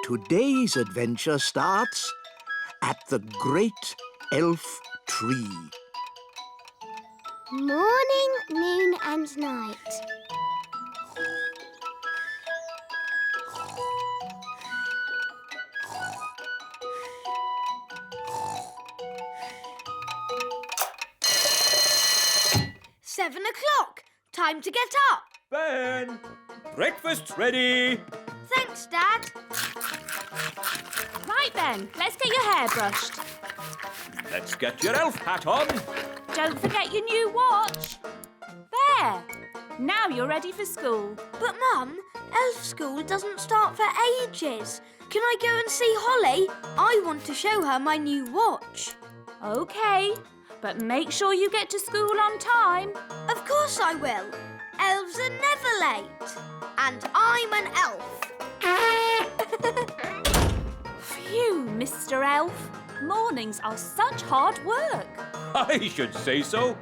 Today's adventure starts at the Great Elf Tree. Morning, noon and night. "7 o'clock. Time to get up." Ben, breakfast's ready. Thanks, Dad. Right then, let's get your hair brushed. Let's get your elf hat on. Don't forget your new watch. There. Now you're ready for school. But, Mum, elf school doesn't start for ages. Can I go and see Holly? I want to show her my new watch. OK, but make sure you get to school on time. Of course I will. Elves are never late. And I'm an elf. Phew, Mr. Elf. Mornings are such hard work. I should say so.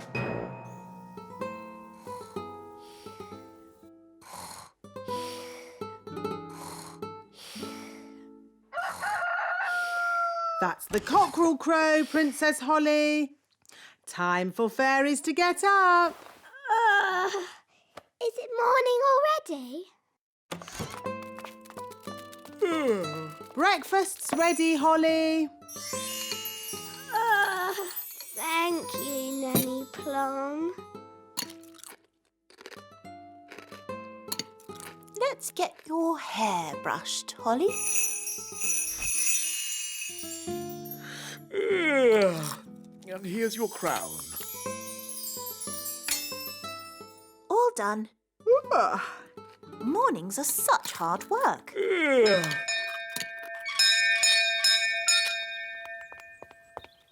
That's the cockerel crow, Princess Holly. Time for fairies to get up. Is it morning already? Breakfast's ready, Holly. Thank you, Nanny Plum. Let's get your hair brushed, Holly. And here's your crown. All done. Mornings are such hard work.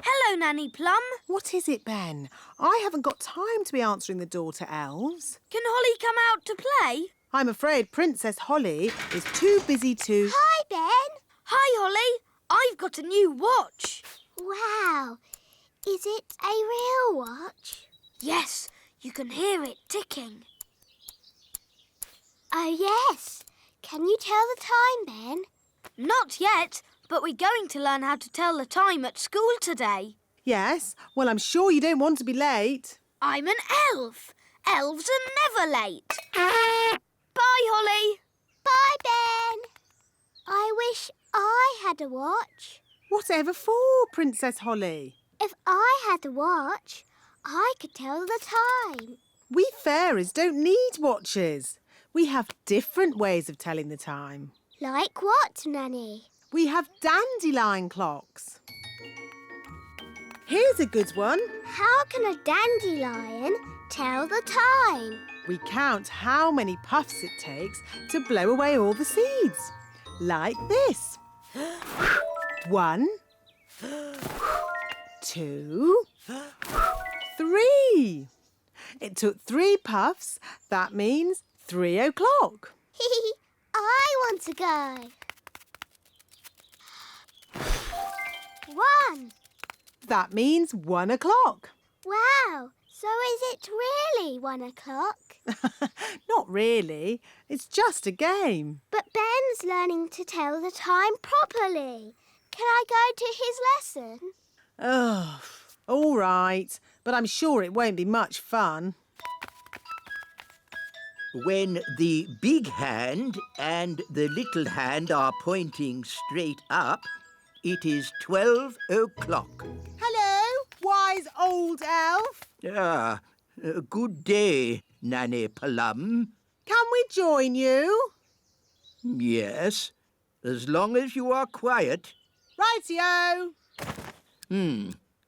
Hello, Nanny Plum. What is it, Ben? I haven't got time to be answering the door to elves. Can Holly come out to play? I'm afraid Princess Holly is too busy to... Hi, Ben. Hi, Holly. I've got a new watch. Wow. Is it a real watch? Yes, you can hear it ticking. Oh, yes. Can you tell the time, Ben? Not yet, but we're going to learn how to tell the time at school today. Yes? Well, I'm sure you don't want to be late. I'm an elf. Elves are never late. Bye, Holly. Bye, Ben. I wish I had a watch. Whatever for, Princess Holly? If I had a watch, I could tell the time. We fairies don't need watches. We have different ways of telling the time. Like what, Nanny? We have dandelion clocks. Here's a good one. How can a dandelion tell the time? We count how many puffs it takes to blow away all the seeds. Like this. 1, 2, 3. It took 3 puffs. That means 3 o'clock. I want to go. 1. That means 1 o'clock. Wow. So is it really 1 o'clock? Not really. It's just a game. But Ben's learning to tell the time properly. Can I go to his lesson? Oh, all right. But I'm sure it won't be much fun. When the big hand and the little hand are pointing straight up, it is 12 o'clock. Hello, wise old elf. Good day, Nanny Plum. Can we join you? Yes, as long as you are quiet. Rightio.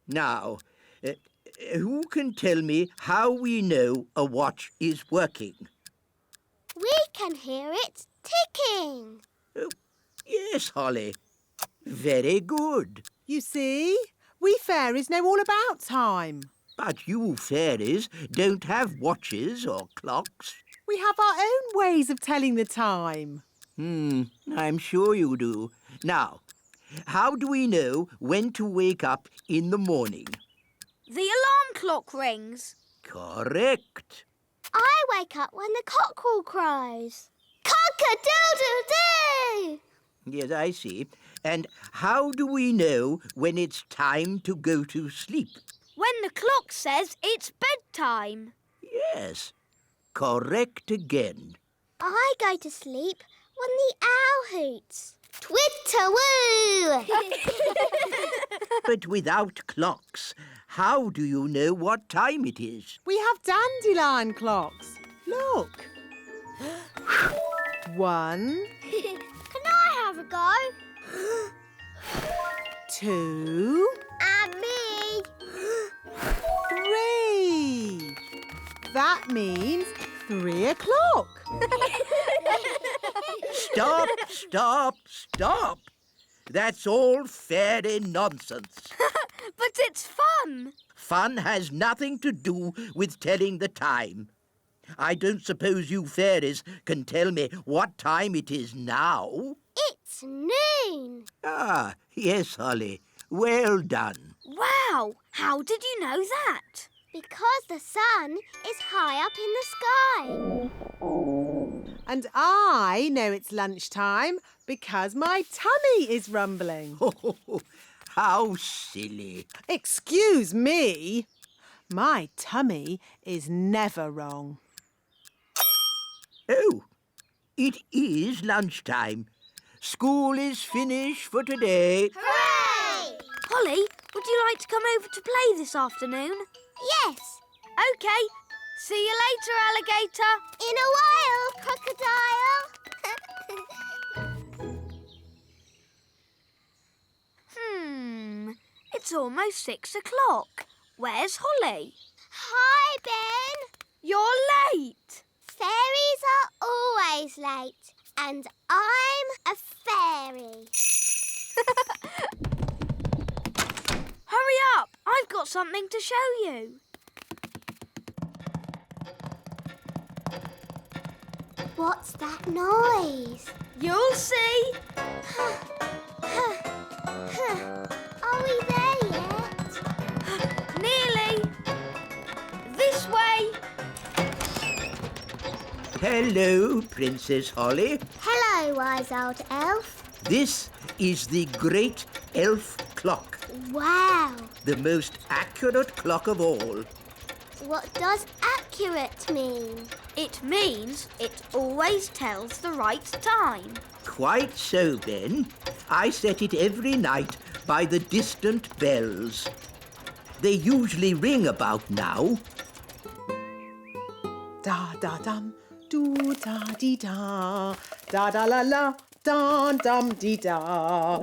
Now, who can tell me how we know a watch is working? We can hear it ticking. Yes, Holly. Very good. You see, we fairies know all about time. But you fairies don't have watches or clocks. We have our own ways of telling the time. I'm sure you do. Now, how do we know when to wake up in the morning? The alarm clock rings. Correct. I wake up when the cockerel crows. Cock-a-doodle-doo! Yes, I see. And how do we know when it's time to go to sleep? When the clock says it's bedtime. Yes, correct again. I go to sleep when the owl hoots. Twitter-woo! But without clocks, how do you know what time it is? We have dandelion clocks. Look. 1, Can I have a go? 2, And me. 3. That means 3 o'clock. Stop, stop, stop. That's all fairy nonsense. But it's fun. Fun has nothing to do with telling the time. I don't suppose you fairies can tell me what time it is now. It's noon. Ah, yes, Holly. Well done. Wow, how did you know that? Because the sun is high up in the sky. And I know it's lunchtime because my tummy is rumbling. How silly. Excuse me. My tummy is never wrong. Oh, it is lunchtime. School is finished for today. Hooray! Holly, would you like to come over to play this afternoon? Yes. OK. See you later, alligator. In a while, crocodile. It's almost 6 o'clock. Where's Holly? Hi, Ben. You're late. Fairies are always late. And I'm a fairy. Hurry up. I've got something to show you. What's that noise? You'll see. Are we there yet? Nearly. This way. Hello, Princess Holly. Hello, wise old elf. This is the great elf clock, Wow. the most accurate clock of all. What does accurate mean? It means it always tells the right time. Quite so, Ben. I set it every night by the distant bells. They usually ring about now. Da da dum, do da dee da, da da la la, dum dum dee da.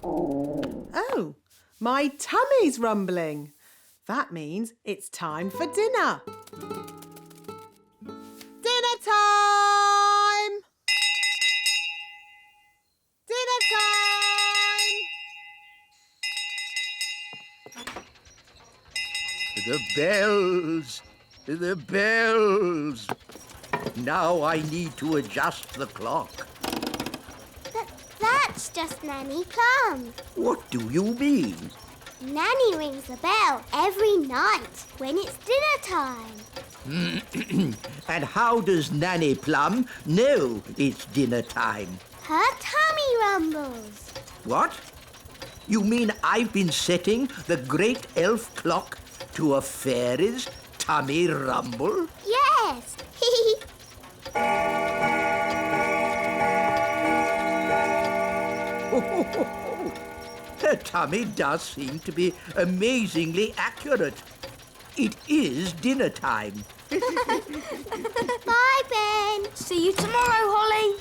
Oh, my tummy's rumbling. That means it's time for dinner. Dinner time! Dinner time! The bells! The bells! Now I need to adjust the clock. That's just Nanny Plum. What do you mean? Nanny rings the bell every night when it's dinner time. And how does Nanny Plum know it's dinner time? Her tummy rumbles. What? You mean I've been setting the great elf clock to a fairy's tummy rumble? Yes. Her tummy does seem to be amazingly accurate. It is dinner time. Bye, Ben. See you tomorrow, Holly.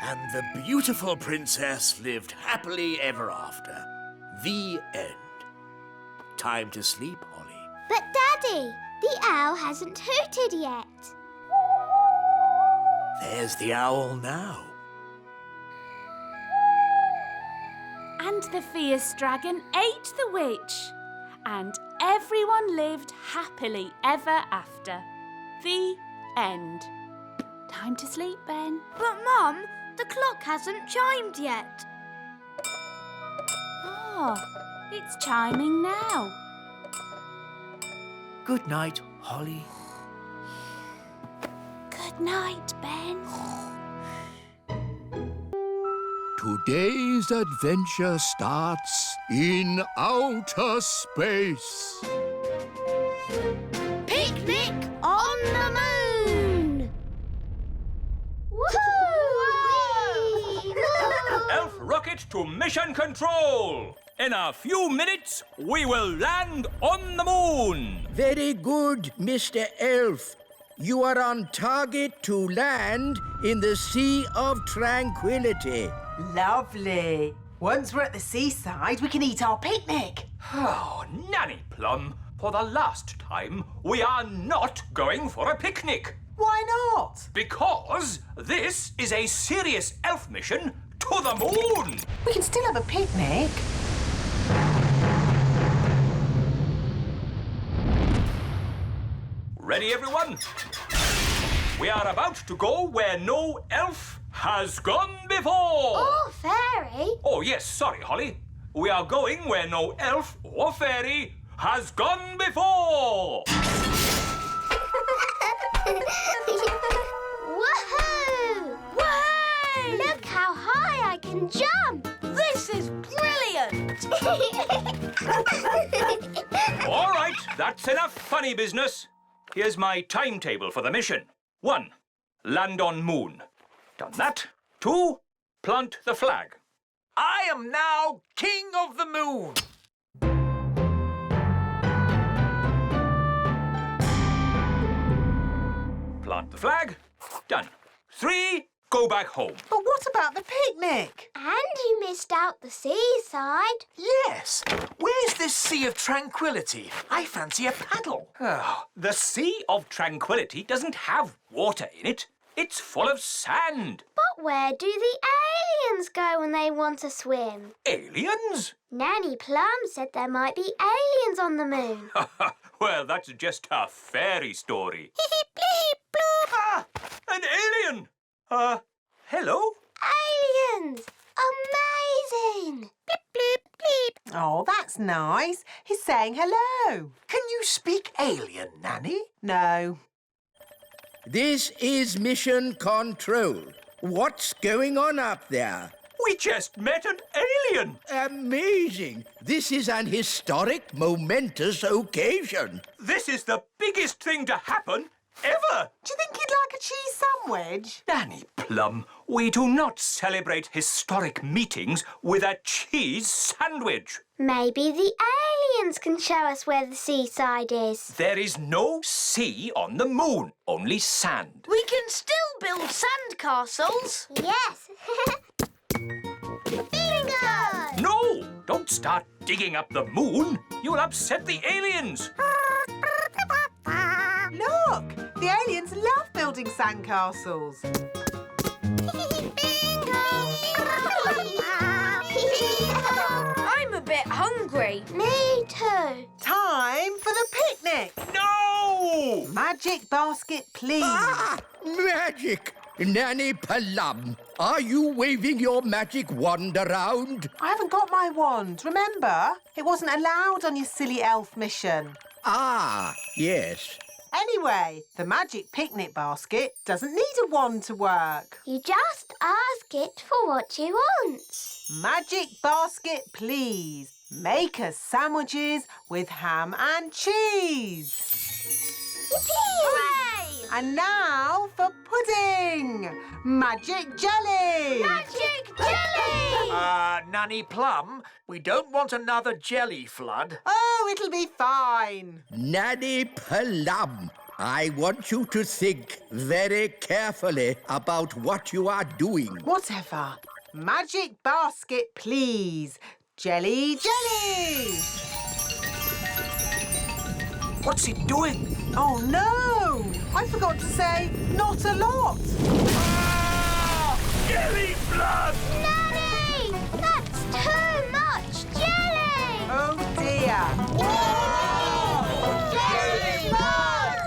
And the beautiful princess lived happily ever after. The end. Time to sleep, Holly. But, Daddy, the owl hasn't hooted yet. There's the owl now. And the fierce dragon ate the witch. And everyone lived happily ever after. The end. Time to sleep, Ben. But, Mum, the clock hasn't chimed yet. Oh, it's chiming now. Good night, Holly. Good night, Ben. Today's adventure starts in outer space. Picnic on the moon! Woohoo! Elf rocket to mission control. In a few minutes, we will land on the moon. Very good, Mr. Elf. You are on target to land in the Sea of Tranquility. Lovely. Once we're at the seaside, we can eat our picnic. Oh, Nanny Plum, for the last time, we are not going for a picnic. Why not? Because this is a serious elf mission to the moon. We can still have a picnic. Ready, everyone? We are about to go where no elf has gone before. Oh, fairy! Oh, yes, sorry, Holly. We are going where no elf or fairy has gone before. Woohoo! Whey! Look how high I can jump! This is brilliant! All right, that's enough funny business. Here's my timetable for the mission. 1, land on moon. Done that. 2, plant the flag. I am now king of the moon. Plant the flag. Done. 3, go back home. But what about the picnic? And you missed out the seaside. Yes. Where's this Sea of Tranquility? I fancy a paddle. Oh, the Sea of Tranquility doesn't have water in it. It's full of sand. But where do the aliens go when they want to swim? Aliens? Nanny Plum said there might be aliens on the moon. Well, that's just a fairy story. Ah, an alien! Hello? Aliens! Amazing! Bleep, bleep, bleep. Oh, that's nice. He's saying hello. Can you speak alien, Nanny? No. This is Mission Control. What's going on up there? We just met an alien. Amazing. This is an historic, momentous occasion. This is the biggest thing to happen ever. Do you think he'd like a cheese sandwich? Nanny Plum, we do not celebrate historic meetings with a cheese sandwich. Maybe the aliens can show us where the seaside is. There is no sea on the moon, only sand. We can still build sand castles. Yes. Bingo! No! Don't start digging up the moon. You'll upset the aliens. Look, the aliens love building sandcastles. I'm a bit hungry. Me too. Time for the picnic. No! Magic basket, please. Ah! Magic! Nanny Plum, are you waving your magic wand around? I haven't got my wand, remember? It wasn't allowed on your silly elf mission. Ah, yes. Anyway, the magic picnic basket doesn't need a wand to work. You just ask it for what you want. Magic basket, please. Make us sandwiches with ham and cheese. Hooray! And now for pudding. Magic jelly. Magic jelly! Nanny Plum, we don't want another jelly flood. Oh, it'll be fine. Nanny Plum, I want you to think very carefully about what you are doing. Whatever. Magic basket, please. Jelly, jelly. What's it doing? Oh, no. I forgot to say not a lot. Jelly flood! Nanny! That's too much jelly! Oh, dear. Jelly flood!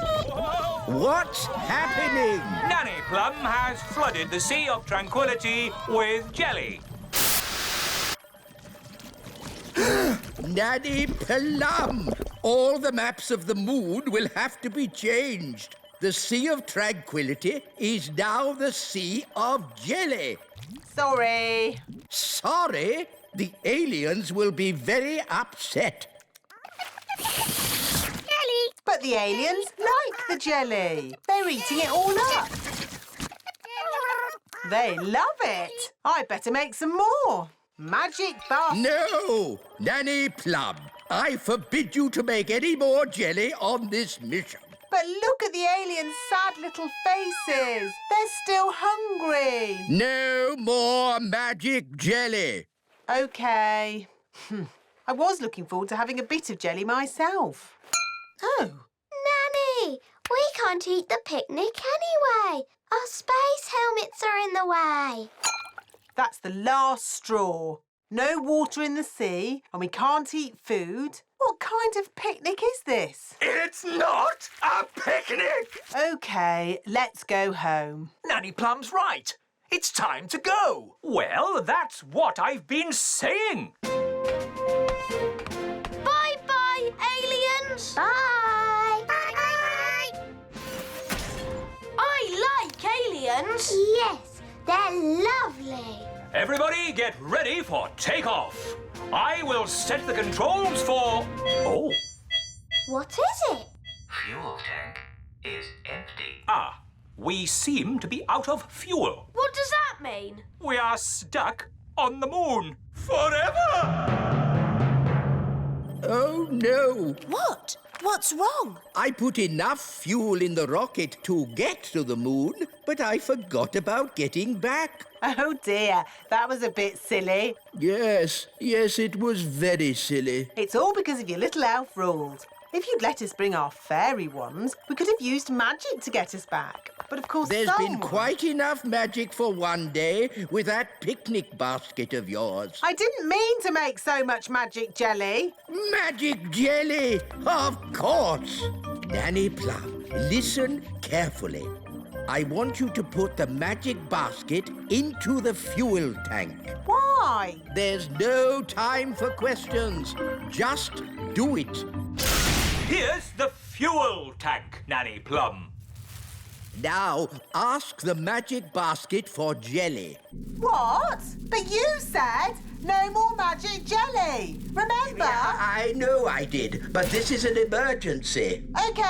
What's happening? Nanny Plum has flooded the Sea of Tranquility with jelly. Nanny Plum, all the maps of the moon will have to be changed. The Sea of Tranquility is now the Sea of Jelly. Sorry. Sorry, the aliens will be very upset. Jelly! But the aliens like the jelly. They're eating it all up. They love it. I better make some more. Magic basket. No! Nanny Plum, I forbid you to make any more jelly on this mission. But look at the aliens' sad little faces. They're still hungry. No more magic jelly. OK. I was looking forward to having a bit of jelly myself. Oh. Nanny, we can't eat the picnic anyway. Our space helmets are in the way. That's the last straw. No water in the sea, and we can't eat food. What kind of picnic is this? It's not a picnic! OK, let's go home. Nanny Plum's right. It's time to go. Well, that's what I've been saying. Bye-bye, aliens. Bye! I like aliens. Yes, they're lovely. Everybody get ready for takeoff. I will set the controls for... Oh. What is it? Fuel tank is empty. Ah, we seem to be out of fuel. What does that mean? We are stuck on the moon forever. Oh, no. What? What's wrong? I put enough fuel in the rocket to get to the moon, but I forgot about getting back. Oh dear, that was a bit silly. Yes, it was very silly. It's all because of your little elf rules. If you'd let us bring our fairy wands, we could have used magic to get us back. But of course, There's been quite enough magic for one day with that picnic basket of yours. I didn't mean to make so much magic jelly. Magic jelly, of course. Nanny Plum, listen carefully. I want you to put the magic basket into the fuel tank. Why? There's no time for questions. Just do it. Here's the fuel tank, Nanny Plum. Now, ask the magic basket for jelly. What? But you said no more magic jelly. Remember? I know I did, but this is an emergency. OK,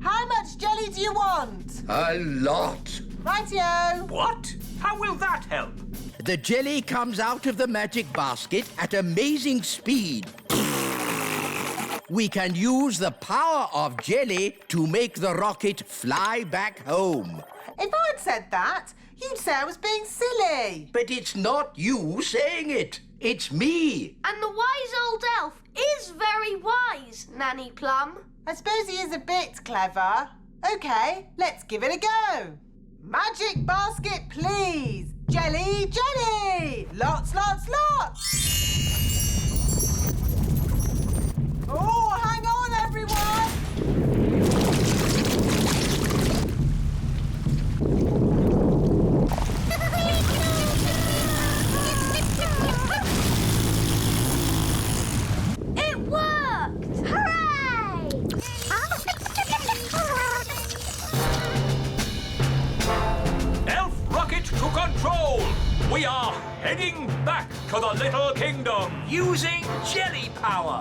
how much jelly do you want? A lot. Rightio. What? How will that help? The jelly comes out of the magic basket at amazing speed. We can use the power of jelly to make the rocket fly back home. If I'd said that, you'd say I was being silly. But it's not you saying it. It's me. And the wise old elf is very wise, Nanny Plum. I suppose he is a bit clever. OK, let's give it a go. Magic basket, please. Jelly, jelly. Lots, lots, lots. Oh, hang on, everyone. It worked! Hooray! Elf rocket to control. We are heading back to the Little Kingdom. Using jelly power.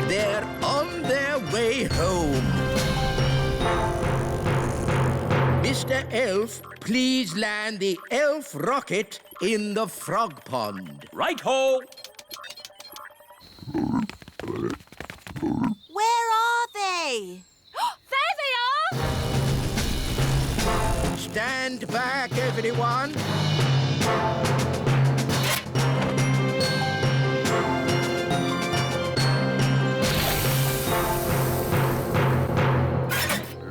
They're on their way home. Mr. Elf, please land the elf rocket in the frog pond. Right-ho. Where are they? There they are! Stand back, everyone.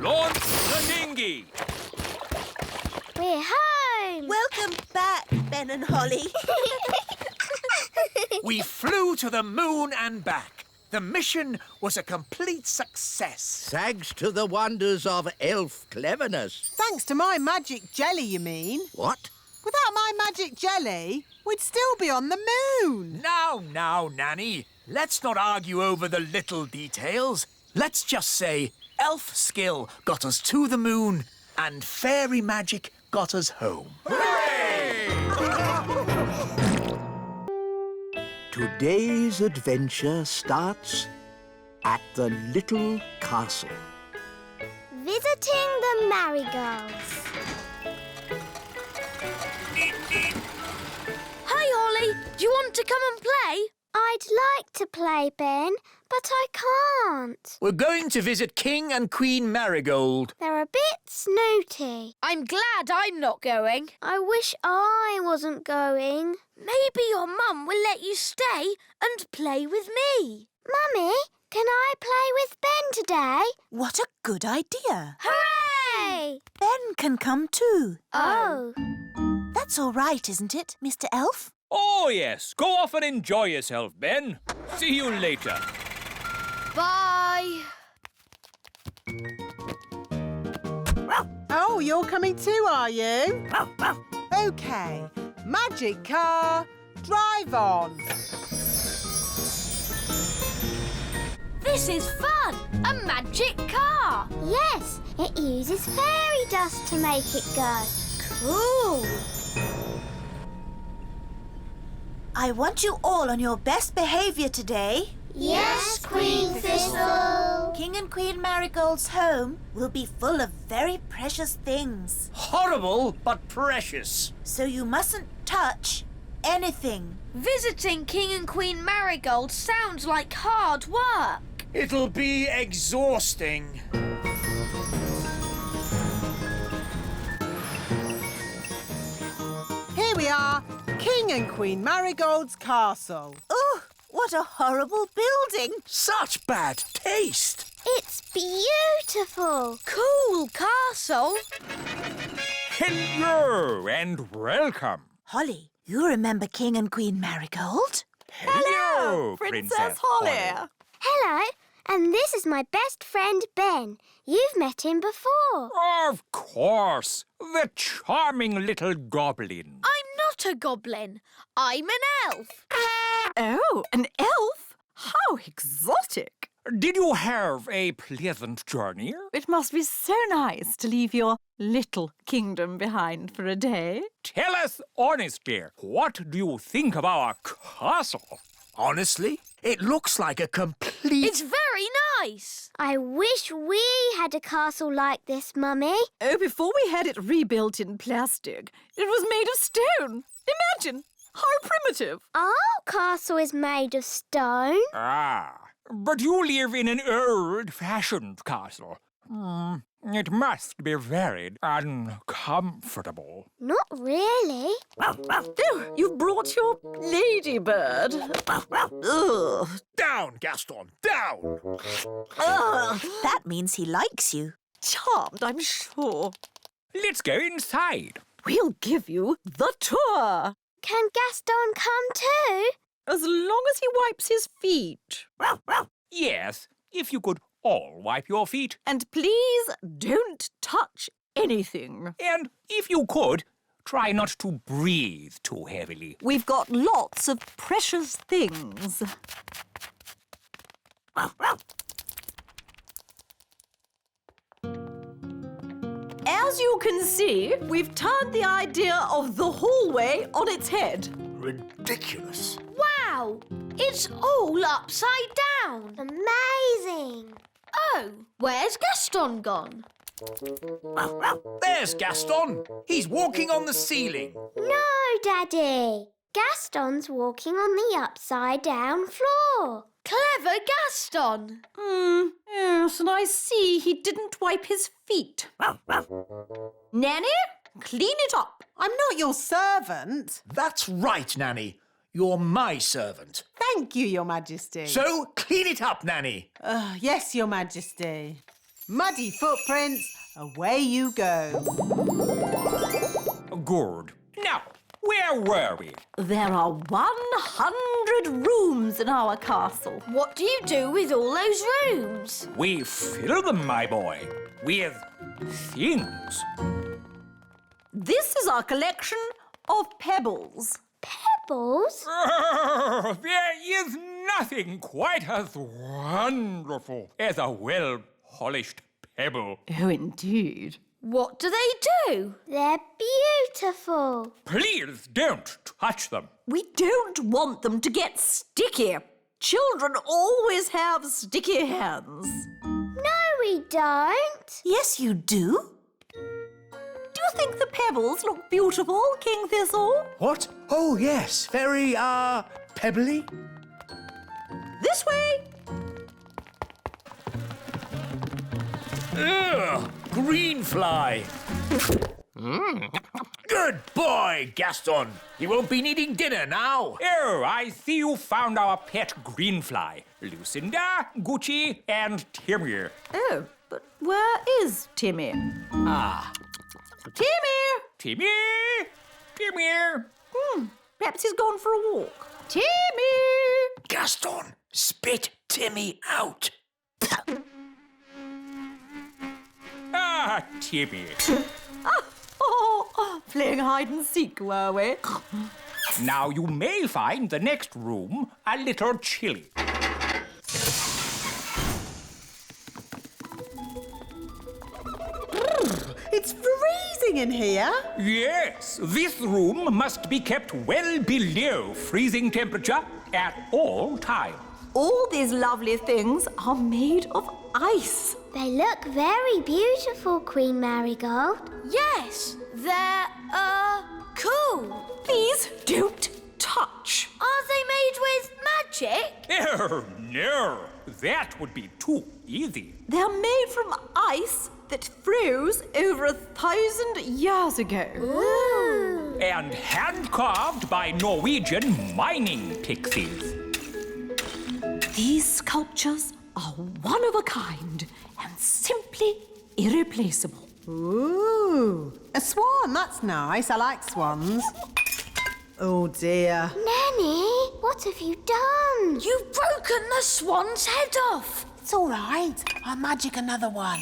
Launch the dinghy. We're home! Welcome back, Ben and Holly. We flew to the moon and back. The mission was a complete success. Thanks to the wonders of elf cleverness. Thanks to my magic jelly, you mean? What? Without my magic jelly, we'd still be on the moon. Now, Nanny. Let's not argue over the little details. Let's just say elf skill got us to the moon and fairy magic got us home. Hooray! Today's adventure starts at the little castle. Visiting the marigolds. Hi, Holly. Do you want to come and play? I'd like to play, Ben, but I can't. We're going to visit King and Queen Marigold. They're a bit snooty. I'm glad I'm not going. I wish I wasn't going. Maybe your mum will let you stay and play with me. Mummy, can I play with Ben today? What a good idea. Hooray! Ben can come too. Oh. That's all right, isn't it, Mr. Elf? Oh, yes. Go off and enjoy yourself, Ben. See you later. Bye. Oh, you're coming too, are you? OK. Magic car, drive on. This is fun. A magic car. Yes, it uses fairy dust to make it go. Cool. I want you all on your best behaviour today. Yes, Queen Thistle. King and Queen Marigold's home will be full of very precious things. Horrible, but precious. So you mustn't touch anything. Visiting King and Queen Marigold sounds like hard work. It'll be exhausting. Here we are, King and Queen Marigold's castle. Oh, what a horrible building. Such bad taste. It's beautiful. Cool castle. Hello and welcome. Holly, you remember King and Queen Marigold? Hello, Princess Holly. Hello, and this is my best friend Ben. You've met him before. Of course. The charming little goblin. I'm not a goblin. I'm an elf. Oh, an elf? How exotic. Did you have a pleasant journey? It must be so nice to leave your little kingdom behind for a day. Tell us honestly, what do you think of our castle? Honestly, it looks like a complete... It's very nice. I wish we had a castle like this, Mummy. Oh, before we had it rebuilt in plastic, it was made of stone. Imagine, how primitive. Our castle is made of stone. Ah, but you live in an old-fashioned castle. It must be very uncomfortable. Not really. Oh, you've brought your ladybird. Ugh. Down, Gaston, down! Ugh. That means he likes you. Charmed, I'm sure. Let's go inside. We'll give you the tour. Can Gaston come too? As long as he wipes his feet. Yes, if you could all wipe your feet. And please don't touch anything. And if you could, try not to breathe too heavily. We've got lots of precious things. As you can see, we've turned the idea of the hallway on its head. Ridiculous. Wow, it's all upside down. Amazing. Oh, where's Gaston gone? There's Gaston. He's walking on the ceiling. No, Daddy. Gaston's walking on the upside-down floor. Clever Gaston. Yes, and I see he didn't wipe his feet. Nanny, clean it up. I'm not your servant. That's right, Nanny. You're my servant. Thank you, Your Majesty. So clean it up, Nanny. Yes, Your Majesty. Muddy footprints, away you go. Good. Now, where were we? There are 100 rooms in our castle. What do you do with all those rooms? We fill them, my boy, with things. This is our collection of pebbles. Pebbles? Oh, there is nothing quite as wonderful as a well-polished pebble. Oh, indeed. What do they do? They're beautiful. Please don't touch them. We don't want them to get sticky. Children always have sticky hands. No, we don't. Yes, you do. Do you think the pebbles look beautiful, King Thistle? What? Oh, yes. Very, pebbly. This way. Ugh, green fly. Good boy, Gaston. You won't be needing dinner now. Oh, I see you found our pet greenfly. Lucinda, Gucci, and Timmy. Oh, but where is Timmy? Timmy! Timmy! Timmy! Perhaps he's gone for a walk. Timmy! Gaston, spit Timmy out. Ah, Timmy. Playing hide and seek, were we? Now you may find the next room a little chilly. It's freezing in here. Yes, this room must be kept well below freezing temperature at all times. All these lovely things are made of ice. They look very beautiful, Queen Marigold. Yes, they're, cool. Please don't touch. Are they made with magic? Oh, no, that would be too easy. They're made from ice that froze over 1,000 years ago. Ooh. And hand-carved by Norwegian mining pixies. These sculptures are one of a kind and simply irreplaceable. Ooh, a swan. That's nice. I like swans. Oh, dear. Nanny, what have you done? You've broken the swan's head off. It's all right. I'll magic another one.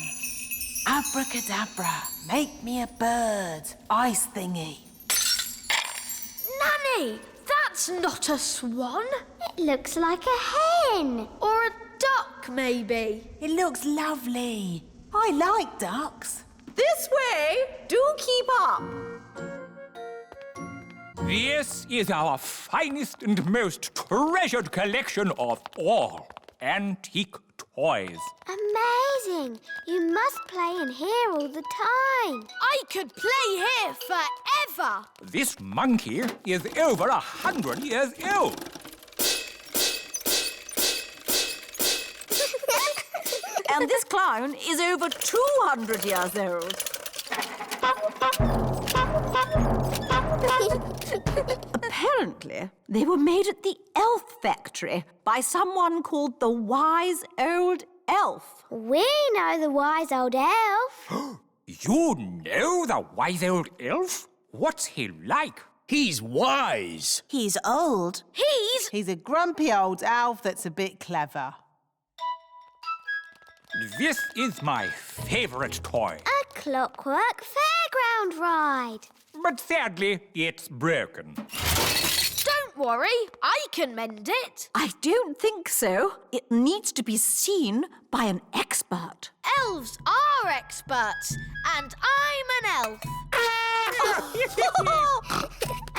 Abracadabra, make me a bird. Ice thingy. Nanny, that's not a swan. It looks like a hen. Or a duck, maybe. It looks lovely. I like ducks. This way. Do keep up. This is our finest and most treasured collection of all antique toys. Amazing. You must play in here all the time. I could play here forever. This monkey is over 100 years old. And this clown is over 200 years old. Apparently, they were made at the elf factory by someone called the Wise Old Elf. We know the wise old elf. You know the wise old elf? What's he like? He's wise. He's old. He's a grumpy old elf that's a bit clever. This is my favorite toy. A clockwork fairground ride. But sadly, it's broken. Don't worry, I can mend it. I don't think so. It needs to be seen by an expert. Elves are experts, and I'm an elf.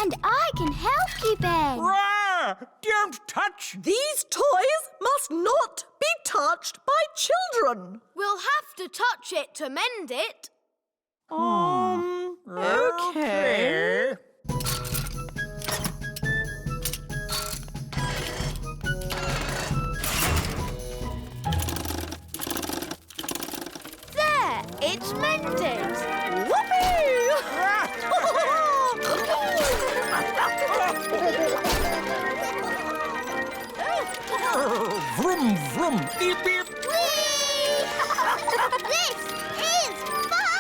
And I can help you, Ben. Rah! Don't touch! These toys must not be touched by children. We'll have to touch it to mend it. Okay. There, it's mended. Vroom, vroom, beep, beep. This is fun!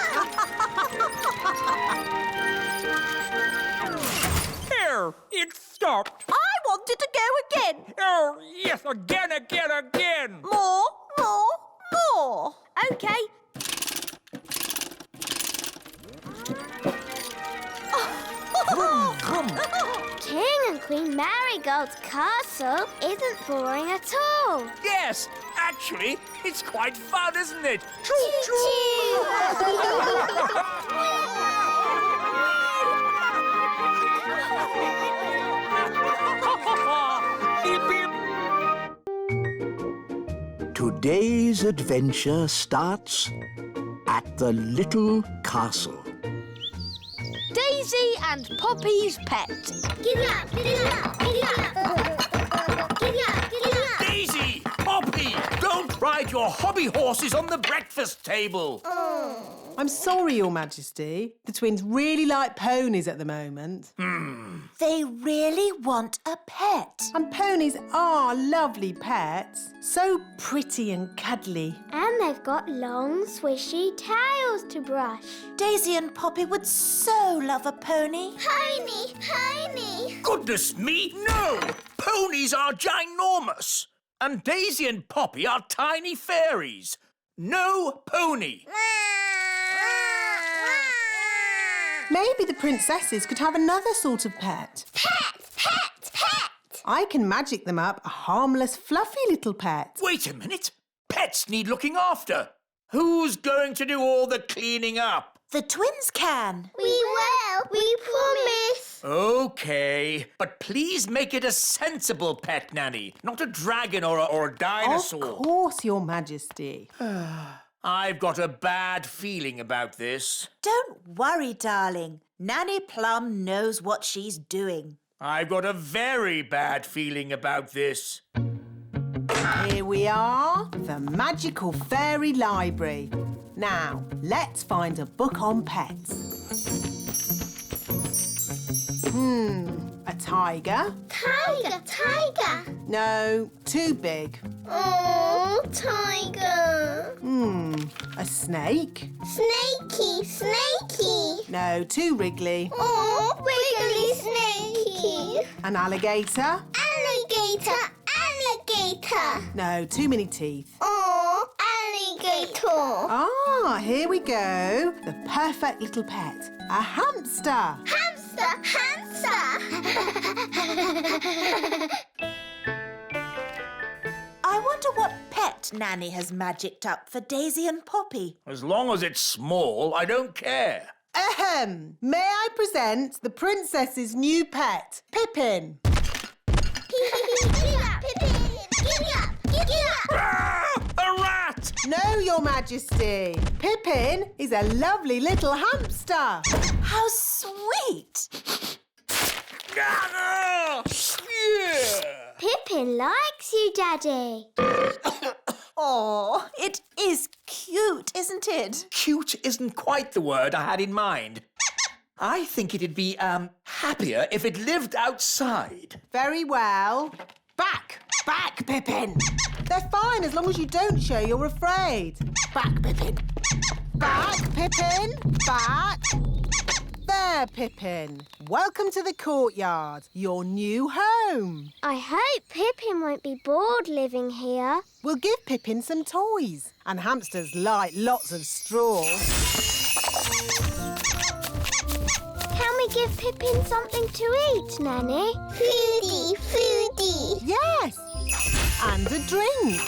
There, it stopped. I want it to go again. Oh, yes, again. More. Okay. Vroom, vroom. King and Queen Marigold's castle isn't boring at all. Yes, Actually, it's quite fun, isn't it? Today's adventure starts at the little castle. Daisy and Poppy's pet. Giddy up, giddy up, giddy up. Giddy up, giddy up. Daisy! Poppy! Don't ride your hobby horses on the breakfast table. I'm sorry, Your Majesty. The twins really like ponies at the moment. They really want a pet. And ponies are lovely pets. So pretty and cuddly. And they've got long, swishy tails to brush. Daisy and Poppy would so love a pony. Pony, pony. Goodness me, no! Ponies are ginormous. And Daisy and Poppy are tiny fairies. No pony. Maybe the princesses could have another sort of pet. Pet, pet, pet. I can magic them up a harmless, fluffy little pet. Wait a minute. Pets need looking after. Who's going to do all the cleaning up? The twins can. We will. We promise. OK, but please make it a sensible pet, Nanny, not a dragon or a dinosaur. Of course, Your Majesty. I've got a bad feeling about this. Don't worry, darling. Nanny Plum knows what she's doing. I've got a very bad feeling about this. Here we are, the magical fairy library. Now, let's find a book on pets. A tiger? Tiger, tiger. No, too big. Oh, tiger. A snake? Snakey, snakey. No, too wriggly. Oh, wiggly snakey. An alligator? Alligator, alligator. No, too many teeth. Oh, alligator. Ah, here we go. The perfect little pet. A hamster. Hamster, hamster. I wonder what pet Nanny has magicked up for Daisy and Poppy. As long as it's small, I don't care. Ahem. May I present the princess's new pet, Pippin? Giddy up, Pippin. Giddy up, giddy up. Ah, a rat! No, Your Majesty. Pippin is a lovely little hamster. How sweet! Ah, yeah. Pippin likes you, Daddy. Oh, it is cute, isn't it? Cute isn't quite the word I had in mind. I think it'd be, happier if it lived outside. Very well. Back, Pippin. They're fine as long as you don't show you're afraid. Back, Pippin. Back, Pippin. Back. There, Pippin. Welcome to the courtyard, your new home. I hope Pippin won't be bored living here. We'll give Pippin some toys. And hamsters like lots of straw. Can we give Pippin something to eat, Nanny? Foodie, foodie. Yes. And a drink.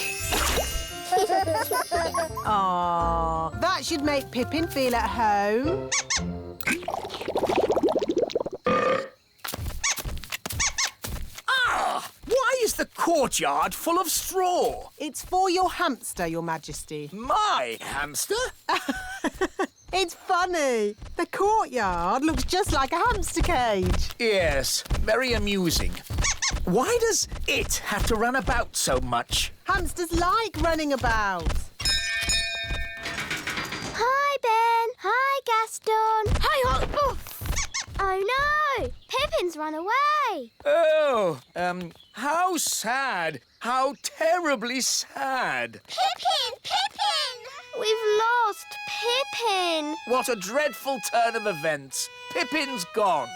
Aww, that should make Pippin feel at home. Ah! Why is the courtyard full of straw? It's for your hamster, Your Majesty. My hamster? It's funny. The courtyard looks just like a hamster cage. Yes, very amusing. Why does it have to run about so much? Hamsters like running about. Hi, Ben. Hi, Gaston. Hi, Hot. Oh, no. Pippin's run away. Oh, how sad. How terribly sad. Pippin, Pippin. We've lost Pippin. What a dreadful turn of events. Pippin's gone.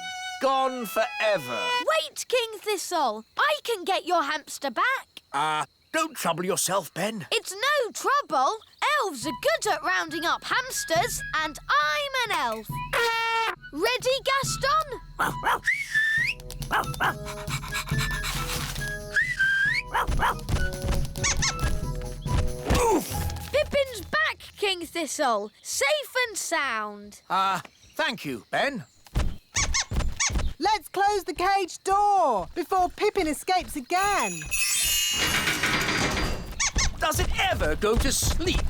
Gone forever. Wait, King Thistle. I can get your hamster back. Don't trouble yourself, Ben. It's no trouble. Elves are good at rounding up hamsters, and I'm an elf. Ready, Gaston? Thistle. Safe and sound. Thank you, Ben. Let's close the cage door before Pippin escapes again. Does it ever go to sleep?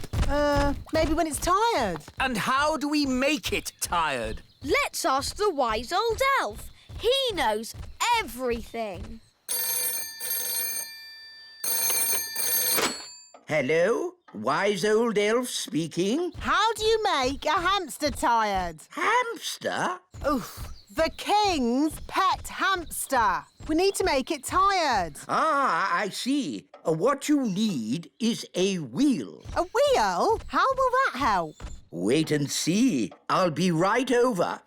Maybe when it's tired. And how do we make it tired? Let's ask the wise old elf. He knows everything. Hello? Wise old elf speaking. How do you make a hamster tired? Hamster? Oof. The king's pet hamster. We need to make it tired. Ah, I see. What you need is a wheel. A wheel? How will that help? Wait and see. I'll be right over.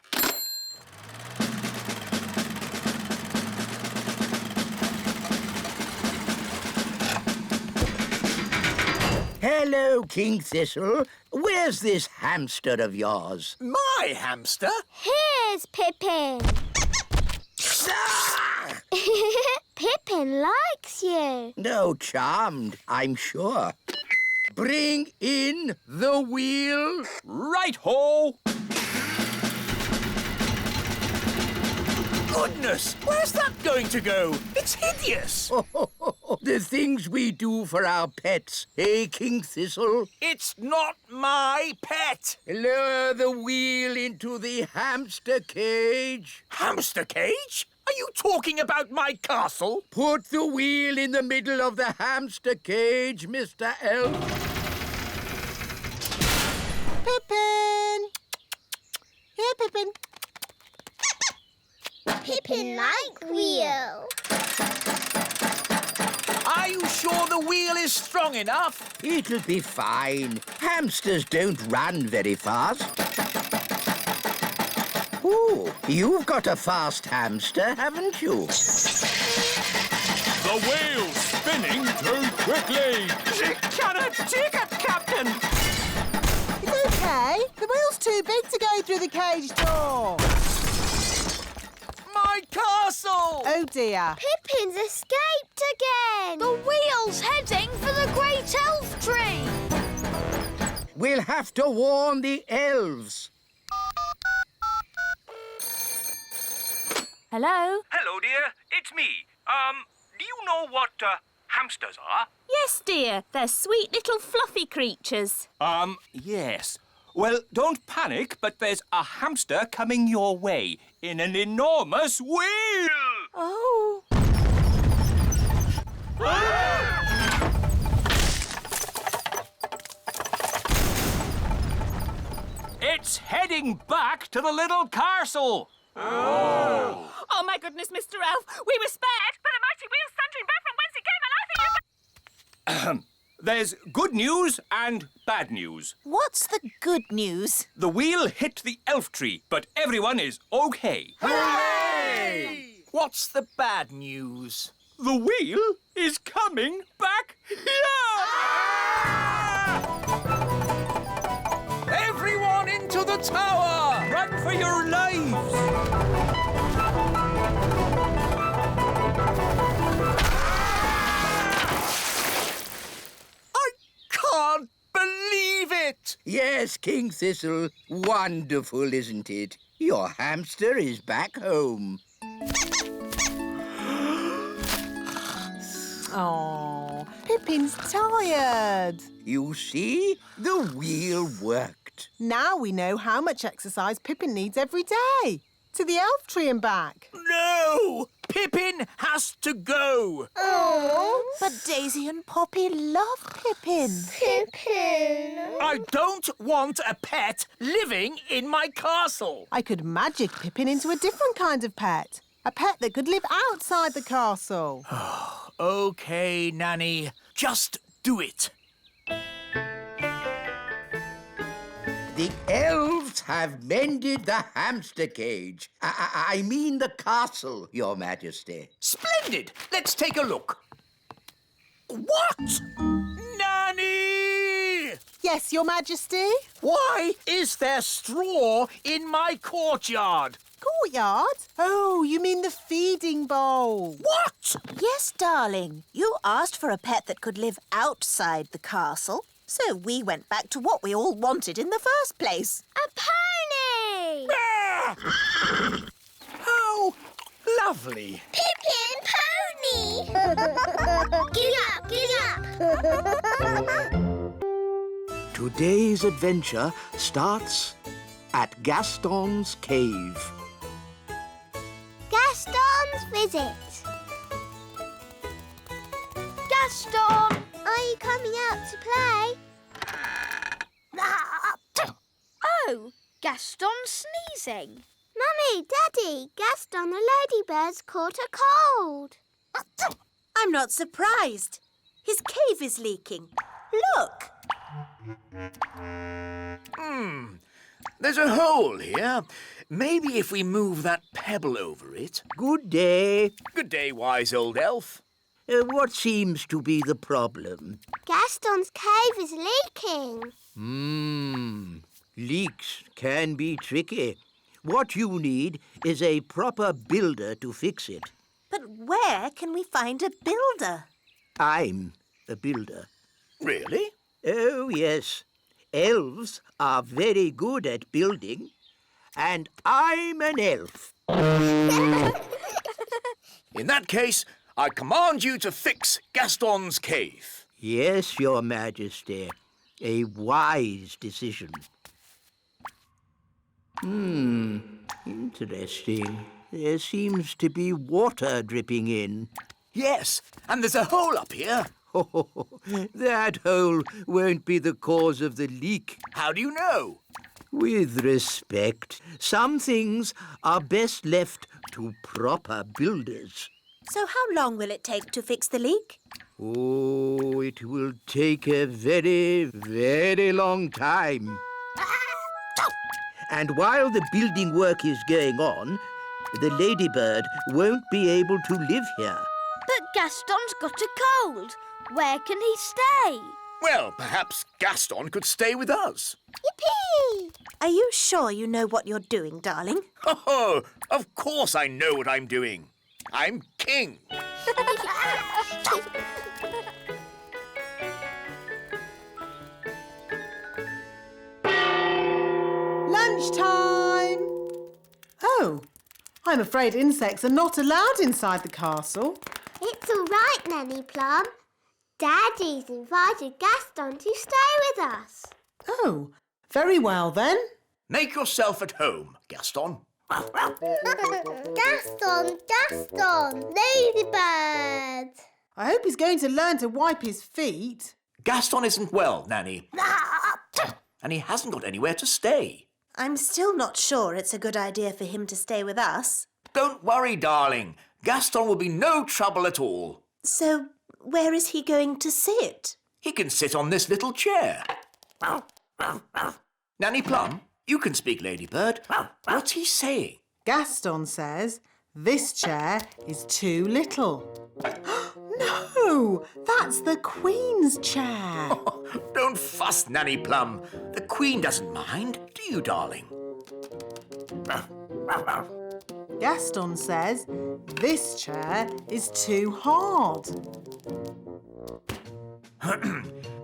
Hello, King Thistle. Where's this hamster of yours? My hamster? Here's Pippin. Ah! Pippin likes you. No, charmed, I'm sure. Bring in the wheel. Right-ho! Goodness, where's that going to go? It's hideous. The things we do for our pets, eh, King Thistle? It's not my pet. Lower the wheel into the hamster cage. Hamster cage? Are you talking about my castle? Put the wheel in the middle of the hamster cage, Mr. Elf. Pippin! Here, Pippin. Pippin like wheel. Are you sure the wheel is strong enough? It'll be fine. Hamsters don't run very fast. Ooh, you've got a fast hamster, haven't you? The wheel's spinning too quickly. She cannot take it, Captain. It's okay. The wheel's too big to go through the cage door. My castle! Oh, dear. Pippin's escaped again. The wheel's heading for the great elf tree. We'll have to warn the elves. Hello? Hello, dear. It's me. Do you know what hamsters are? Yes, dear. They're sweet little fluffy creatures. Yes. Well, don't panic, but there's a hamster coming your way in an enormous wheel. Oh. It's heading back to the little castle. Oh, my goodness, Mr. Elf. We were spared, but the mighty wheel's thundering back from whence it came, and I think There's good news and bad news. What's the good news? The wheel hit the elf tree, but everyone is okay. Hooray! What's the bad news? The wheel is coming back here! Everyone into the tower! Run for your lives! I can't believe it! Yes, King Thistle. Wonderful, isn't it? Your hamster is back home. Oh, Pippin's tired. You see, the wheel worked. Now we know how much exercise Pippin needs every day. To the elf tree and back. No! Pippin has to go! Oh, But Daisy and Poppy love Pippin. Pippin. I don't want a pet living in my castle. I could magic Pippin into a different kind of pet. A pet that could live outside the castle. OK, Nanny. Just do it. The elves have mended the hamster cage. I mean the castle, Your Majesty. Splendid! Let's take a look. What? Nanny! Yes, Your Majesty? Why is there straw in my courtyard? Courtyard? Oh, you mean the feeding bowl. What? Yes, darling. You asked for a pet that could live outside the castle. So we went back to what we all wanted in the first place. A pony! How lovely. Pippin Pony! Giddy up, giddy up! Today's adventure starts at Gaston's cave. Gaston's visit. Gaston! Are you coming out to play? Oh, Gaston's sneezing. Mummy, Daddy, Gaston the ladybird's caught a cold. I'm not surprised. His cave is leaking. Look. There's a hole here. Maybe if we move that pebble over it. Good day. Good day, wise old elf. What seems to be the problem? Gaston's cave is leaking. Leaks can be tricky. What you need is a proper builder to fix it. But where can we find a builder? I'm a builder. Really? Oh, yes. Elves are very good at building, and I'm an elf. In that case, I command you to fix Gaston's cave. Yes, Your Majesty. A wise decision. Interesting. There seems to be water dripping in. Yes, and there's a hole up here. That hole won't be the cause of the leak. How do you know? With respect, some things are best left to proper builders. So how long will it take to fix the leak? Oh, it will take a very, very long time. And while the building work is going on, the ladybird won't be able to live here. But Gaston's got a cold. Where can he stay? Well, perhaps Gaston could stay with us. Yippee! Are you sure you know what you're doing, darling? Oh, of course I know what I'm doing. I'm king. Lunchtime! Oh, I'm afraid insects are not allowed inside the castle. It's all right, Nanny Plum. Daddy's invited Gaston to stay with us. Oh, very well then. Make yourself at home, Gaston. Gaston, Gaston, ladybird. I hope he's going to learn to wipe his feet. Gaston isn't well, Nanny. And he hasn't got anywhere to stay. I'm still not sure it's a good idea for him to stay with us. Don't worry, darling. Gaston will be no trouble at all. So, where is he going to sit? He can sit on this little chair. Nanny Plum, you can speak, Ladybird. What's he saying? Gaston says this chair is too little. No, that's the Queen's chair. Don't fuss, Nanny Plum. The Queen doesn't mind, do you, darling? Gaston says this chair is too hard.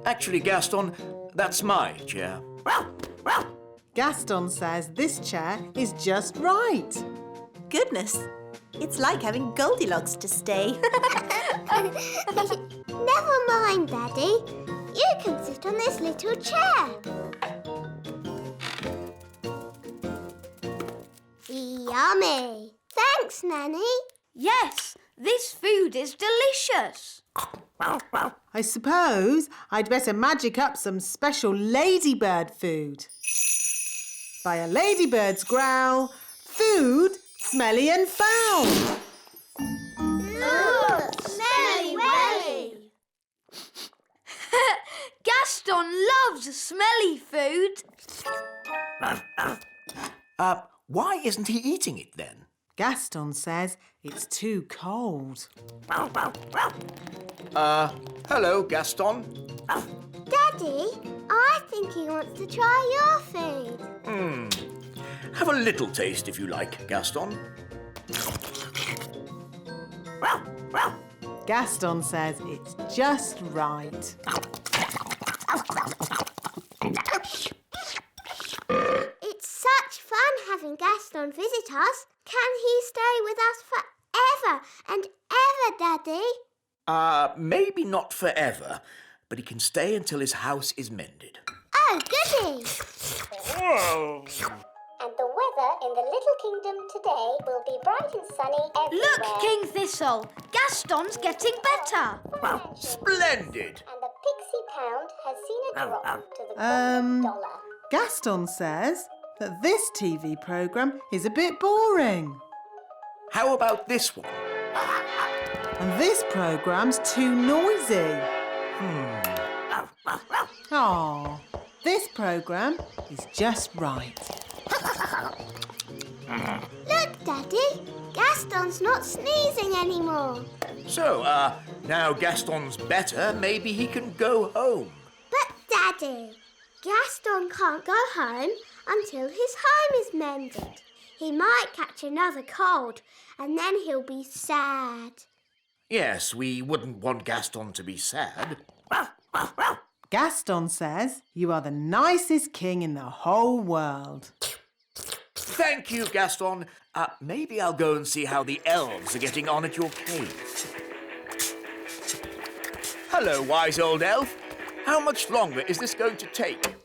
Actually, Gaston, that's my chair. Gaston says this chair is just right. Goodness, it's like having Goldilocks to stay. Never mind, Daddy. You can sit on this little chair. Yummy. Thanks, Nanny. Yes, this food is delicious. I suppose I'd better magic up some special ladybird food. By a ladybird's growl, food smelly and foul. Look, smelly welly. Gaston loves smelly food. Why isn't he eating it then? Gaston says it's too cold. Hello, Gaston. Daddy, I think he wants to try your food. Have a little taste if you like, Gaston. Gaston says it's just right. us? Can he stay with us forever and ever, Daddy? Maybe not forever, but he can stay until his house is mended. Oh, goody! Whoa! And the weather in the Little Kingdom today will be bright and sunny everywhere. Look, King Thistle! Gaston's getting better. Splendid! And the Pixie Pound has seen a drop to the $1. Gaston says that this TV programme is a bit boring. How about this one? And this programme's too noisy. Aw, this programme is just right. Look, Daddy! Gaston's not sneezing anymore. So, now Gaston's better, maybe he can go home. But, Daddy, Gaston can't go home until his home is mended. He might catch another cold, and then he'll be sad. Yes, we wouldn't want Gaston to be sad. Gaston says you are the nicest king in the whole world. Thank you, Gaston. Maybe I'll go and see how the elves are getting on at your cave. Hello, wise old elf. How much longer is this going to take?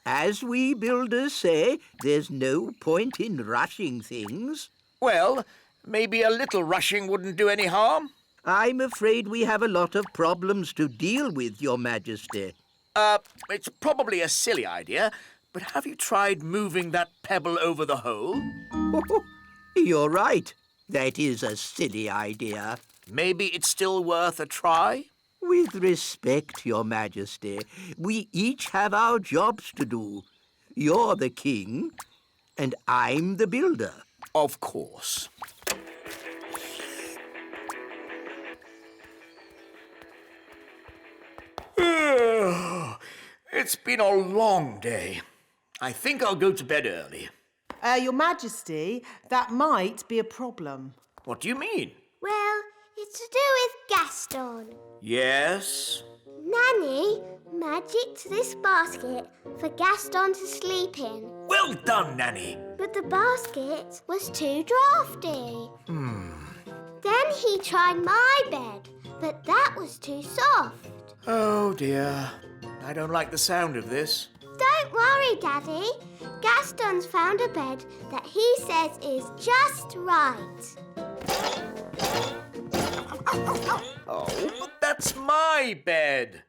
As we builders say, there's no point in rushing things. Well, maybe a little rushing wouldn't do any harm. I'm afraid we have a lot of problems to deal with, Your Majesty. It's probably a silly idea, but have you tried moving that pebble over the hole? You're right. That is a silly idea. Maybe it's still worth a try? With respect, Your Majesty, we each have our jobs to do. You're the king, and I'm the builder. Of course. It's been a long day. I think I'll go to bed early. Your Majesty, that might be a problem. What do you mean? Well, it's to do with Gaston. Yes? Nanny magicked this basket for Gaston to sleep in. Well done, Nanny. But the basket was too drafty. Then he tried my bed, but that was too soft. Oh, dear. I don't like the sound of this. Don't worry, Daddy. Gaston's found a bed that he says is just right. Oh, but that's my bed.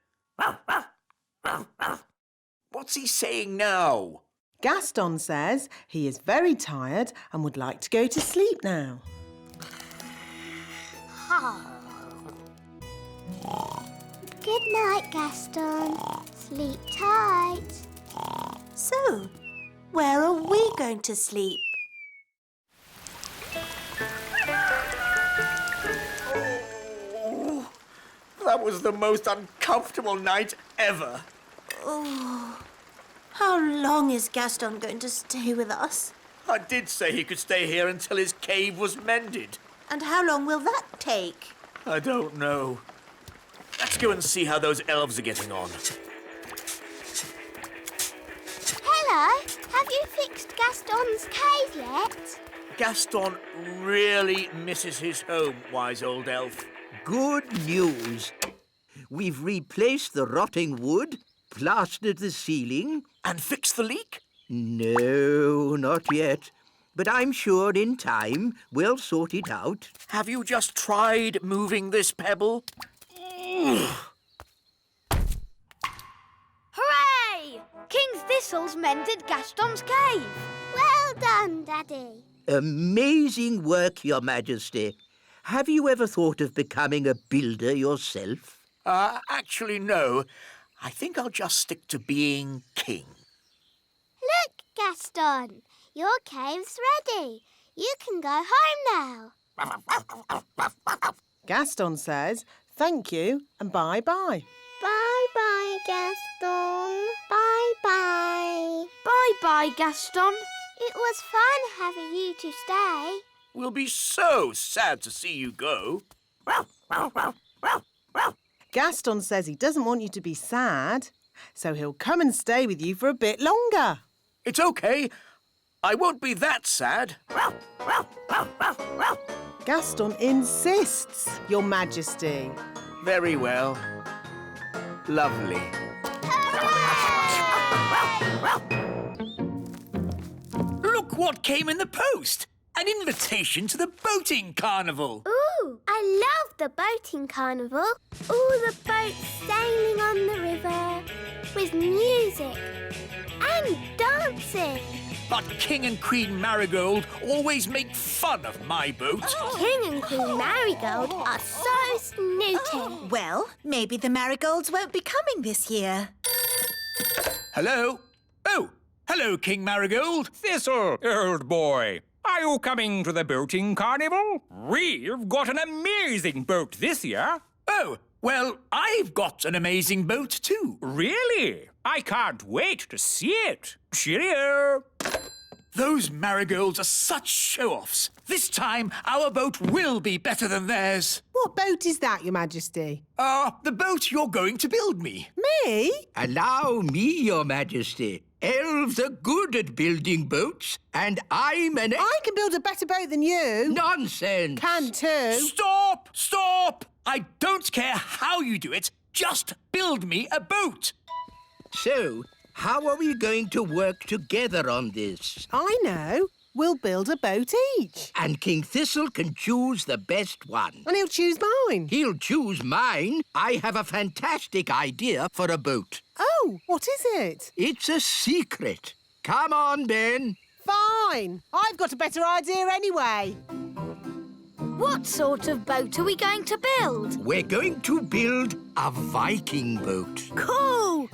What's he saying now? Gaston says he is very tired and would like to go to sleep now. Good night, Gaston. Sleep tight. So, where are we going to sleep? Oh, that was the most uncomfortable night ever. Oh, how long is Gaston going to stay with us? I did say he could stay here until his cave was mended. And how long will that take? I don't know. Let's go and see how those elves are getting on. Hello, have you fixed Gaston's cave yet? Gaston really misses his home, wise old elf. Good news. We've replaced the rotting wood, plastered the ceiling. And fixed the leak? No, not yet. But I'm sure in time we'll sort it out. Have you just tried moving this pebble? Hooray! King Thistle's mended Gaston's cave. Well done, Daddy. Amazing work, Your Majesty. Have you ever thought of becoming a builder yourself? Actually, no. I think I'll just stick to being king. Look, Gaston, your cave's ready. You can go home now. Gaston says thank you and bye-bye. Bye-bye, Gaston. Bye-bye. Bye-bye, Gaston. It was fun having you to stay. We'll be so sad to see you go. Gaston says he doesn't want you to be sad, so he'll come and stay with you for a bit longer. It's okay. I won't be that sad. Gaston insists, Your Majesty. Very well. Lovely. Look what came in the post! An invitation to the boating carnival. Ooh, I love the boating carnival. All the boats sailing on the river with music and dancing. But King and Queen Marigold always make fun of my boat. King and Queen Marigold are so snooty. Well, maybe the marigolds won't be coming this year. Hello? Oh, hello, King Marigold. Thistle, old boy. Are you coming to the boating carnival? We've got an amazing boat this year. Oh, well, I've got an amazing boat too. Really? I can't wait to see it. Cheerio. Those marigolds are such show-offs. This time, our boat will be better than theirs. What boat is that, Your Majesty? The boat you're going to build me. Me? Allow me, Your Majesty. Elves are good at building boats, and I'm an... I can build a better boat than you. Nonsense! Can too. Stop! Stop! I don't care how you do it. Just build me a boat. So, how are we going to work together on this? I know. We'll build a boat each. And King Thistle can choose the best one. And he'll choose mine. He'll choose mine. I have a fantastic idea for a boat. Oh, what is it? It's a secret. Come on, Ben. Fine. I've got a better idea anyway. What sort of boat are we going to build? We're going to build a Viking boat. Cool!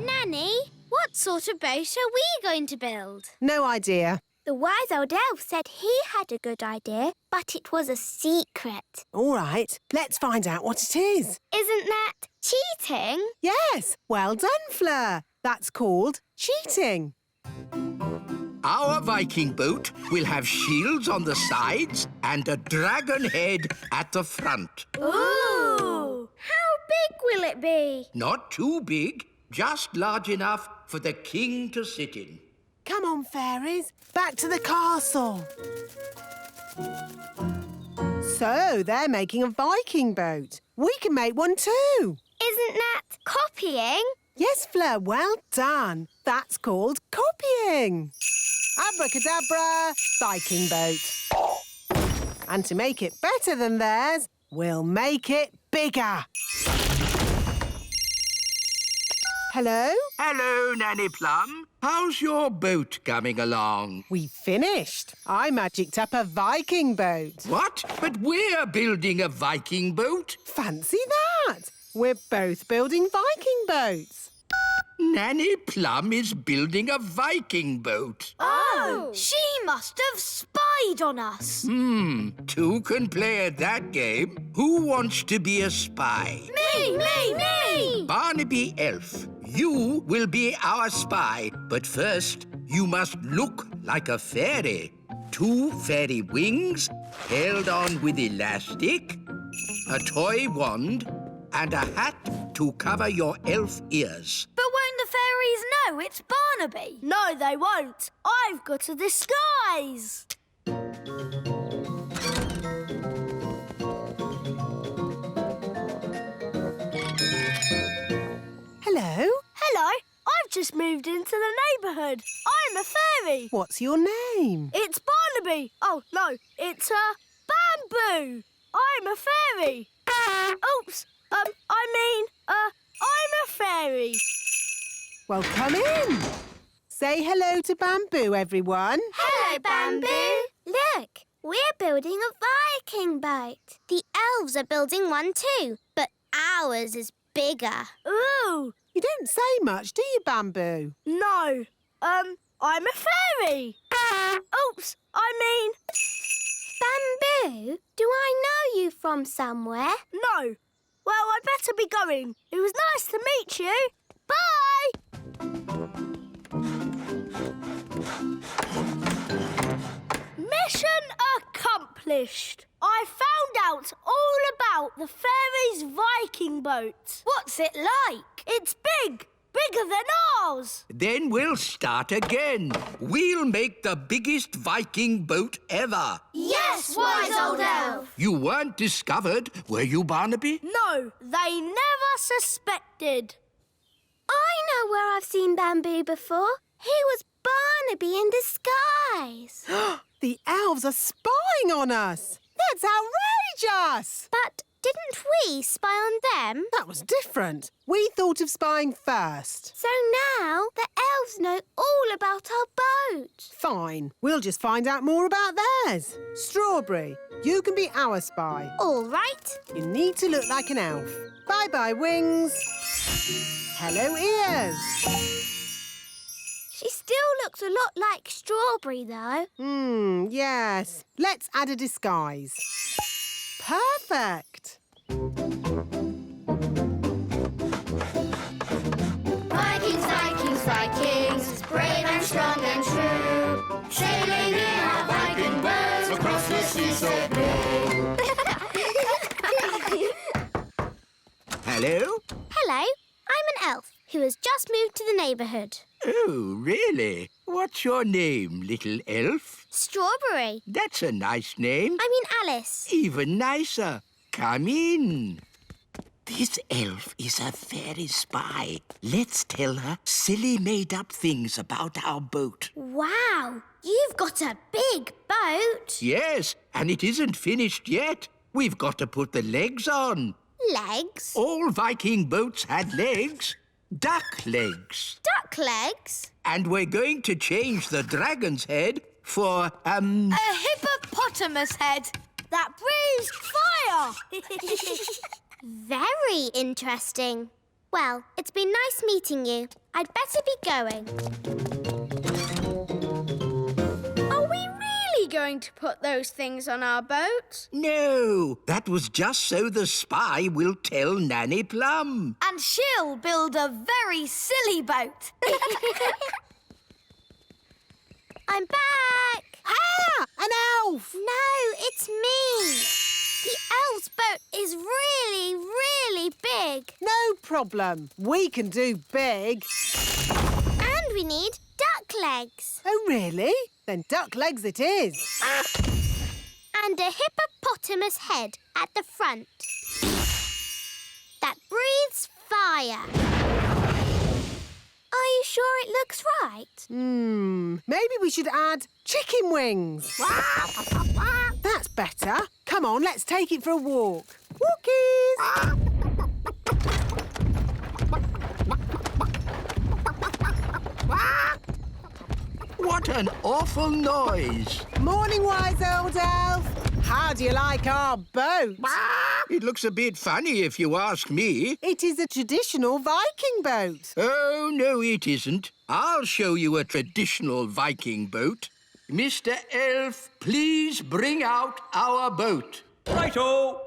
Nanny, what sort of boat are we going to build? No idea. The wise old elf said he had a good idea, but it was a secret. All right, let's find out what it is. Isn't that cheating? Yes, well done, Fleur. That's called cheating. Our Viking boat will have shields on the sides and a dragon head at the front. Ooh! How big will it be? Not too big, just large enough for the king to sit in. Come on, fairies, back to the castle. So, they're making a Viking boat. We can make one too. Isn't that copying? Yes, Fleur, well done. That's called copying. Abracadabra, Viking boat. And to make it better than theirs, we'll make it bigger. Hello? Hello, Nanny Plum. How's your boat coming along? We finished. I magicked up a Viking boat. What? But we're building a Viking boat. Fancy that! We're both building Viking boats. Nanny Plum is building a Viking boat. Oh! She must have spied on us. Two can play at that game. Who wants to be a spy? Me! Barnaby Elf, you will be our spy. But first, you must look like a fairy. 2 fairy wings, held on with elastic, a toy wand, and a hat to cover your elf ears. But won't the fairies know it's Barnaby? No, they won't. I've got a disguise. Hello? Hello, I've just moved into the neighbourhood. I'm a fairy. What's your name? It's Barnaby. Oh, no, it's Bamboo. I'm a fairy. Oops, I'm a fairy. Well, come in. Say hello to Bamboo, everyone. Hello, Bamboo. Look, we're building a Viking boat. The elves are building one too, but ours is bigger. Ooh, You don't say much, do you, Bamboo? no. I'm a fairy. Oops, Bamboo, do I know you from somewhere? no. Well, I better be going. It was nice to meet you. Bye! Mission accomplished. I found out all about the fairies' Viking boat. What's it like? It's big bigger than ours. Then we'll start again. We'll make the biggest Viking boat ever. Yes, wise old elf. You weren't discovered, were you, Barnaby? No, they never suspected. I know where I've seen Bamboo before. He was Barnaby in disguise. The elves are spying on us. That's outrageous. But didn't we spy on them? That was different. We thought of spying first. So now the elves know all about our boat. Fine. We'll just find out more about theirs. Strawberry, you can be our spy. All right. You need to look like an elf. Bye-bye, wings. Hello, ears. She still looks a lot like Strawberry, though. Yes. Let's add a disguise. Perfect. Vikings, Vikings, Vikings, brave and strong and true, sailing in our Viking boats across the sea so blue. Hello? Hello, I'm an elf who has just moved to the neighbourhood. Oh, really? What's your name, little elf? Strawberry. That's a nice name. I mean Alice. Even nicer. Come in. This elf is a fairy spy. Let's tell her silly made-up things about our boat. Wow, you've got a big boat. Yes, and it isn't finished yet. We've got to put the legs on. Legs? All Viking boats had legs. Duck legs. Duck legs? And we're going to change the dragon's head for, A hippopotamus head that breathes fire. Very interesting. Well, it's been nice meeting you. I'd better be going. Are we really going to put those things on our boat? No, that was just so the spy will tell Nanny Plum. And she'll build a very silly boat. I'm back. Ah, an elf. No, it's me. The elf's boat is really, really big. No problem. We can do big. And we need duck legs. Oh, really? Then duck legs it is. And a hippopotamus head at the front. That breathes fire. Are you sure it looks right? Maybe we should add chicken wings. That's better. Come on, let's take it for a walk. Walkies! What an awful noise. Morning, wise old elf. How do you like our boat? It looks a bit funny if you ask me. It is a traditional Viking boat. Oh, no, it isn't. I'll show you a traditional Viking boat. Mr. Elf, please bring out our boat. Righto!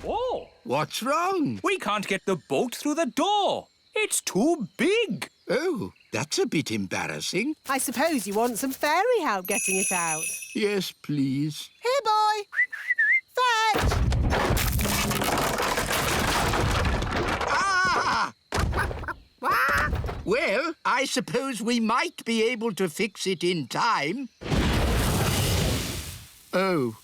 Oh, What's wrong? we can't get the boat through the door. It's too big. Oh, that's a bit embarrassing. I suppose you want some fairy help getting it out. Yes, please. Here, boy. Fetch! Ah! Well, I suppose we might be able to fix it in time. Oh.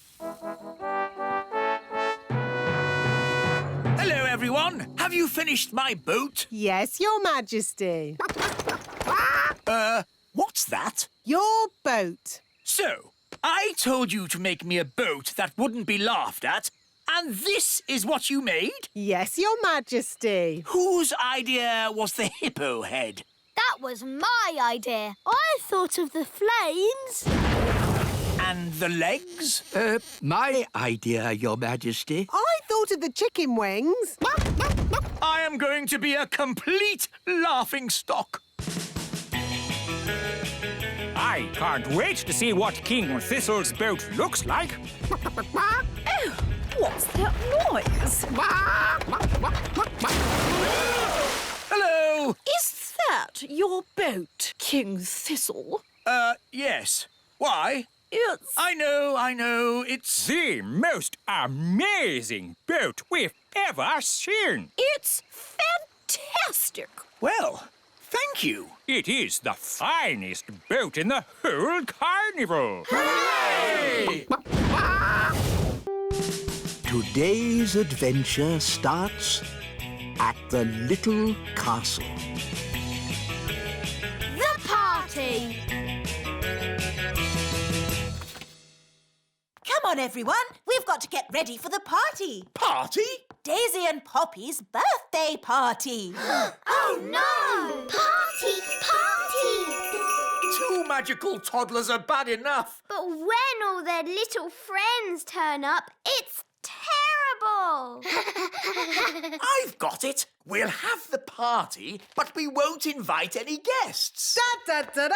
Hello, everyone. Have you finished my boat? Yes, Your Majesty. What's that? Your boat. So, I told you to make me a boat that wouldn't be laughed at, and this is what you made? Yes, Your Majesty. Whose idea was the hippo head? That was my idea. I thought of the flames. And the legs? My idea, Your Majesty. I thought of the chicken wings. I am going to be a complete laughingstock. I can't wait to see what King Thistle's boat looks like. What's that noise? Hello! Is that your boat, King Thistle? Yes. Why? It's... I know. It's... The most amazing boat we've ever seen. It's fantastic. Well, thank you. It is the finest boat in the whole carnival. Hooray! Today's adventure starts at the little castle. The party! Come on, everyone. We've got to get ready for the party. Party? Daisy and Poppy's birthday party. Oh no! Party! Two magical toddlers are bad enough. But when all their little friends turn up, it's terrible! I've got it. We'll have the party, but we won't invite any guests. Da-da-da-da!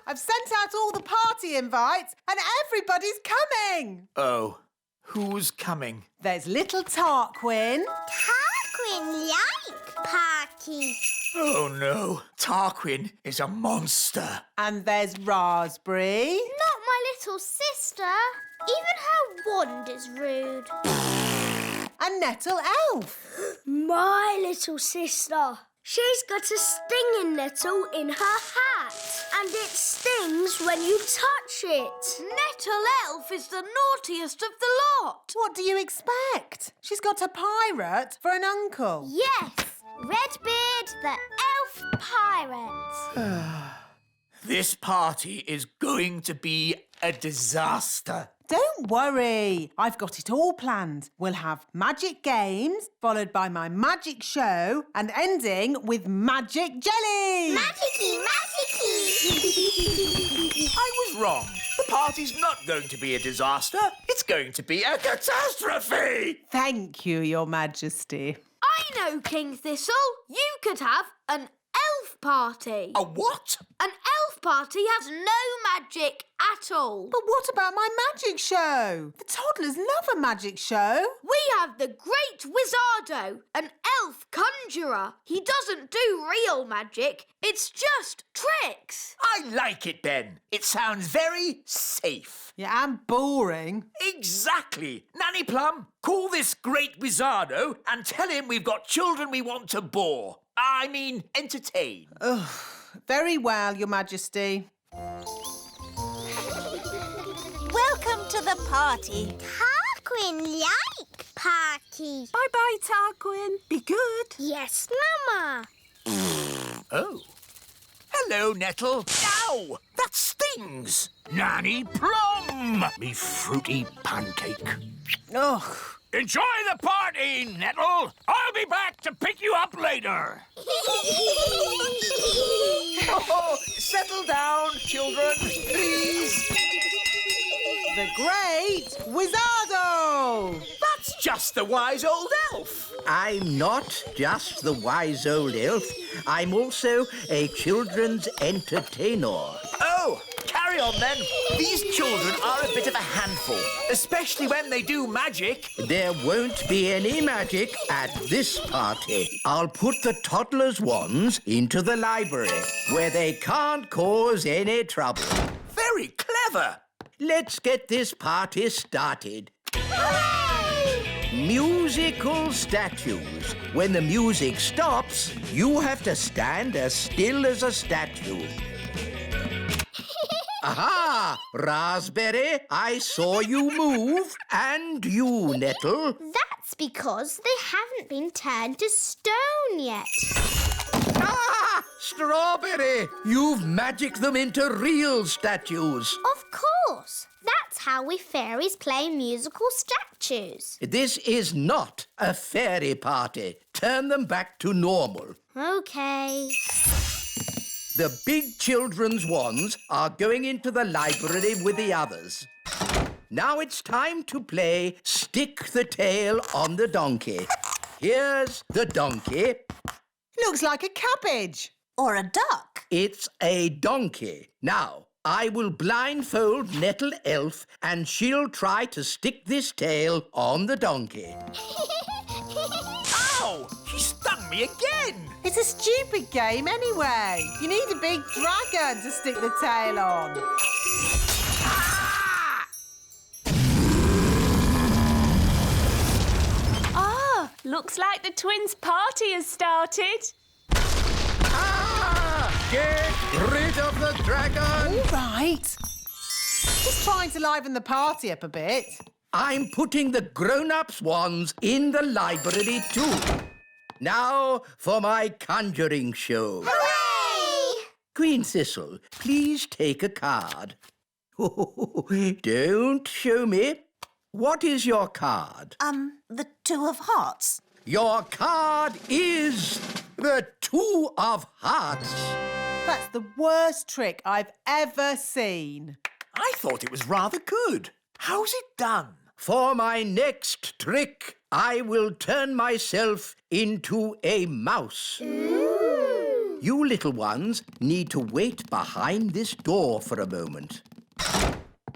I've sent out all the party invites and everybody's coming. Oh, who's coming? There's little Tarquin. Tarquin like party. Oh, no. Tarquin is a monster. And there's Raspberry. Not my little sister. Even her wand is rude. And Nettle Elf. My little sister. She's got a stinging nettle in her hat. And it stings when you touch it. Nettle Elf is the naughtiest of the lot. What do you expect? She's got a pirate for an uncle. Yes, Redbeard the elf pirate. This party is going to be a disaster. Don't worry, I've got it all planned. We'll have magic games, followed by my magic show, and ending with magic jelly. Magicy, magicy. I was wrong. The party's not going to be a disaster. It's going to be a catastrophe. Thank you, Your Majesty. I know, King Thistle. You could have an elf party. A what? An elf party has no magic at all. But what about my magic show? The toddlers love a magic show. We have the Great Wizardo, an elf conjurer. He doesn't do real magic. It's just tricks. I like it, Ben. It sounds very safe. Yeah, and boring. Exactly. Nanny Plum, call this Great Wizardo and tell him we've got children we want to bore. I mean, entertain. Ugh, very well, Your Majesty. Welcome to the party. Tarquin like party. Bye-bye, Tarquin. Be good. Yes, Mama. Oh. Hello, Nettle. Ow! That stings. Nanny Plum, me fruity pancake. Ugh. Enjoy the party, Nettle. I'll be back to pick you up later. Oh, settle down, children, please. The Great Wizardo! That's just the wise old elf. I'm not just the wise old elf. I'm also a children's entertainer. Oh, carry on then. These children are a bit of a handful, especially when they do magic. There won't be any magic at this party. I'll put the toddlers' wands into the library, where they can't cause any trouble. Very clever. Let's get this party started. Musical statues. When the music stops, you have to stand as still as a statue. Aha! Raspberry, I saw you move. And you, Nettle. That's because they haven't been turned to stone yet. Ah! Strawberry! You've magicked them into real statues. Of course. That's how we fairies play musical statues. This is not a fairy party. Turn them back to normal. OK. The big children's wands are going into the library with the others. Now it's time to play Stick the Tail on the Donkey. Here's the donkey. Looks like a cabbage. Or a duck. It's a donkey. Now, I will blindfold Nettle Elf and she'll try to stick this tail on the donkey. Ow! She stung me again. It's a stupid game anyway. You need a big dragon to stick the tail on. Ah! Looks like the twins' party has started. Get rid of the dragon! All right. Just trying to liven the party up a bit. I'm putting the grown-ups' wands in the library too. Now for my conjuring show. Hooray! Queen Thistle, please take a card. Don't show me. What is your card? The Two of Hearts. Your card is the Two of Hearts. That's the worst trick I've ever seen. I thought it was rather good. How's it done? For my next trick, I will turn myself into a mouse. Ooh. You little ones need to wait behind this door for a moment.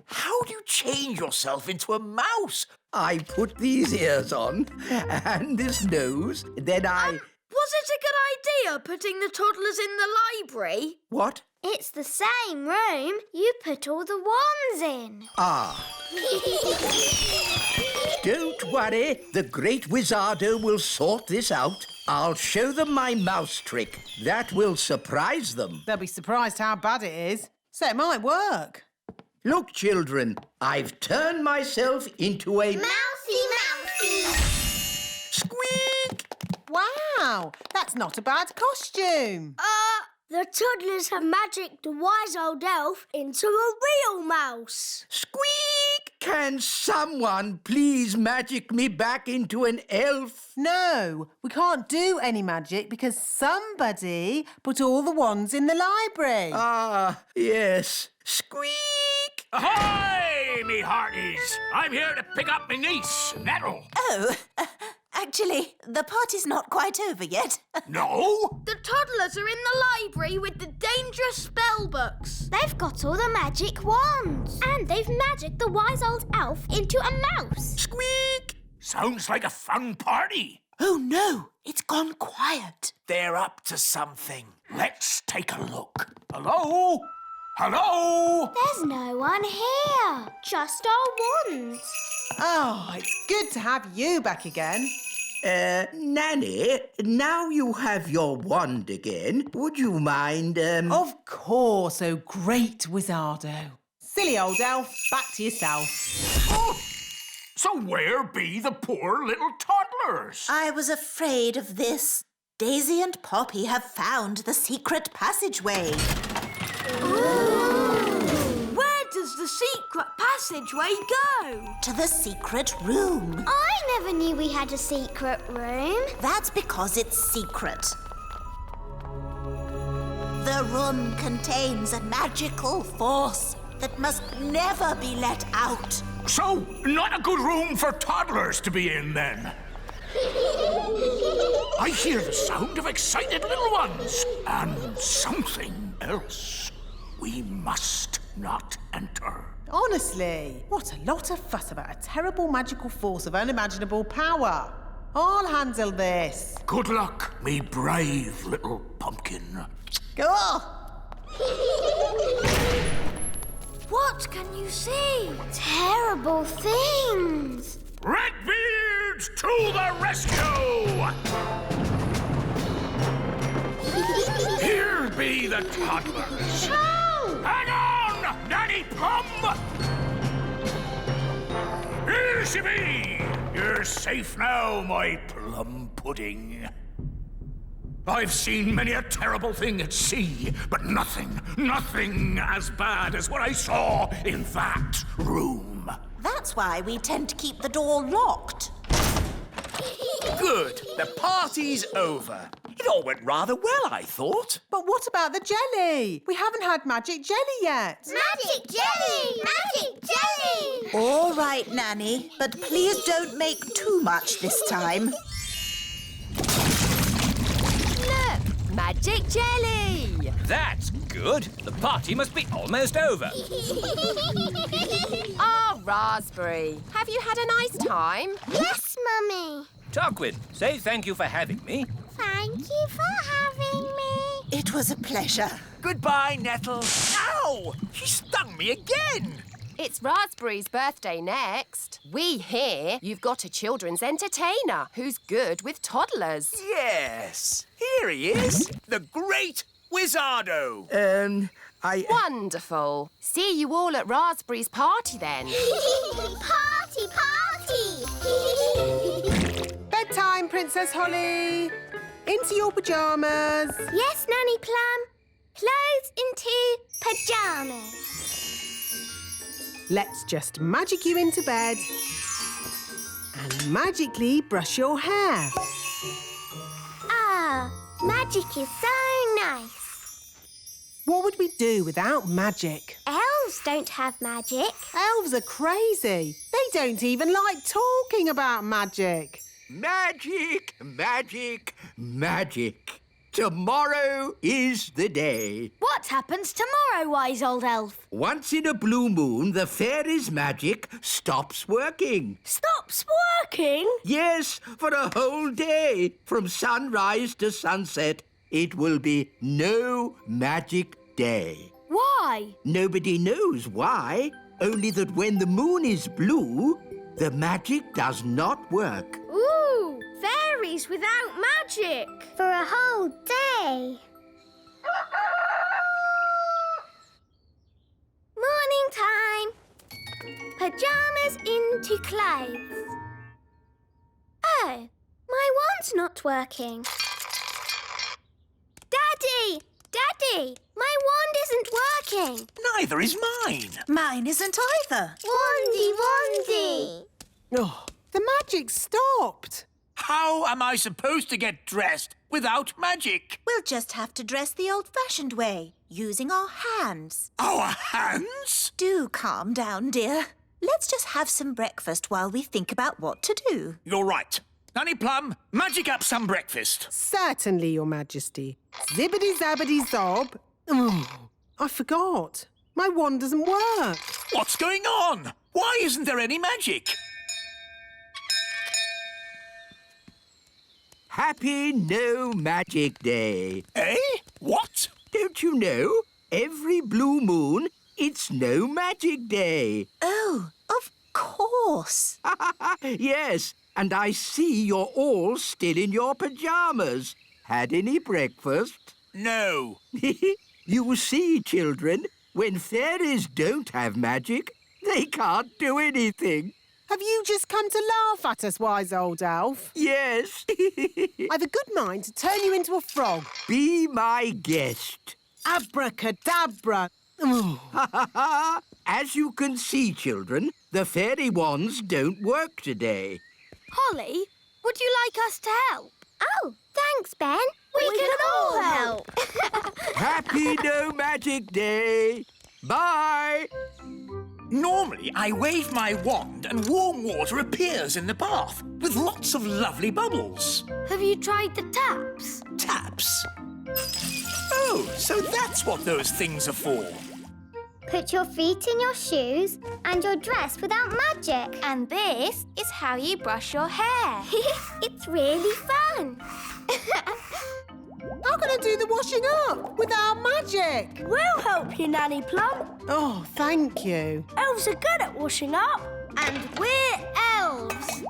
How do you change yourself into a mouse? I put these ears on and this nose, then I... Was it a good idea putting the toddlers in the library? What? It's the same room. You put all the wands in. Ah. Don't worry, the great Wizardo will sort this out. I'll show them my mouse trick. That will surprise them. They'll be surprised how bad it is. So it might work. Look, children, I've turned myself into a... Mousy! Squeak! Wow, that's not a bad costume. The toddlers have magicked the wise old elf into a real mouse. Squeak! Can someone please magic me back into an elf? No, we can't do any magic because somebody put all the wands in the library. Ah, yes. Squeak! Ahoy, me hearties! I'm here to pick up me niece, Nettle. Oh, actually, the party's not quite over yet. No? The toddlers are in the library with the dangerous spell books. They've got all the magic wands. And they've magicked the wise old elf into a mouse. Squeak! Sounds like a fun party. Oh, no, it's gone quiet. They're up to something. Let's take a look. Hello? Hello? There's no one here. Just our wands. Oh, it's good to have you back again. Nanny, now you have your wand again. Would you mind, Of course, oh great Wizardo. Silly old elf, back to yourself. Oh, so where be the poor little toddlers? I was afraid of this. Daisy and Poppy have found the secret passageway. Where does the secret passageway go? To the secret room. I never knew we had a secret room. That's because it's secret. The room contains a magical force that must never be let out. So, not a good room for toddlers to be in, then. I hear the sound of excited little ones and something else. We must not enter. Honestly, what a lot of fuss about a terrible magical force of unimaginable power. I'll handle this. Good luck, me brave little pumpkin. Go on. What can you see? Terrible things. Redbeards to the rescue! Here be the toddlers. Hang on, Nanny Plum! Here she be! You're safe now, my plum pudding. I've seen many a terrible thing at sea, but nothing as bad as what I saw in that room. That's why we tend to keep the door locked. Good. The party's over. It all went rather well, I thought. But what about the jelly? We haven't had magic jelly yet. Magic jelly! Magic jelly! All right, Nanny, but please don't make too much this time. Look, magic jelly! That's good. The party must be almost over. Oh, Raspberry, have you had a nice time? Yes, Mummy. Tarquin, say thank you for having me. Thank you for having me. It was a pleasure. Goodbye, Nettle. Ow! She stung me again. It's Raspberry's birthday next. We hear you've got a children's entertainer who's good with toddlers. Yes, here he is, the great Wizardo. Wonderful. See you all at Raspberry's party then. Party, party! Bedtime, Princess Holly. Into your pyjamas. Yes, Nanny Plum. Clothes into pyjamas. Let's just magic you into bed and magically brush your hair. Ah, magic is so nice. What would we do without magic? Elves don't have magic. Elves are crazy. They don't even like talking about magic. Magic, magic, magic. Tomorrow is the day. What happens tomorrow, wise old elf? Once in a blue moon, the fairy's magic stops working. Stops working? Yes, for a whole day. From sunrise to sunset, it will be no magic day. Why? Nobody knows why, only that when the moon is blue, the magic does not work. Ooh, fairies without magic. For a whole day. Morning time. Pyjamas into clothes. Oh, my wand's not working. Daddy! Daddy! My wand isn't working. Neither is mine. Mine isn't either. Wandy, wandy. Oh, the magic stopped. How am I supposed to get dressed without magic? We'll just have to dress the old-fashioned way, using our hands. Our hands? Do calm down, dear. Let's just have some breakfast while we think about what to do. You're right. Nanny Plum, magic up some breakfast. Certainly, Your Majesty. Zibbity-zabbity-zob. Oh, I forgot. My wand doesn't work. What's going on? Why isn't there any magic? Happy No Magic Day. Eh? What? Don't you know? Every blue moon, it's No Magic Day. Oh, of course. Yes, and I see you're all still in your pyjamas. Had any breakfast? No. You see, children, when fairies don't have magic, they can't do anything. Have you just come to laugh at us, wise old elf? Yes. I've a good mind to turn you into a frog. Be my guest. Abracadabra. Oh. As you can see, children, the fairy wands don't work today. Holly, would you like us to help? Oh, thanks, Ben. We can all help. Happy No Magic Day. Bye. Normally, I wave my wand and warm water appears in the bath with lots of lovely bubbles. Have you tried the taps? Taps? Oh, so that's what those things are for. Put your feet in your shoes and you're dressed without magic. And this is how you brush your hair. It's really fun. How can I do the washing up without magic? We'll help you, Nanny Plum. Oh, thank you. Elves are good at washing up. And we're elves.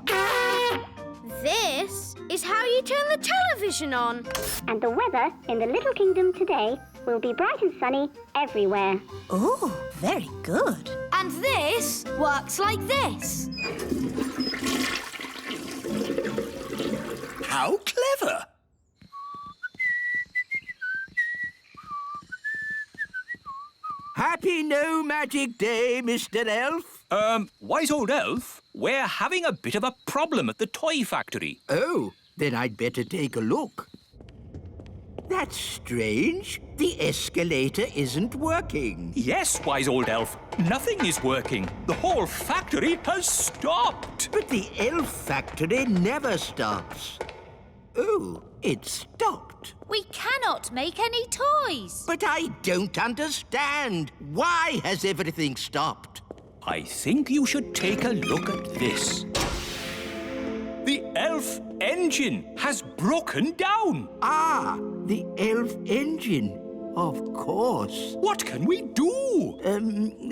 This is how you turn the television on. And the weather in the Little Kingdom today will be bright and sunny everywhere. Oh, very good. And this works like this. How clever! Happy No Magic Day, Mr. Elf. Wise old elf, we're having a bit of a problem at the toy factory. Oh, then I'd better take a look. That's strange. The escalator isn't working. Yes, wise old elf, nothing is working. The whole factory has stopped. But the elf factory never stops. Oh, it stopped. We cannot make any toys. But I don't understand. Why has everything stopped? I think you should take a look at this. The elf engine has broken down. Ah, the elf engine. Of course. What can we do?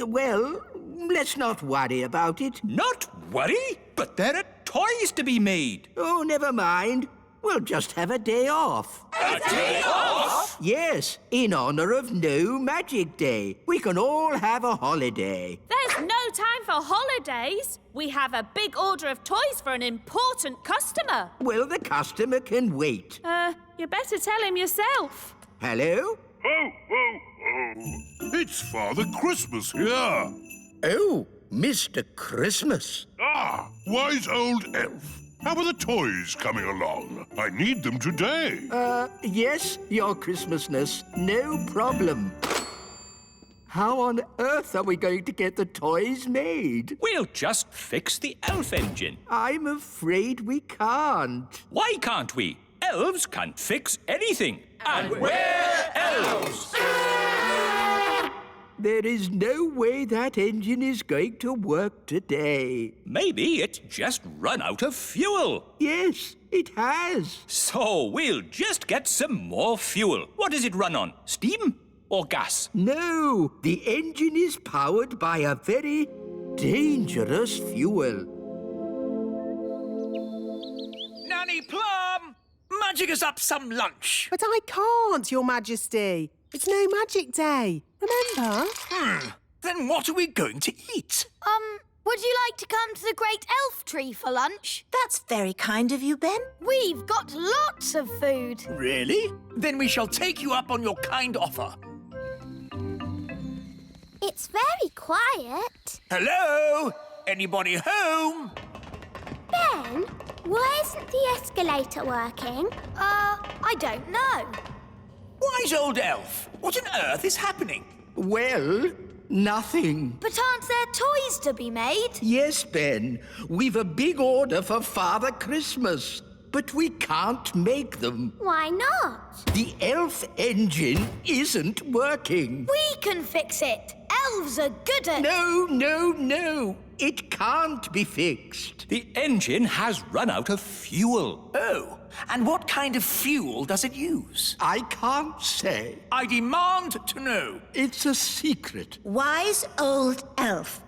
Well, let's not worry about it. Not worry? But there are toys to be made. Oh, never mind. We'll just have a day off. A day off? Yes, in honour of No Magic Day. We can all have a holiday. There's no time for holidays. We have a big order of toys for an important customer. Well, the customer can wait. You better tell him yourself. Hello? Ho, ho, ho. It's Father Christmas here. Oh, Mr. Christmas. Ah, wise old elf. How are the toys coming along? I need them today. Yes, Your Christmasness. No problem. How on earth are we going to get the toys made? We'll just fix the elf engine. I'm afraid we can't. Why can't we? Elves can't fix anything. And we're elves! There is no way that engine is going to work today. Maybe it's just run out of fuel. Yes, it has. So we'll just get some more fuel. What does it run on? Steam or gas? No, the engine is powered by a very dangerous fuel. Nanny Plum! Magic us up some lunch. But I can't, Your Majesty. It's No Magic Day, remember? Then what are we going to eat? Would you like to come to the Great Elf Tree for lunch? That's very kind of you, Ben. We've got lots of food. Really? Then we shall take you up on your kind offer. It's very quiet. Hello? Anybody home? Ben, why isn't the escalator working? I don't know. Wise old elf, what on earth is happening? Well, nothing. But aren't there toys to be made? Yes, Ben. We've a big order for Father Christmas, but we can't make them. Why not? The elf engine isn't working. We can fix it. Elves are good at... No. It can't be fixed. The engine has run out of fuel. Oh, and what kind of fuel does it use? I can't say. I demand to know. It's a secret. Wise old elf.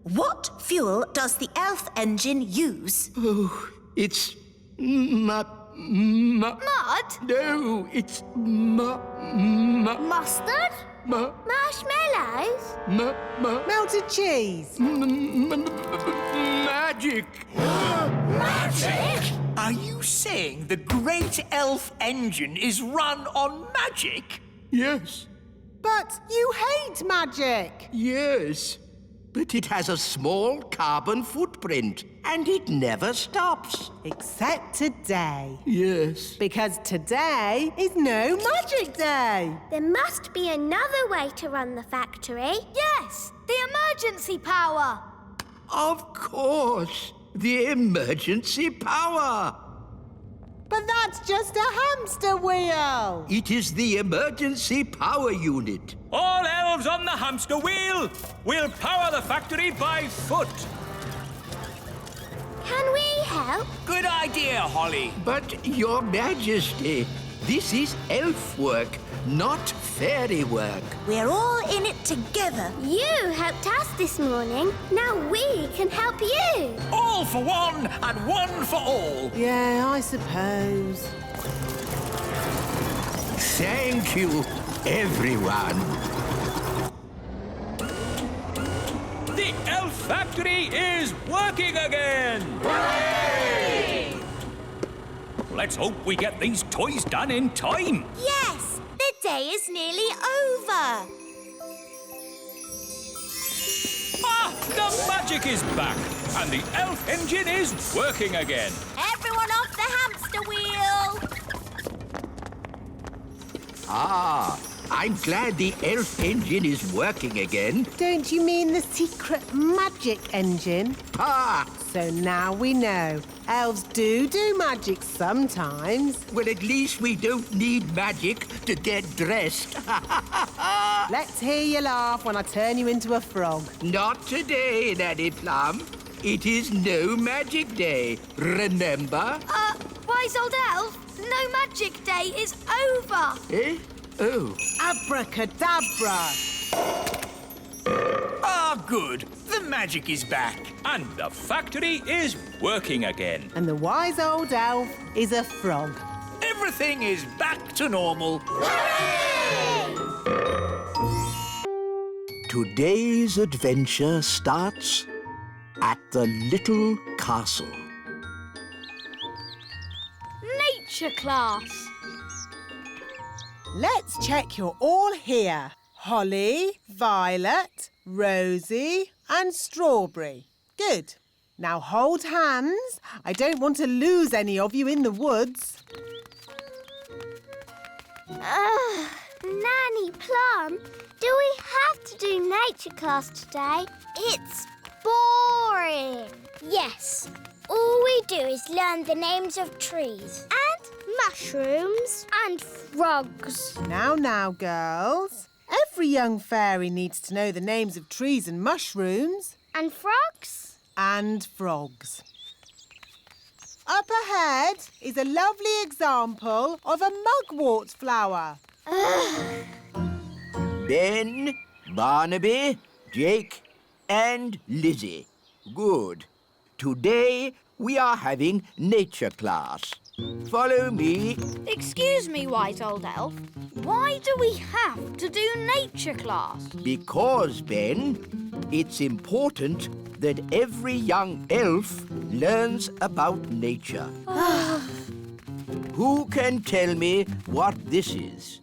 What fuel does the elf engine use? Oh, it's... Mud? No, it's... Mustard? Marshmallows? Melted cheese. Magic. Magic? Are you saying the great elf engine is run on magic? Yes. But you hate magic. Yes. But it has a small carbon footprint, and it never stops. Except today. Yes. Because today is No Magic Day. There must be another way to run the factory. Yes, the emergency power. Of course. The emergency power. But that's just a hamster wheel. It is the emergency power unit. All elves on the hamster wheel! We'll power the factory by foot. Can we help? Good idea, Holly. But, Your Majesty, this is elf work, not fairy work. We're all in it together. You helped us this morning. Now we can help you. All for one and one for all. Yeah, I suppose. Thank you, everyone. The elf factory is working again! Hooray! Let's hope we get these toys done in time. Yes, the day is nearly over. Ah, the magic is back, and the elf engine is working again. Everyone off the hamster wheel. Ah, I'm glad the elf engine is working again. Don't you mean the secret magic engine? Ah! So now we know. Elves do magic sometimes. Well, at least we don't need magic to get dressed. Let's hear you laugh when I turn you into a frog. Not today, Nanny Plum. It is No Magic Day, remember? Wise old elf, No Magic Day is over. Eh? Oh. Abracadabra. Ah, good. The magic is back. And the factory is working again. And the wise old elf is a frog. Everything is back to normal. Today's adventure starts at the little castle. Nature class. Let's check you're all here. Holly, Violet, Rosie and Strawberry. Good. Now hold hands. I don't want to lose any of you in the woods. Nanny Plum, do we have to do nature class today? It's boring. Yes. All we do is learn the names of trees and mushrooms and frogs. Now, girls. Every young fairy needs to know the names of trees and mushrooms. And frogs? And frogs. Up ahead is a lovely example of a mugwort flower. Ben, Barnaby, Jake and Lizzie. Good. Today we are having nature class. Follow me. Excuse me, wise old elf. Why do we have to do nature class? Because, Ben, it's important that every young elf learns about nature. Who can tell me what this is?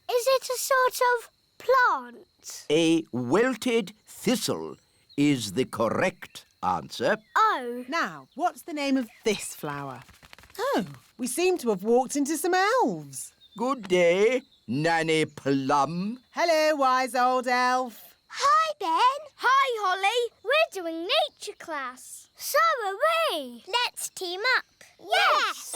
Is it a sort of plant? A wilted thistle is the correct answer. Oh. Now, what's the name of this flower? Oh, we seem to have walked into some elves. Good day, Nanny Plum. Hello, wise old elf. Hi, Ben. Hi, Holly. We're doing nature class. So are we. Let's team up. Yes!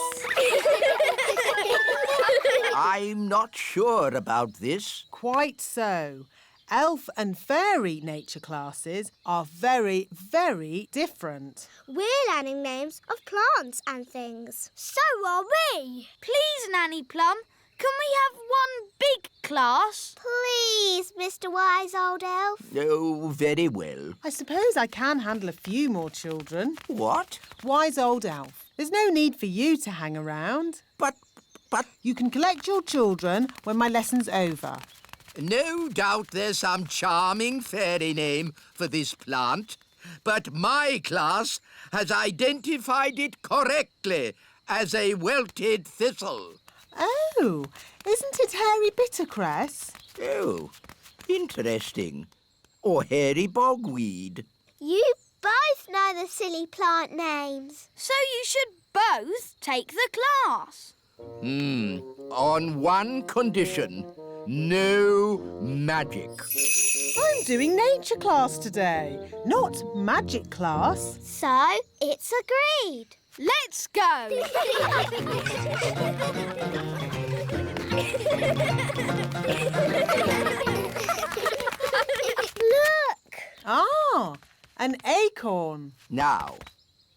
I'm not sure about this. Quite so. Elf and fairy nature classes are very, very different. We're learning names of plants and things. So are we. Please, Nanny Plum, can we have one big class? Please, Mr. Wise Old Elf. Oh, very well. I suppose I can handle a few more children. What? Wise old elf, there's no need for you to hang around. But... You can collect your children when my lesson's over. No doubt there's some charming fairy name for this plant, but my class has identified it correctly as a wilted thistle. Oh, isn't it hairy bittercress? Oh, interesting. Or hairy bogweed. You both know the silly plant names. So you should both take the class. On one condition. No magic. I'm doing nature class today, not magic class. So, it's agreed. Let's go. Look. Ah, an acorn. Now,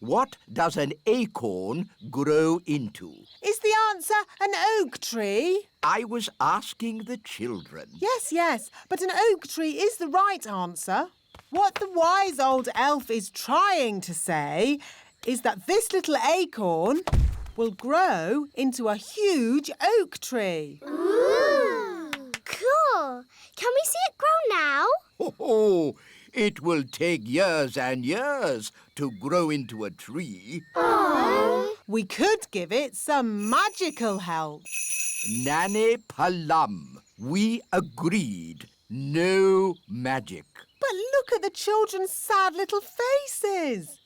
what does an acorn grow into? Is the answer an oak tree? I was asking the children. Yes, but an oak tree is the right answer. What the wise old elf is trying to say is that this little acorn will grow into a huge oak tree. Ooh, cool. Can we see it grow now? Oh, it will take years and years to grow into a tree. Oh. We could give it some magical help. Nanny Plum, we agreed. No magic. But look at the children's sad little faces.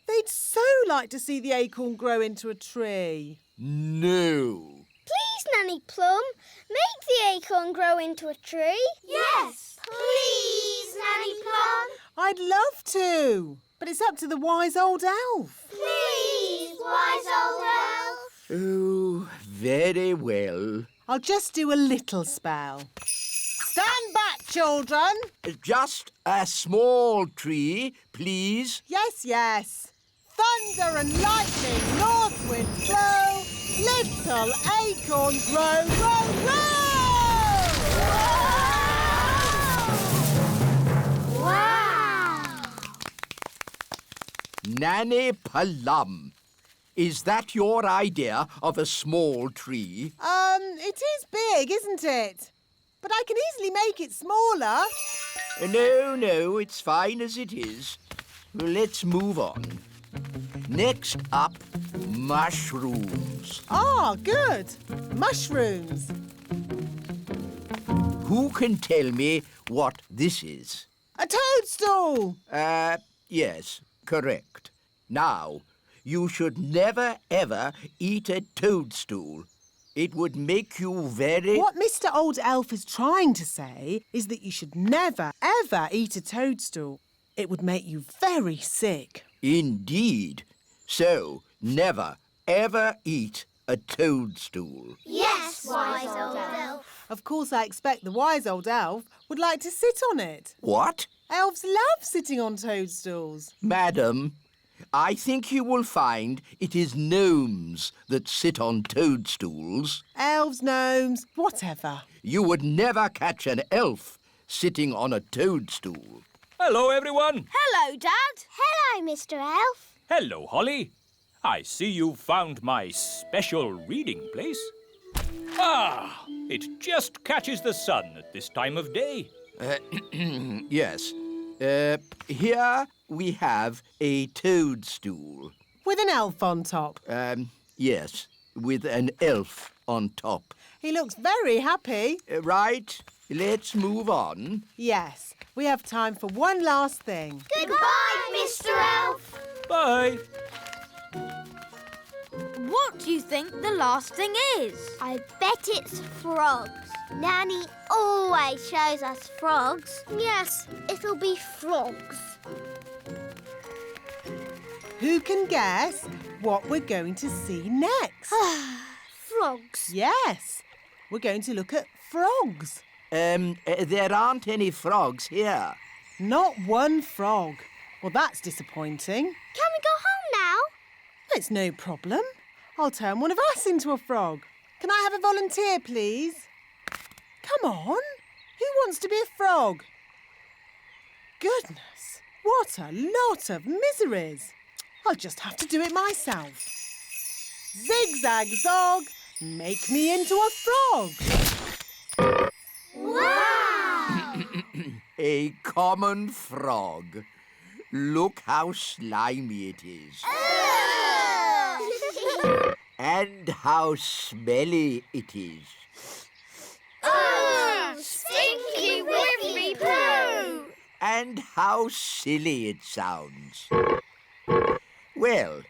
They'd so like to see the acorn grow into a tree. No. Please, Nanny Plum, make the acorn grow into a tree. Yes, please, Nanny Plum. I'd love to, but it's up to the wise old elf. Please, wise old elf. Oh, very well. I'll just do a little spell. Stand back, children. Just a small tree, please. Yes. Thunder and lightning, north wind blow, little acorn grow, grow, grow! Nanny Plum. Is that your idea of a small tree? It is big, isn't it? But I can easily make it smaller. No, it's fine as it is. Let's move on. Next up, mushrooms. Ah, good. Mushrooms. Who can tell me what this is? A toadstool. Yes, correct. Now, you should never, ever eat a toadstool. It would make you very... What Mr. Old Elf is trying to say is that you should never, ever eat a toadstool. It would make you very sick. Indeed. So, never, ever eat a toadstool. Yes, wise old elf. Of course, I expect the wise old elf would like to sit on it. What? Elves love sitting on toadstools. Madam, I think you will find it is gnomes that sit on toadstools. Elves, gnomes, whatever. You would never catch an elf sitting on a toadstool. Hello, everyone. Hello, Dad. Hello, Mr. Elf. Hello, Holly. I see you've found my special reading place. Ah, it just catches the sun at this time of day. Yes. Here we have a toadstool. With an elf on top. Yes, with an elf on top. He looks very happy. Right, let's move on. Yes, we have time for one last thing. Goodbye, Mr. Elf. Bye. What do you think the last thing is? I bet it's frogs. Nanny always shows us frogs. Yes, it'll be frogs. Who can guess what we're going to see next? Frogs. Yes, we're going to look at frogs. There aren't any frogs here. Not one frog. Well, that's disappointing. Can we go home now? It's no problem. I'll turn one of us into a frog. Can I have a volunteer, please? Come on. Who wants to be a frog? Goodness, what a lot of miseries. I'll just have to do it myself. Zigzag zog, make me into a frog. Wow! A common frog. Look how slimy it is. And how smelly it is. Stinky whiffy poo! And how silly it sounds. Well,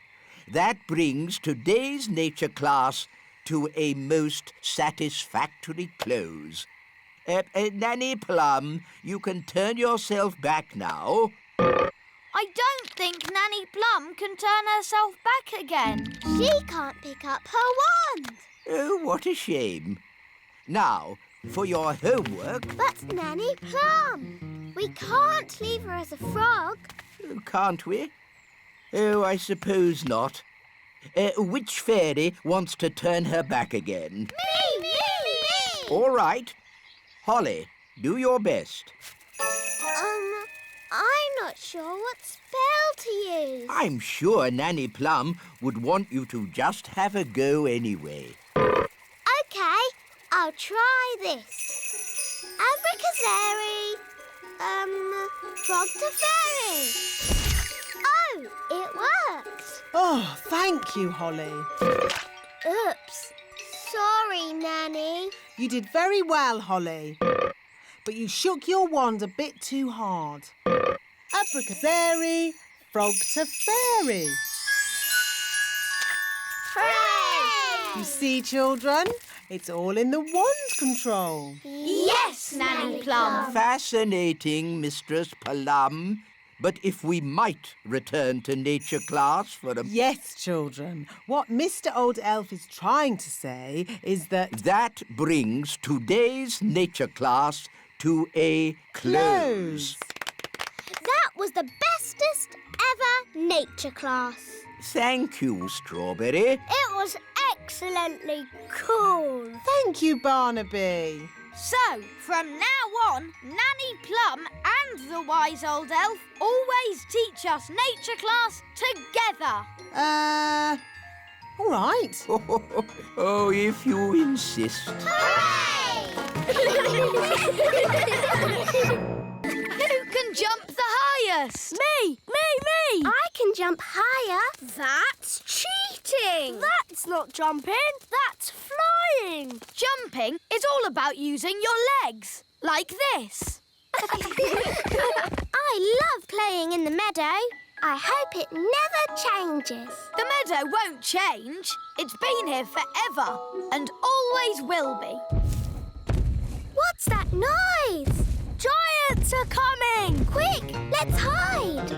that brings today's nature class to a most satisfactory close. Nanny Plum, you can turn yourself back now. I don't think Nanny Plum can turn herself back again. She can't pick up her wand. Oh, what a shame. Now, for your homework... But Nanny Plum, we can't leave her as a frog. Can't we? Oh, I suppose not. Which fairy wants to turn her back again? Me! All right. Holly, do your best. I'm not sure what spell to use. I'm sure Nanny Plum would want you to just have a go anyway. OK, I'll try this. Abracazeri, frog to fairy. Oh, it works. Oh, thank you, Holly. Oops. Sorry, Nanny. You did very well, Holly. But you shook your wand a bit too hard. Abracazeri, frog to fairy. Hooray! You see, children, it's all in the wand control. Yes, Nanny Plum. Fascinating, Mistress Plum. But if we might return to nature class for a... Yes, children. What Mr. Old Elf is trying to say is that... That brings today's nature class to a close. That was the bestest ever nature class. Thank you, Strawberry. It was excellently cool. Thank you, Barnaby. So, from now on, Nanny Plum and and the wise old elf always teach us nature class together. All right. Oh, if you insist. Who can jump the highest? Me! I can jump higher. That's cheating! That's not jumping. That's flying. Jumping is all about using your legs, like this. I love playing in the meadow. I hope it never changes. The meadow won't change. It's been here forever and always will be. What's that noise? Giants are coming! Quick, let's hide.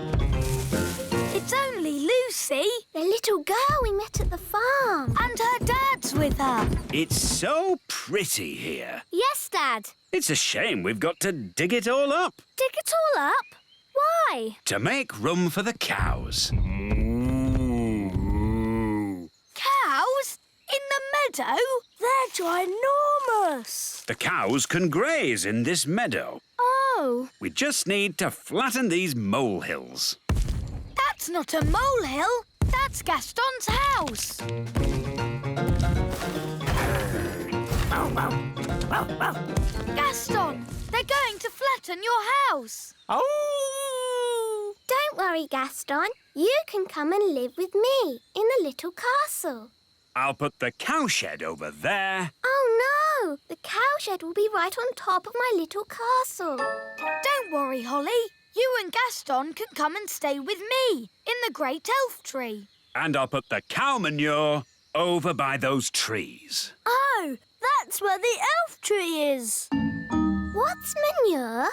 It's only Lucy. The little girl we met at the farm. And her dad's with her. It's so pretty here. Yes, Dad. It's a shame we've got to dig it all up Dig it all up? Why? to make room for the cows. Cows? In the meadow? They're ginormous. The cows can graze in this meadow. Oh. We just need to flatten these molehills. That's not a molehill. That's Gaston's house. Gaston, they're going to flatten your house. Oh! Don't worry, Gaston. You can come and live with me in the little castle. I'll put the cowshed over there. Oh, no! The cowshed will be right on top of my little castle. Don't worry, Holly. You and Gaston can come and stay with me in the great elf tree. And I'll put the cow manure over by those trees. Oh, that's where the elf tree is. What's manure?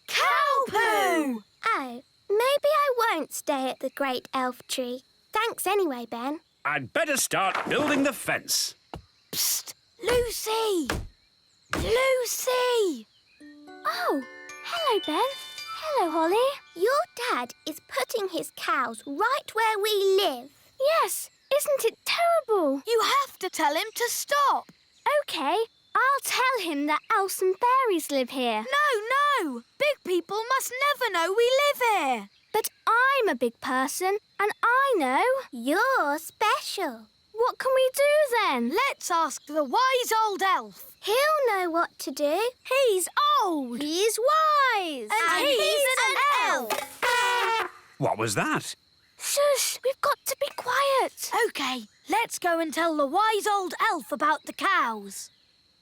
Cow poo! Oh, maybe I won't stay at the great elf tree. Thanks anyway, Ben. I'd better start building the fence. Psst! Lucy! Lucy! Oh, hello, Ben. Hello, Holly. Your dad is putting his cows right where we live. Yes, isn't it terrible? You have to tell him to stop. OK, I'll tell him that elves and fairies live here. No! Big people must never know we live here. But I'm a big person, and I know you're special. What can we do then? Let's ask the wise old elf. He'll know what to do. He's old. He's wise. And he's an elf. What was that? Shush, we've got to be quiet. OK, let's go and tell the wise old elf about the cows.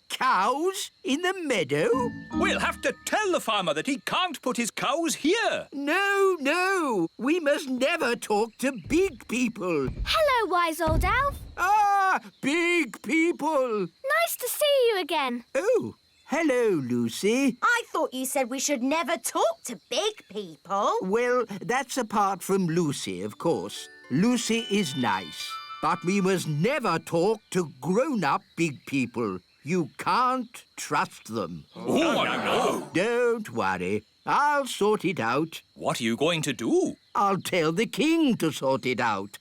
Cows in the meadow? We'll have to tell the farmer that he can't put his cows here. No. We must never talk to big people. Hello, wise old elf. Ah, big people. Nice to see you again. Oh, hello, Lucy. I thought you said we should never talk to big people. Well, that's apart from Lucy, of course. Lucy is nice. But we must never talk to grown-up big people. You can't trust them. Oh, no. Don't worry. I'll sort it out. What are you going to do? I'll tell the king to sort it out.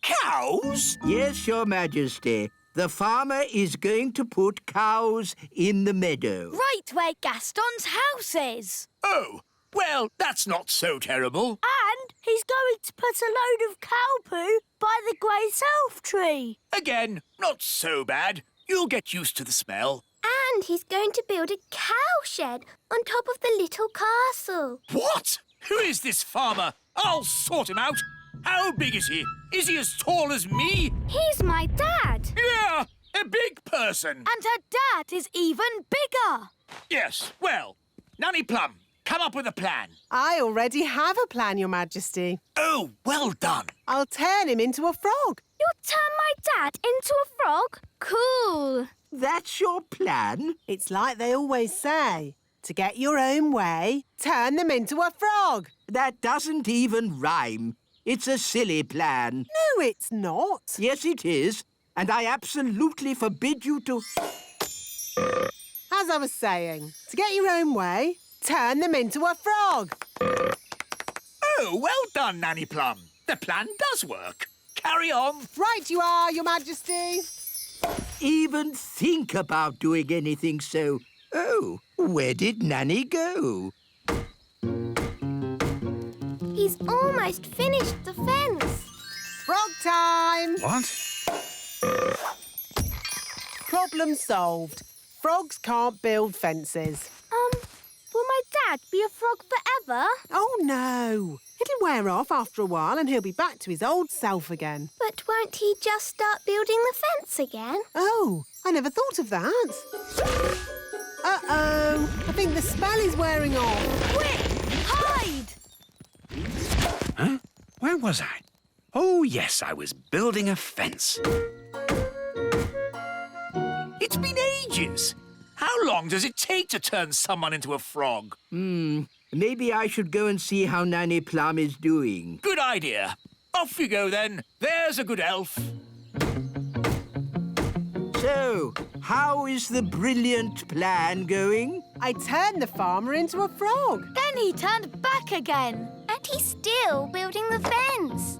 Cows? Yes, Your Majesty. The farmer is going to put cows in the meadow. Right where Gaston's house is. Oh, well, that's not so terrible. And he's going to put a load of cow poo by the great elf tree. Again, not so bad. You'll get used to the smell. And he's going to build a cowshed on top of the little castle. What? Who is this farmer? I'll sort him out. How big is he? Is he as tall as me? He's my dad. Yeah, a big person. And her dad is even bigger. Yes, well, Nanny Plum, come up with a plan. I already have a plan, Your Majesty. Oh, well done. I'll turn him into a frog. You'll turn my dad into a frog? Cool. That's your plan? It's like they always say. To get your own way, turn them into a frog. That doesn't even rhyme. It's a silly plan. No, it's not. Yes, it is. And I absolutely forbid you to... As I was saying, to get your own way, turn them into a frog. Oh, well done, Nanny Plum. The plan does work. Carry on. Right you are, Your Majesty. Even think about doing anything so... Oh, where did Nanny go? He's almost finished the fence. Frog time! What? Problem solved. Frogs can't build fences. Will my dad be a frog forever? Oh, no. It'll wear off after a while and he'll be back to his old self again. But won't he just start building the fence again? Oh, I never thought of that. Uh-oh. I think the spell is wearing off. Quick! Hide! Huh? Where was I? Oh, yes, I was building a fence. It's been ages. How long does it take to turn someone into a frog? Maybe I should go and see how Nanny Plum is doing. Good idea. Off you go, then. There's a good elf. So, how is the brilliant plan going? I turned the farmer into a frog. Then he turned back again. And he's still building the fence.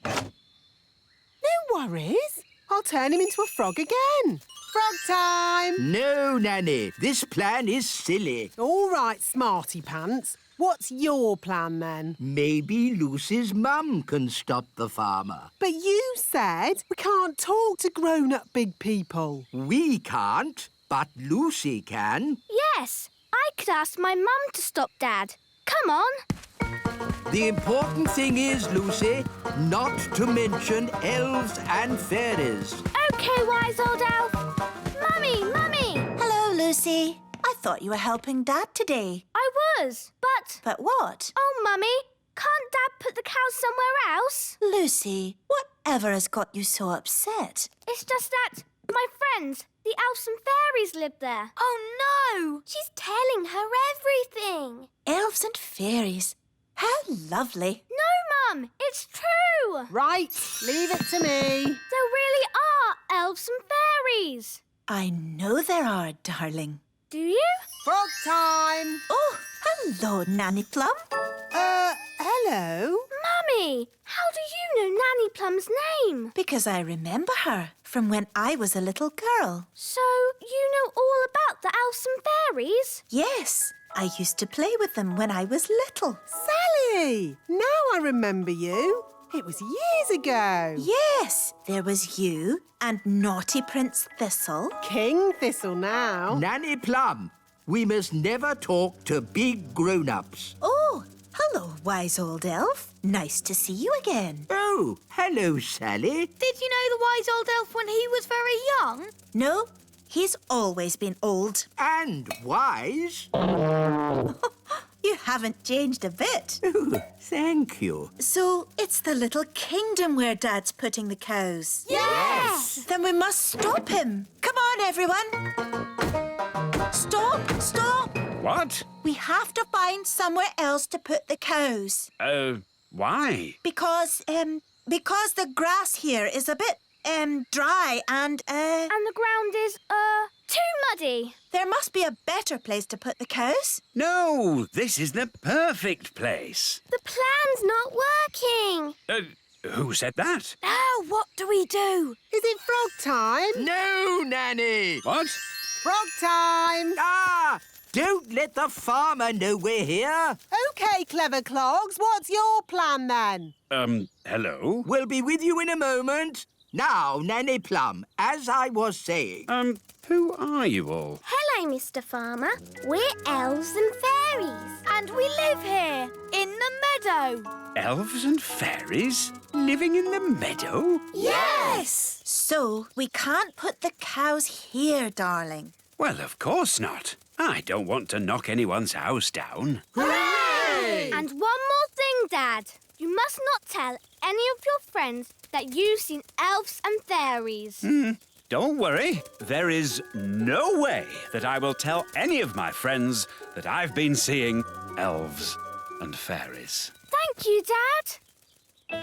No worries. I'll turn him into a frog again. Frog time! No, Nanny. This plan is silly. All right, smarty pants. What's your plan, then? Maybe Lucy's mum can stop the farmer. But you said we can't talk to grown-up big people. We can't, but Lucy can. Yes, I could ask my mum to stop Dad. Come on. The important thing is, Lucy, not to mention elves and fairies. OK, wise old elf. Mummy, Mummy! Hello, Lucy. I thought you were helping Dad today. I was, but... But what? Oh, Mummy, can't Dad put the cows somewhere else? Lucy, whatever has got you so upset? It's just that my friends, the elves and fairies, live there. Oh, no! She's telling her everything. Elves and fairies. How lovely. No, Mum, it's true. Right, leave it to me. There really are elves and fairies. I know there are, darling. Do you? Frog time. Oh, hello, Nanny Plum. Hello? Mummy, how do you know Nanny Plum's name? Because I remember her from when I was a little girl. So you know all about the elves and fairies? Yes, I used to play with them when I was little. Sally! Now I remember you. It was years ago. Yes, there was you and naughty Prince Thistle. King Thistle now. Nanny Plum, we must never talk to big grown-ups. Oh, hello, wise old elf. Nice to see you again. Oh, hello, Sally. Did you know the wise old elf when he was very young? No, he's always been old. And wise. You haven't changed a bit. Oh, thank you. So it's the little kingdom where Dad's putting the cows? Yes! Then we must stop him. Come on, everyone. Stop, stop. What? We have to find somewhere else to put the cows. Why? Because the grass here is a bit, dry and, And the ground is, too muddy. There must be a better place to put the cows. No, this is the perfect place. The plan's not working. Who said that? Now what do we do? Is it frog time? No, Nanny. What? Frog time. Ah! Don't let the farmer know we're here. OK, clever clogs, what's your plan then? Hello? We'll be with you in a moment. Now, Nanny Plum, as I was saying... Who are you all? Hello, Mr. Farmer. We're elves and fairies. And we live here, in the meadow. Elves and fairies living in the meadow? Yes! So we can't put the cows here, darling. Well, of course not. I don't want to knock anyone's house down. Hooray! And one more thing, Dad. You must not tell any of your friends that you've seen elves and fairies. Don't worry. There is no way that I will tell any of my friends that I've been seeing elves and fairies. Thank you, Dad.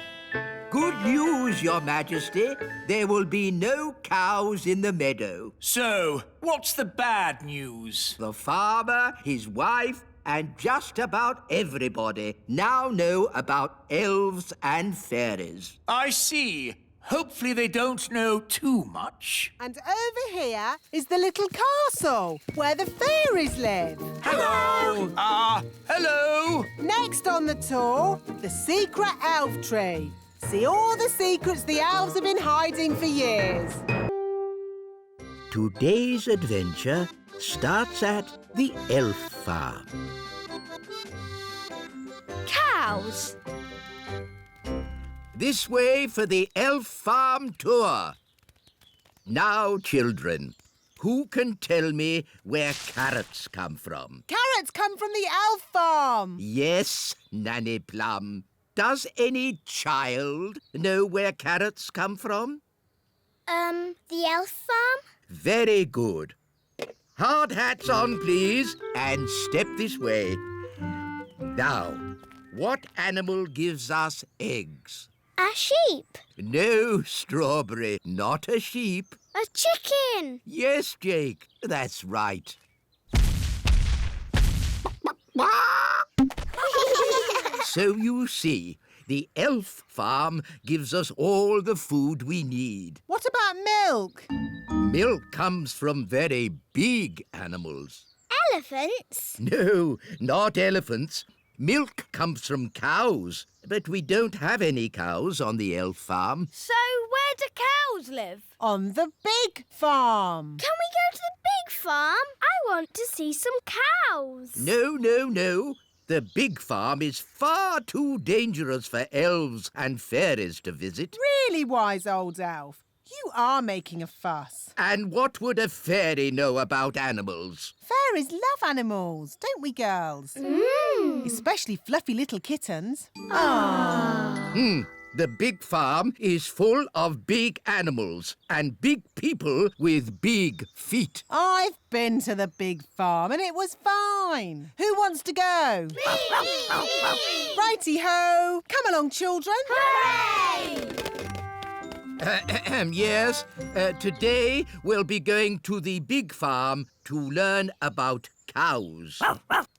Good news, Your Majesty. There will be no cows in the meadow. So, what's the bad news? The farmer, his wife, and just about everybody now know about elves and fairies. I see. Hopefully they don't know too much. And over here is the little castle where the fairies live. Hello! Hello! Next on the tour, the secret elf tree. See all the secrets the elves have been hiding for years. Today's adventure starts at the elf farm. Cows. This way for the elf farm tour. Now, children, who can tell me where carrots come from? Carrots come from the elf farm. Yes, Nanny Plum. Does any child know where carrots come from? The elf farm? Very good. Hard hats on, please, and step this way. Now, what animal gives us eggs? A sheep. No, Strawberry, not a sheep. A chicken. Yes, Jake, that's right. So you see, the elf farm gives us all the food we need. What about milk? Milk comes from very big animals. Elephants? No, not elephants. Milk comes from cows, but we don't have any cows on the elf farm. So where do cows live? On the big farm. Can we go to the big farm? I want to see some cows. No, no, no. The big farm is far too dangerous for elves and fairies to visit. Really, wise old elf. You are making a fuss. And what would a fairy know about animals? Fairies love animals, don't we, girls? Especially fluffy little kittens. The big farm is full of big animals and big people with big feet. I've been to the big farm and it was fine. Who wants to go? Righty-ho. Come along, children. Hooray! Yes, today we'll be going to the big farm to learn about cows.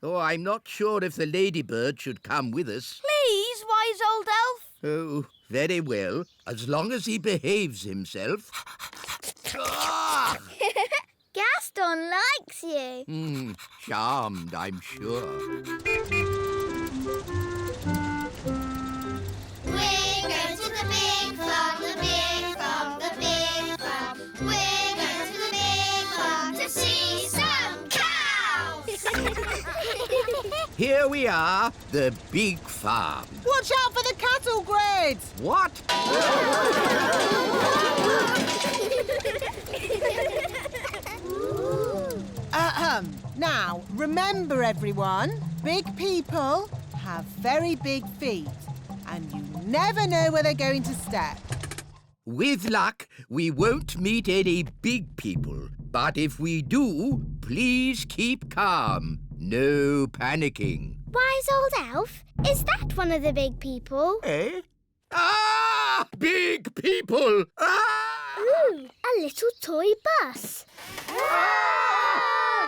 Oh, I'm not sure if the ladybird should come with us. Please, wise old elf. Oh, very well, as long as he behaves himself. Gaston likes you. Charmed, I'm sure. We're going to the big farm, the big farm, the big farm. We're going to the big farm to see some cows. Here we are, the big farm. Watch out for the cattle grids. What? Now, remember everyone, big people have very big feet and you never know where they're going to step. With luck, we won't meet any big people. But if we do, please keep calm. No panicking. Wise old elf, is that one of the big people? Eh? Ah! Big people! Ah! Ooh, a little toy bus.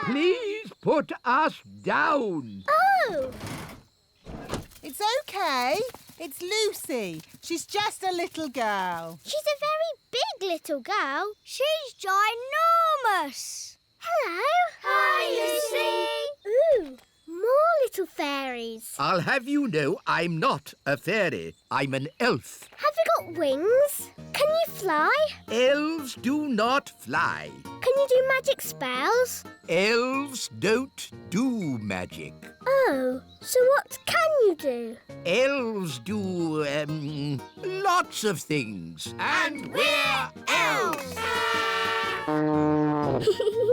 Please put us down. Oh! It's okay. It's Lucy. She's just a little girl. She's a very big little girl. She's ginormous. Hello. Hi, Lucy. Ooh, more little fairies. I'll have you know I'm not a fairy. I'm an elf. Have you got wings? Can you fly? Elves do not fly. Can you do magic spells? Elves don't do magic. Oh, so what can you do? Elves do, lots of things. And we're elves!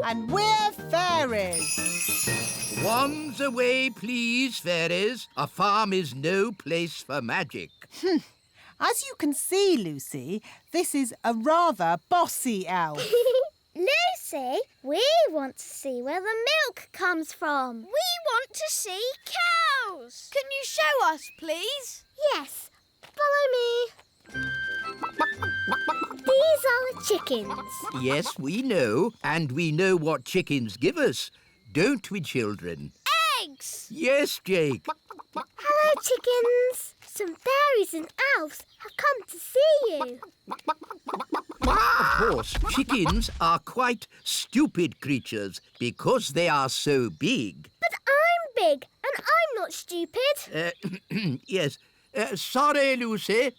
And we're fairies. Wands away, please, fairies. A farm is no place for magic. As you can see, Lucy, this is a rather bossy elf. Lucy, we want to see where the milk comes from. We want to see cows. Can you show us, please? Yes, follow me. These are the chickens. Yes, we know. And we know what chickens give us. Don't we, children? Eggs! Yes, Jake. Hello, chickens. Some fairies and elves have come to see you. Of course, chickens are quite stupid creatures because they are so big. But I'm big and I'm not stupid. Yes. Sorry, Lucy.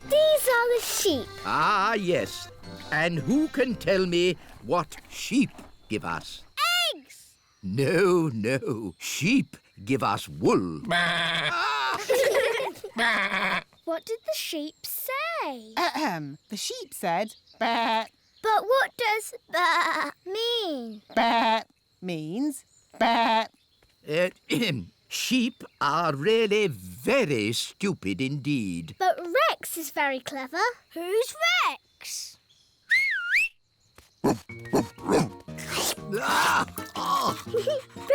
These are the sheep. Ah, yes. And who can tell me what sheep give us? Eggs! No, no. Sheep give us wool. What did the sheep say? The sheep said, "Bah." But what does "bah" mean? Bah means bah. Sheep are really very stupid indeed. But Rex is very clever. Who's Rex?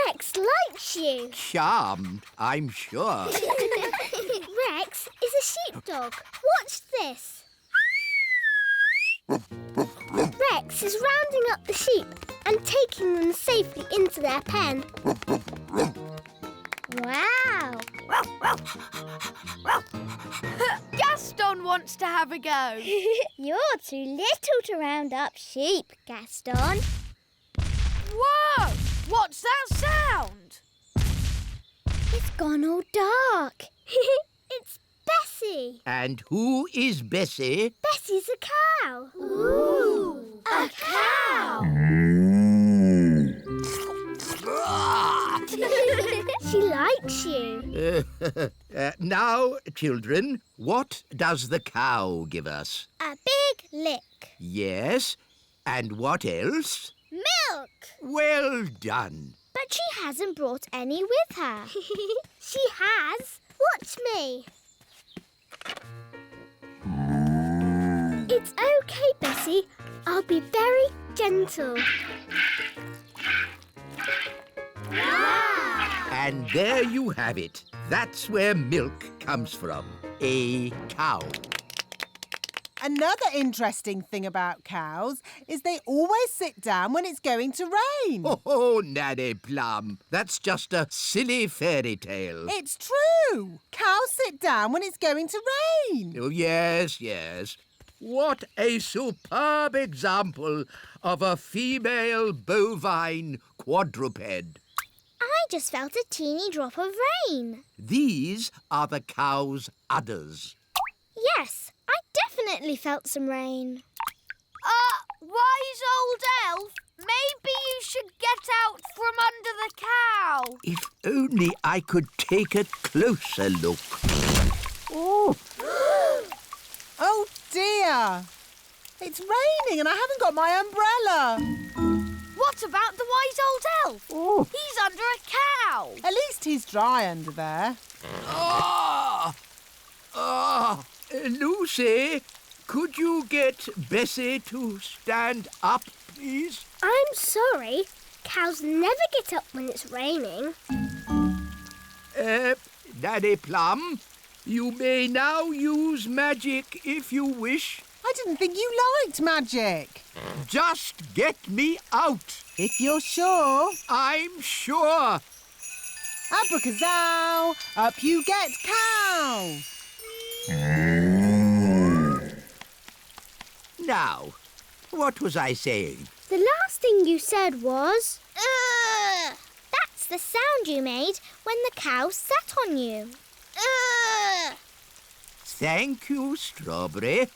Rex likes you. Charmed, I'm sure. Rex is a sheepdog. Watch this. Rex is rounding up the sheep and taking them safely into their pen. Wow! Gaston wants to have a go. You're too little to round up sheep, Gaston. Whoa! What's that sound? It's gone all dark. It's Bessie. And who is Bessie? Bessie's a cow. Ooh! A cow! She likes you. Now, children, what does the cow give us? A big lick. Yes, and what else? Milk. Well done. But she hasn't brought any with her. She has. Watch me. It's okay, Bessie. I'll be very gentle. Wow! And there you have it. That's where milk comes from. A cow. Another interesting thing about cows is they always sit down when it's going to rain. Oh, Nanny Plum, that's just a silly fairy tale. It's true. Cows sit down when it's going to rain. Oh, yes, yes. What a superb example of a female bovine quadruped. I just felt a teeny drop of rain. These are the cow's udders. Yes, I definitely felt some rain. Wise old elf, maybe you should get out from under the cow. If only I could take a closer look. Oh! Oh, dear. It's raining and I haven't got my umbrella. What about the wise old elf? Oh. He's under a cow. At least he's dry under there. Lucy, could you get Bessie to stand up, please? I'm sorry. Cows never get up when it's raining. Nanny Plum, you may now use magic if you wish. I didn't think you liked magic. Just get me out. If you're sure. I'm sure. Abracazoo, up you get, cow. Now, what was I saying? The last thing you said was... Ugh! That's the sound you made when the cow sat on you. Ugh! Thank you, Strawberry.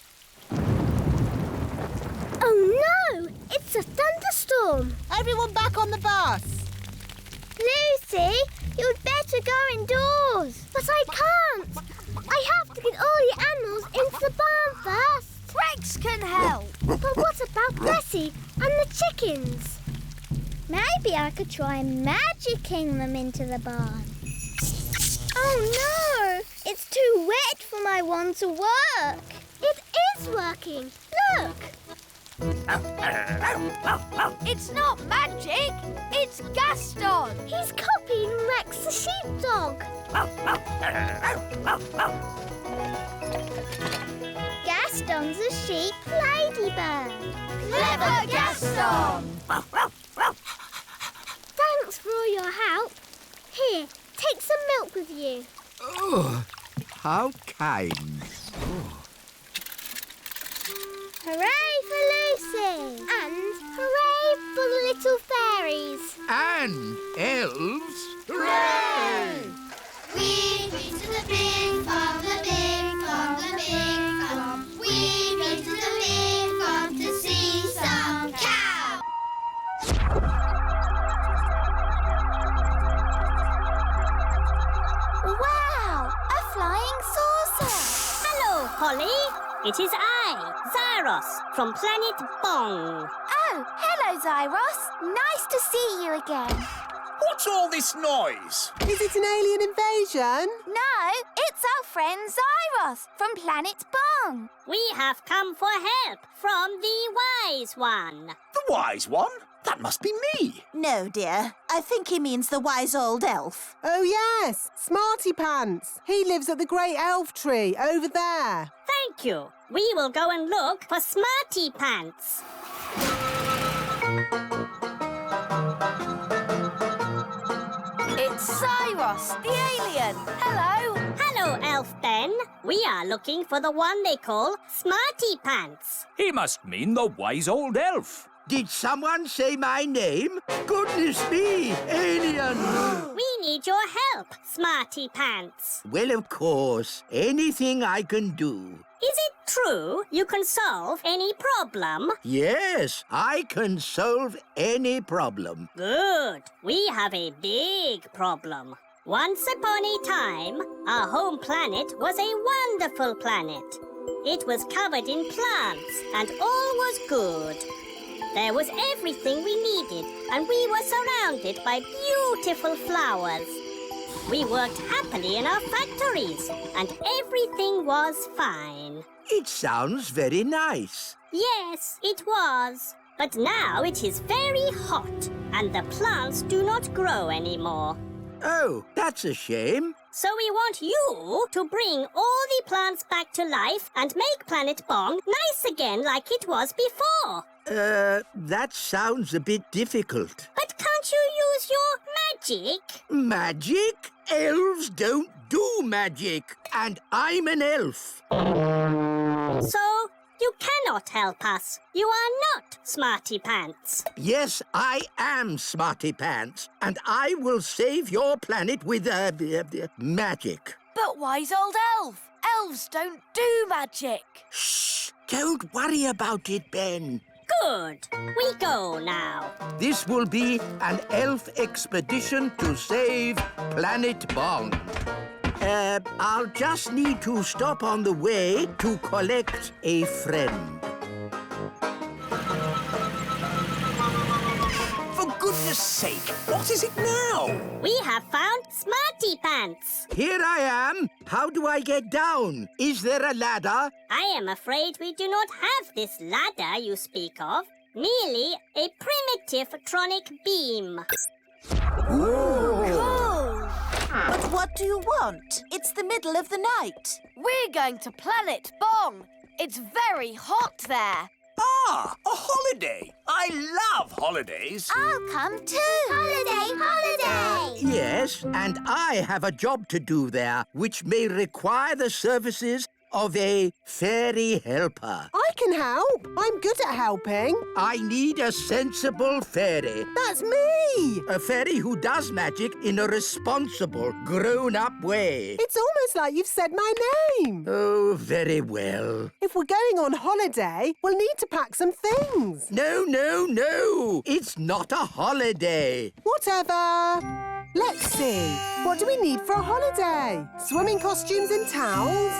Oh, no! It's a thunderstorm. Everyone back on the bus. Lucy, you'd better go indoors. But I can't. I have to get all the animals into the barn first. Rex can help. But what about Bessie and the chickens? Maybe I could try magicking them into the barn. Oh, no! It's too wet for my wand to work. It is working. Look! It's not magic, it's Gaston. He's copying Rex the sheepdog. Gaston's a sheep ladybird. Clever Gaston! Thanks for all your help. Here, take some milk with you. Oh, how kind. Hooray for Lucy! And hooray for the little fairies! And elves. Hooray! We've been to the big farm, the big farm, the big farm. We've been to the big farm to see some cows. Wow! A flying saucer! Hello, Polly. It is I, Zyros, from planet Bong. Oh, hello, Zyros. Nice to see you again. What's all this noise? Is it an alien invasion? No, it's our friend Zyros from planet Bong. We have come for help from the Wise One. The wise one? That must be me. No, dear. I think he means the wise old elf. Oh, yes. Smarty Pants. He lives at the great elf tree over there. Thank you. We will go and look for Smarty Pants. It's Zyros, the alien. Hello. Hello, Elf Ben. We are looking for the one they call Smarty Pants. He must mean the wise old elf. Did someone say my name? Goodness me, alien! We need your help, Smarty Pants. Well, of course, anything I can do. Is it true you can solve any problem? Yes, I can solve any problem. Good. We have a big problem. Once upon a time, our home planet was a wonderful planet. It was covered in plants and all was good. There was everything we needed and we were surrounded by beautiful flowers. We worked happily in our factories and everything was fine. It sounds very nice. Yes, it was. But now it is very hot and the plants do not grow anymore. Oh, that's a shame. So we want you to bring all the plants back to life and make Planet Bong nice again like it was before. That sounds a bit difficult. But can't you use your magic? Magic? Elves don't do magic. And I'm an elf. So you cannot help us. You are not Smarty Pants. Yes, I am Smarty Pants. And I will save your planet with magic. But wise old elf. Elves don't do magic. Shh! Don't worry about it, Ben. Good. We go now. This will be an elf expedition to save Planet Bong. I'll just need to stop on the way to collect a friend. For goodness sake, what is it now? We have found Smarty Pants. Here I am. How do I get down? Is there a ladder? I am afraid we do not have this ladder you speak of. Merely a primitive tronic beam. Ooh. Cool. But what do you want? It's the middle of the night. We're going to Planet Bong. It's very hot there. Ah, a holiday. I love holidays. I'll come too. Holiday, holiday. Yes, and I have a job to do there, which may require the services of a fairy helper. I can help. I'm good at helping. I need a sensible fairy. That's me. A fairy who does magic in a responsible, grown-up way. It's almost like you've said my name. Oh, very well. If we're going on holiday, we'll need to pack some things. No, no, no. It's not a holiday. Whatever. Let's see. What do we need for a holiday? Swimming costumes and towels?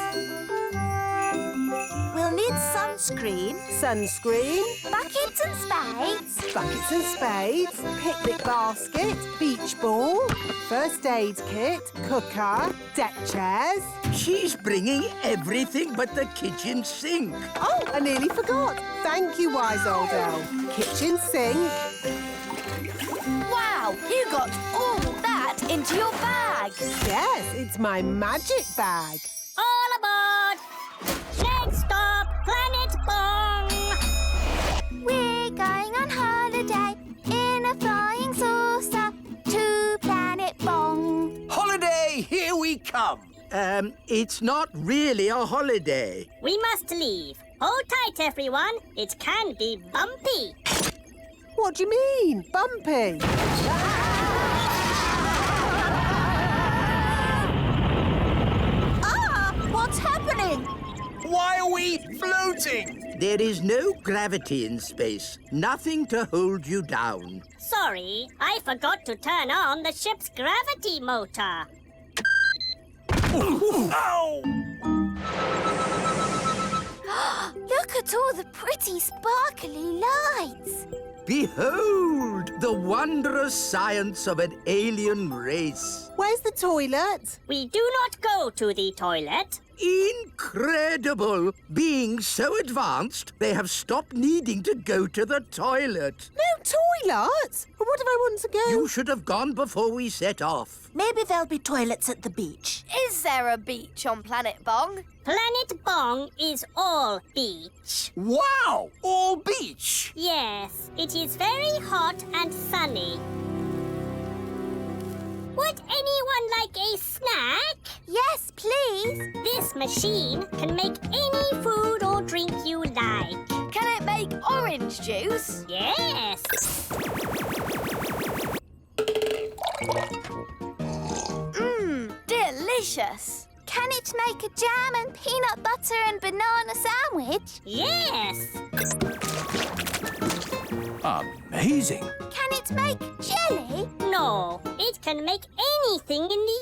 We'll need sunscreen. Sunscreen. Buckets and spades. Buckets and spades. Picnic basket. Beach ball. First aid kit. Cooker. Deck chairs. She's bringing everything but the kitchen sink. Oh, I nearly forgot. Thank you, wise old elf. Kitchen sink. Wow, you got all that into your bag. Yes, it's my magic bag. All aboard! Next stop, Planet Bong! We're going on holiday in a flying saucer to Planet Bong. Holiday come? It's not really a holiday. We must leave. Hold tight, everyone. It can be bumpy. What do you mean, bumpy? What's happening? Why are we floating? There is no gravity in space. Nothing to hold you down. Sorry, I forgot to turn on the ship's gravity motor. Ow! Look at all the pretty sparkly lights. Behold the wondrous science of an alien race. Where's the toilet? We do not go to the toilet. Incredible! Being so advanced, they have stopped needing to go to the toilet. No toilet? What if I want to go? You should have gone before we set off. Maybe there'll be toilets at the beach. Is there a beach on Planet Bong? Planet Bong is all beach. Wow! All beach! Yes, it is very hot and sunny. Would anyone like a snack? Yes, please. This machine can make any food or drink you like. Can it make orange juice? Yes. Delicious. Can it make a jam and peanut butter and banana sandwich? Yes. Amazing. Can it make jelly? No, it can make anything in the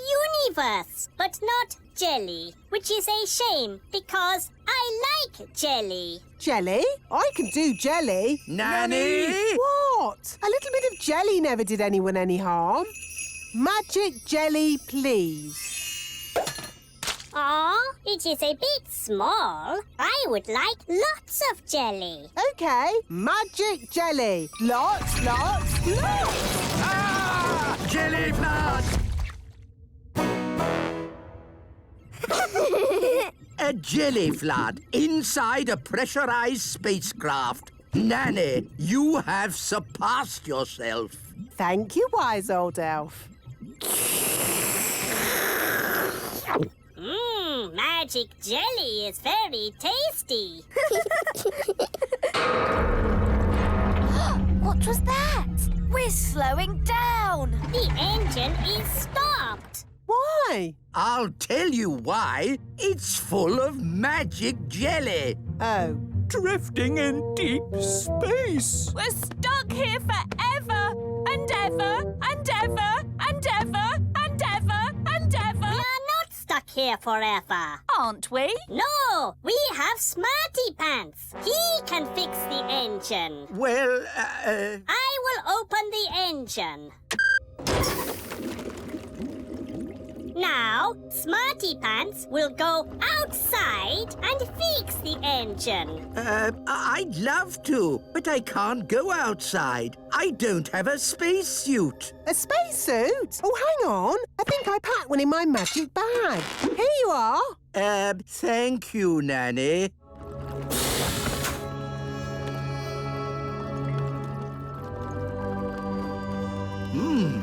universe, but not jelly, which is a shame because I like jelly. Jelly? I can do jelly. Nanny! What? A little bit of jelly never did anyone any harm. Magic jelly, please. Aw, it is a bit small. I would like lots of jelly. OK, magic jelly. Lots, lots, lots. Ah! Jelly flood! A jelly flood inside a pressurized spacecraft. Nanny, you have surpassed yourself. Thank you, wise old elf. Magic jelly is very tasty. What was that? We're slowing down. The engine is stopped. Why? I'll tell you why. It's full of magic jelly. Oh. Drifting in deep space. We're stuck here forever and ever and ever and ever and ever and ever. We are not stuck here forever. Aren't we? No, we have Smarty Pants. He can fix the engine. Well, I will open the engine. Now, Smarty Pants will go outside and fix the engine. I'd love to, but I can't go outside. I don't have a spacesuit. A spacesuit? Oh, hang on. I think I packed one in my magic bag. Here you are. Thank you, Nanny.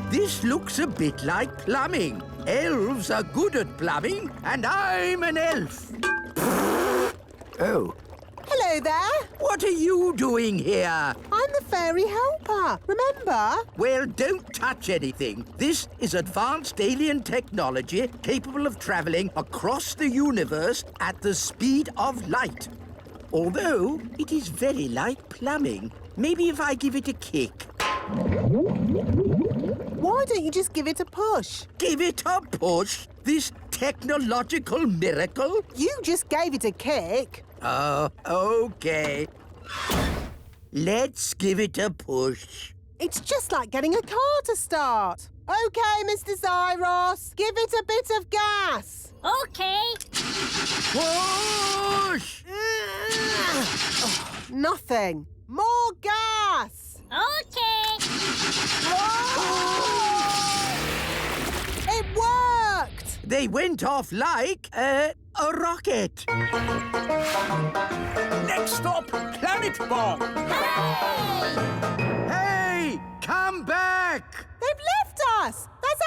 This looks a bit like plumbing. Elves are good at plumbing, and I'm an elf. Oh. Hello there. What are you doing here? I'm the fairy helper, remember? Well, don't touch anything. This is advanced alien technology capable of travelling across the universe at the speed of light. Although, it is very like plumbing. Maybe if I give it a kick. Why don't you just give it a push? Give it a push? This technological miracle? You just gave it a kick. Oh, OK. Let's give it a push. It's just like getting a car to start. OK, Mr. Zyros, give it a bit of gas. OK. Push! Nothing. More gas. OK. It worked! They went off like a rocket. Next stop, Planet Bong. Hey! Come back! They've left us! That's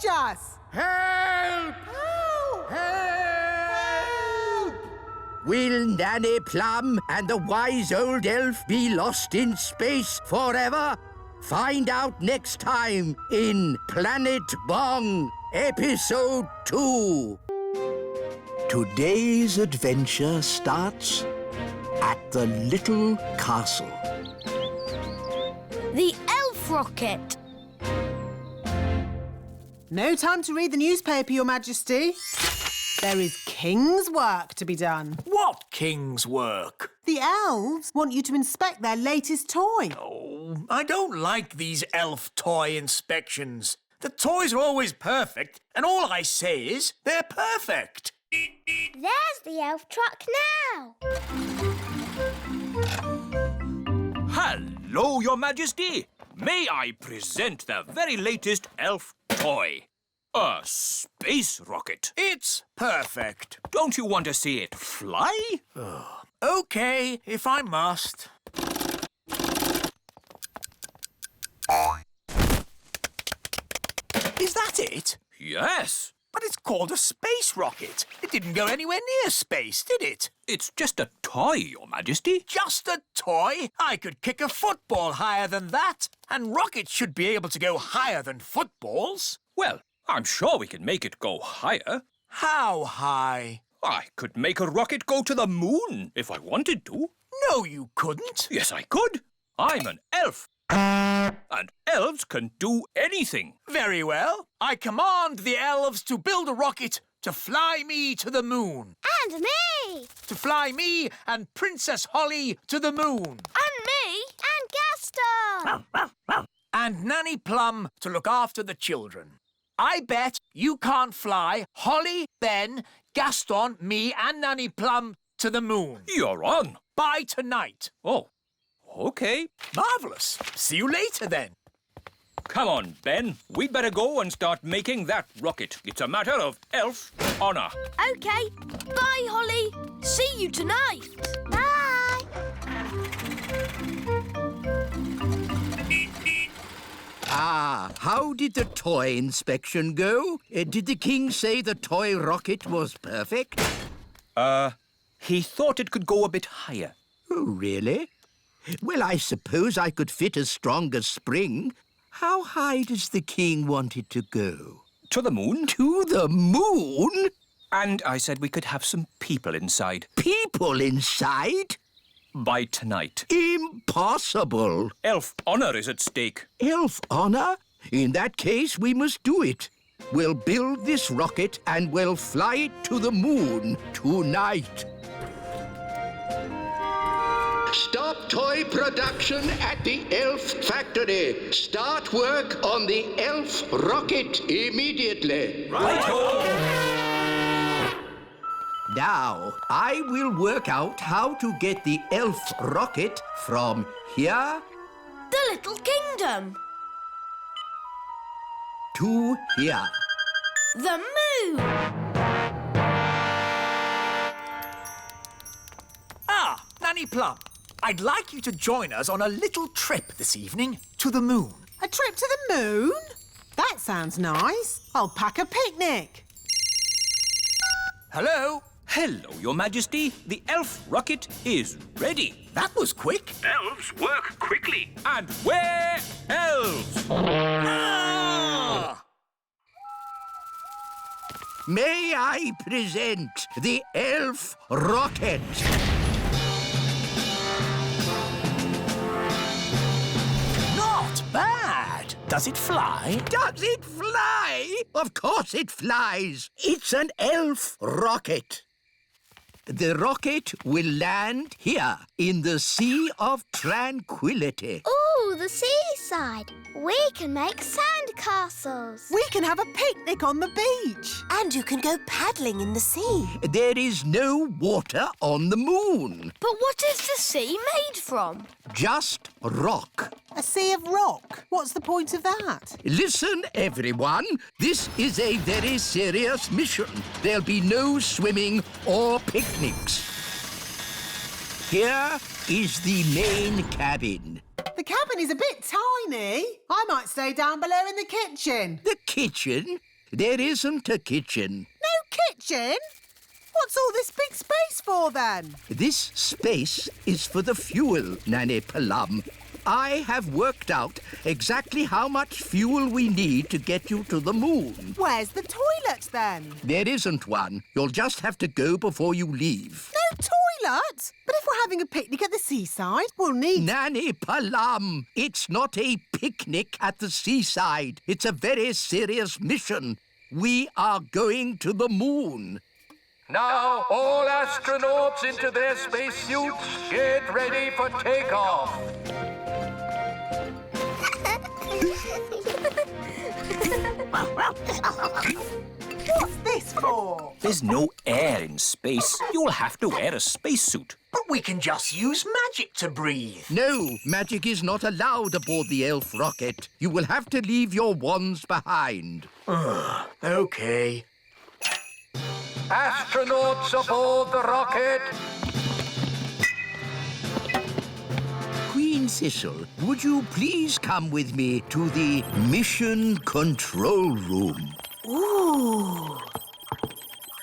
outrageous! Help! Will Nanny Plum and the wise old elf be lost in space forever? Find out next time in Planet Bong, Episode 2. Today's adventure starts at the little castle. The elf rocket. No time to read the newspaper, Your Majesty. There is king's work to be done. What king's work? The elves want you to inspect their latest toy. Oh, I don't like these elf toy inspections. The toys are always perfect, and all I say is they're perfect. There's the elf truck now. Hello, Your Majesty. May I present the very latest elf toy? A space rocket. It's perfect. Don't you want to see it fly? OK, if I must. Is that it? Yes. But it's called a space rocket. It didn't go anywhere near space, did it? It's just a toy, Your Majesty. Just a toy? I could kick a football higher than that. And rockets should be able to go higher than footballs. Well, I'm sure we can make it go higher. How high? I could make a rocket go to the moon if I wanted to. No, you couldn't. Yes, I could. I'm an elf. And elves can do anything. Very well. I command the elves to build a rocket to fly me to the moon. And me. To fly me and Princess Holly to the moon. And me. And Gaston. And Nanny Plum to look after the children. I bet you can't fly Holly, Ben, Gaston, me and Nanny Plum to the moon. You're on. By tonight. Oh, OK. Marvellous. See you later, then. Come on, Ben. We'd better go and start making that rocket. It's a matter of elf honour. OK. Bye, Holly. See you tonight. Bye. Ah, how did the toy inspection go? Did the king say the toy rocket was perfect? He thought it could go a bit higher. Oh, really? Well, I suppose I could fit a stronger spring. How high does the king want it to go? To the moon. To the moon? And I said we could have some people inside. People inside? By tonight. Impossible. Elf honour is at stake. Elf honour? In that case, we must do it. We'll build this rocket and we'll fly it to the moon tonight. Stop toy production at the elf factory. Start work on the elf rocket immediately. Right-o! Now, I will work out how to get the elf rocket from here The Little Kingdom. to here. The moon. Ah, Nanny Plum. I'd like you to join us on a little trip this evening to the moon. A trip to the moon? That sounds nice. I'll pack a picnic. Hello? Hello, Your Majesty. The elf rocket is ready. That was quick. Elves work quickly. And we're elves. Ah! May I present the elf rocket? Not bad. Does it fly? Does it fly? Of course it flies. It's an elf rocket. The rocket will land here in the Sea of Tranquility. Ooh, the seaside. We can make sand castles. We can have a picnic on the beach. And you can go paddling in the sea. There is no water on the moon. But what is the sea made from? Just rock. A sea of rock. What's the point of that? Listen, everyone. This is a very serious mission. There'll be no swimming or picnics. Here is the main cabin. The cabin is a bit tiny. I might stay down below in the kitchen. The kitchen? There isn't a kitchen. No kitchen? What's all this big space for, then? This space is for the fuel, Nanny Plum. I have worked out exactly how much fuel we need to get you to the moon. Where's the toilet, then? There isn't one. You'll just have to go before you leave. No toilet? But if we're having a picnic at the seaside, we'll need... Nanny Plum, it's not a picnic at the seaside. It's a very serious mission. We are going to the moon. Now, all astronauts into their spacesuits. Get ready for takeoff. What's this for? There's no air in space. You'll have to wear a spacesuit. But we can just use magic to breathe. No, magic is not allowed aboard the elf rocket. You will have to leave your wands behind. OK. Astronauts aboard the rocket. Queen Thistle, would you please come with me to the mission control room? Ooh.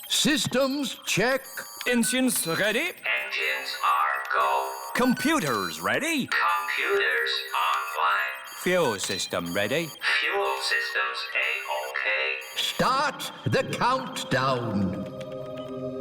Systems check. Engines ready? Engines are go. Computers ready? Computers online. Fuel system ready? Fuel systems A-OK. Start the countdown.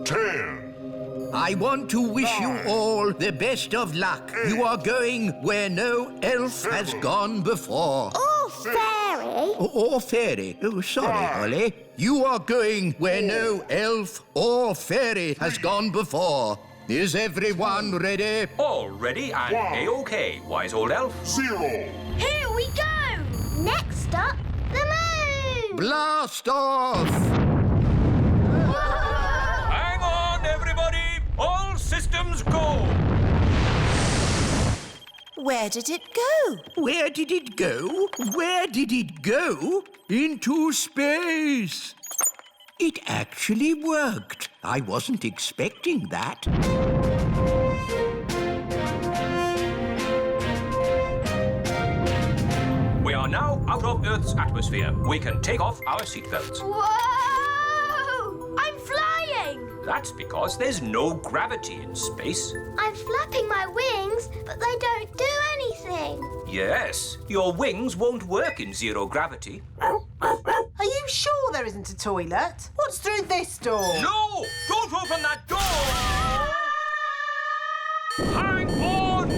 10. I want to wish you all the best of luck. You are going where no elf has gone before. Or fairy. Or fairy. Oh, sorry, Holly. You are going where no elf or fairy has gone before. Is everyone ready? All ready and A-OK, wise old elf. 0. Here we go! Next up, the moon. Blast off! Hang on, everybody! All systems go! Where did it go? Where did it go? Where did it go? Into space. It actually worked. I wasn't expecting that. We are now out of Earth's atmosphere. We can take off our seatbelts. Whoa! I'm flying! That's because there's no gravity in space. I'm flapping my wings, but they don't do anything. Yes, your wings won't work in zero gravity. Are you sure there isn't a toilet? What's through this door? No! Don't open that door! Hang on!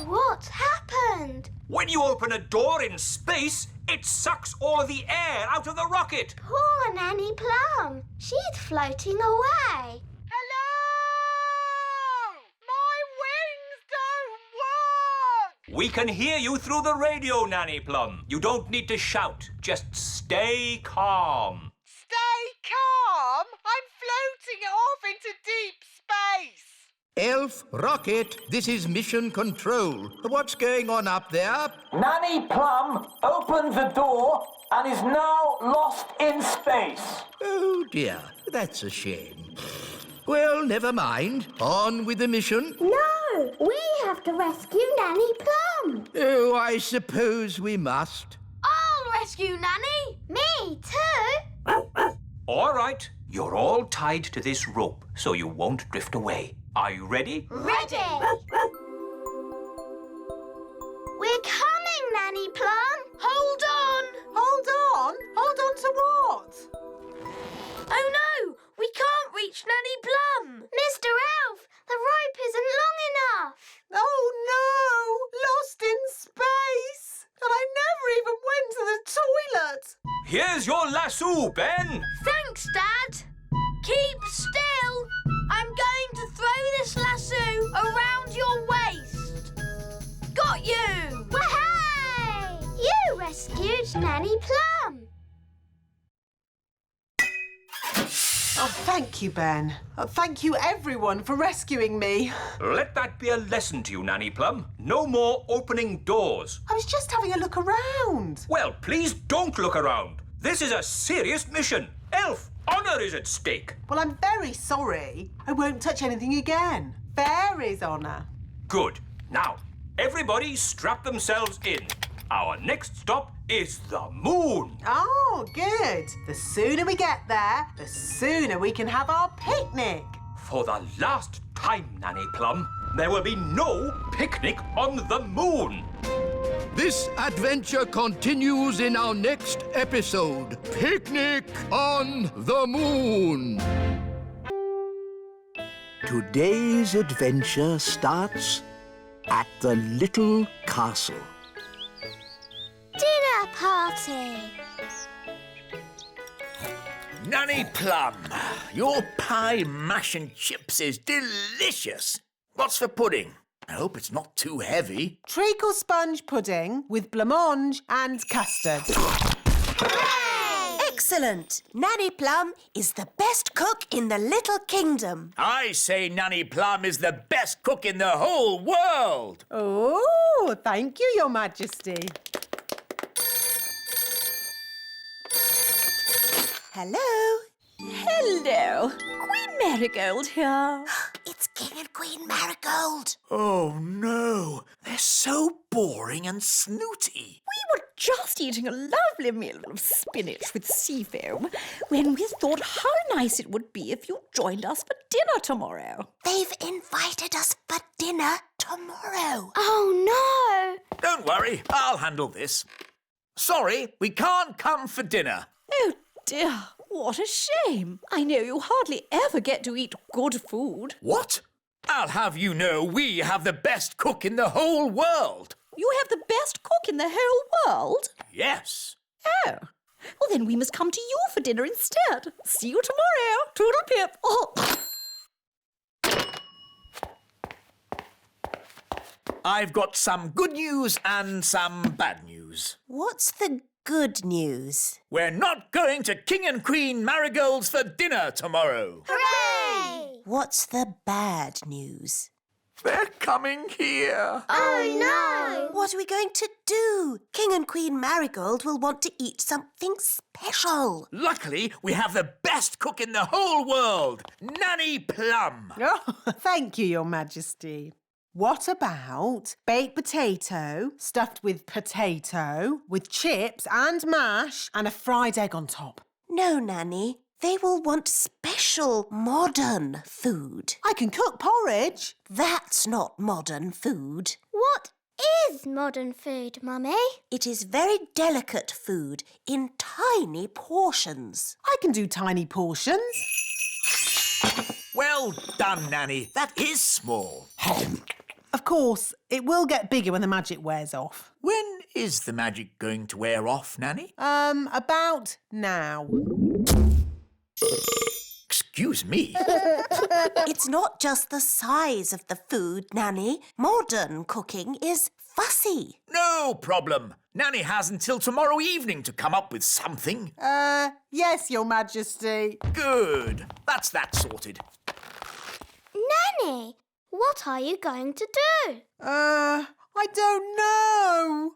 What happened? When you open a door in space, it sucks all of the air out of the rocket. Poor Nanny Plum. She's floating away. Hello! My wings don't work! We can hear you through the radio, Nanny Plum. You don't need to shout. Just stay calm. Stay calm! I'm floating off into deep space. Elf Rocket, this is Mission Control. What's going on up there? Nanny Plum opened the door and is now lost in space. Oh, dear. That's a shame. Well, never mind. On with the mission. No, we have to rescue Nanny Plum. Oh, I suppose we must. I'll rescue Nanny. Me too. All right, you're all tied to this rope so you won't drift away. Are you ready? Ready. We're coming, Nanny Plum. Hold on. Hold on? Hold on to what? Oh no, we can't reach Nanny Plum. Mr. Elf, the rope isn't long enough. Oh no! Lost in space! And I never even went to the toilet! Here's your lasso, Ben. Thanks, Dad. Keep still. I'm going to throw this lasso around your waist. Got you! Wahey! You rescued Nanny Plum. Oh, thank you, Ben. Thank you, everyone, for rescuing me. Let that be a lesson to you, Nanny Plum. No more opening doors. I was just having a look around. Well, please don't look around. This is a serious mission. Elf, honour is at stake. Well, I'm very sorry. I won't touch anything again. Fairy's honour. Good. Now, everybody strap themselves in. Our next stop is the moon. Oh, good. The sooner we get there, the sooner we can have our picnic. For the last time, Nanny Plum, there will be no picnic on the moon. This adventure continues in our next episode. Picnic on the Moon. Today's adventure starts at the little castle. Dinner party. Nanny Plum, your pie, mash and chips is delicious. What's for pudding? I hope it's not too heavy. Treacle sponge pudding with blancmange and custard. Excellent! Nanny Plum is the best cook in the Little Kingdom. I say Nanny Plum is the best cook in the whole world. Oh, thank you, Your Majesty. Hello. Hello. Queen Marigold here. It's King and Queen Marigold. Oh, no. They're so boring and snooty. We were just eating a lovely meal of spinach with sea foam when we thought how nice it would be if you joined us for dinner tomorrow. They've invited us for dinner tomorrow. Oh, no. Don't worry, I'll handle this. Sorry, we can't come for dinner. Oh, dear. What a shame. I know you hardly ever get to eat good food. What? I'll have you know we have the best cook in the whole world. You have the best cook in the whole world? Yes. Oh. Well, then we must come to you for dinner instead. See you tomorrow. Toodle-pip. Oh. I've got some good news and some bad news. What's the good news? We're not going to King and Queen Marigold's for dinner tomorrow. Hooray! What's the bad news? They're coming here. Oh, no! What are we going to do? King and Queen Marigold will want to eat something special. Luckily, we have the best cook in the whole world, Nanny Plum. Oh, thank you, Your Majesty. What about baked potato stuffed with potato, with chips and mash and a fried egg on top? No, Nanny. They will want special modern food. I can cook porridge. That's not modern food. What is modern food, Mummy? It is very delicate food in tiny portions. I can do tiny portions. Well done, Nanny. That is small. Of course, it will get bigger when the magic wears off. When is the magic going to wear off, Nanny? About now. Excuse me. It's not just the size of the food, Nanny. Modern cooking is fussy. No problem. Nanny has until tomorrow evening to come up with something. Yes, Your Majesty. Good. That's that sorted. Nanny, what are you going to do? I don't know.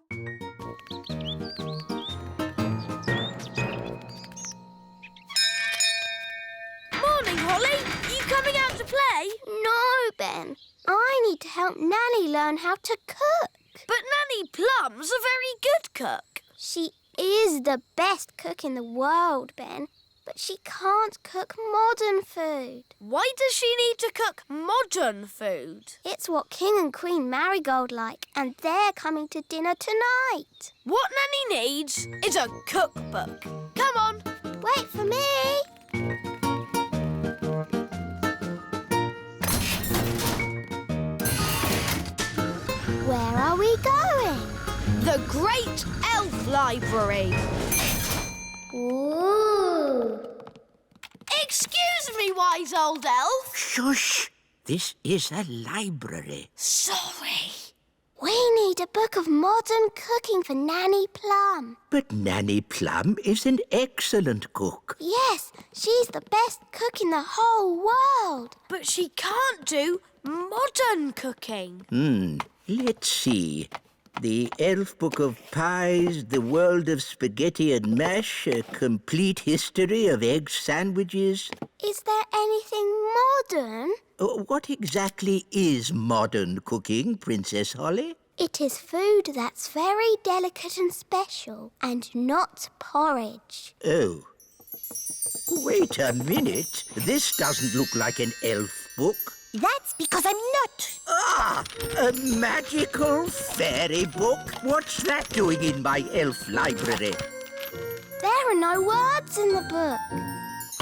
Morning, Holly. You coming out to play? No, Ben. I need to help Nanny learn how to cook. But Nanny Plum's a very good cook. She is the best cook in the world, Ben. But she can't cook modern food. Why does she need to cook modern food? It's what King and Queen Marigold like, and they're coming to dinner tonight. What Nanny needs is a cookbook. Come on. Wait for me. Where are we going? The Great Elf Library. Ooh. Excuse me, wise old elf. Shush! This is a library. Sorry. We need a book of modern cooking for Nanny Plum. But Nanny Plum is an excellent cook. Yes, she's the best cook in the whole world. But she can't do modern cooking. Let's see. The Elf Book of Pies, The World of Spaghetti and Mash, A Complete History of Egg Sandwiches. Is there anything modern? What exactly is modern cooking, Princess Holly? It is food that's very delicate and special, and not porridge. Oh. Wait a minute. This doesn't look like an elf book. That's because I'm not. Ah! A magical fairy book? What's that doing in my elf library? There are no words in the book.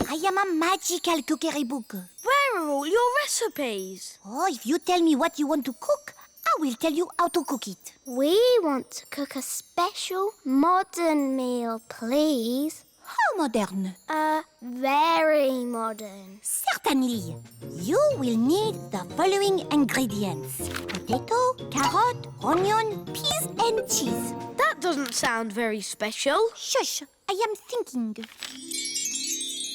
I am a magical cookery book. Where are all your recipes? Oh, if you tell me what you want to cook, I will tell you how to cook it. We want to cook a special modern meal, please. How modern? Very modern. Certainly. You will need the following ingredients. Potato, carrot, onion, peas and cheese. That doesn't sound very special. Shush, I am thinking.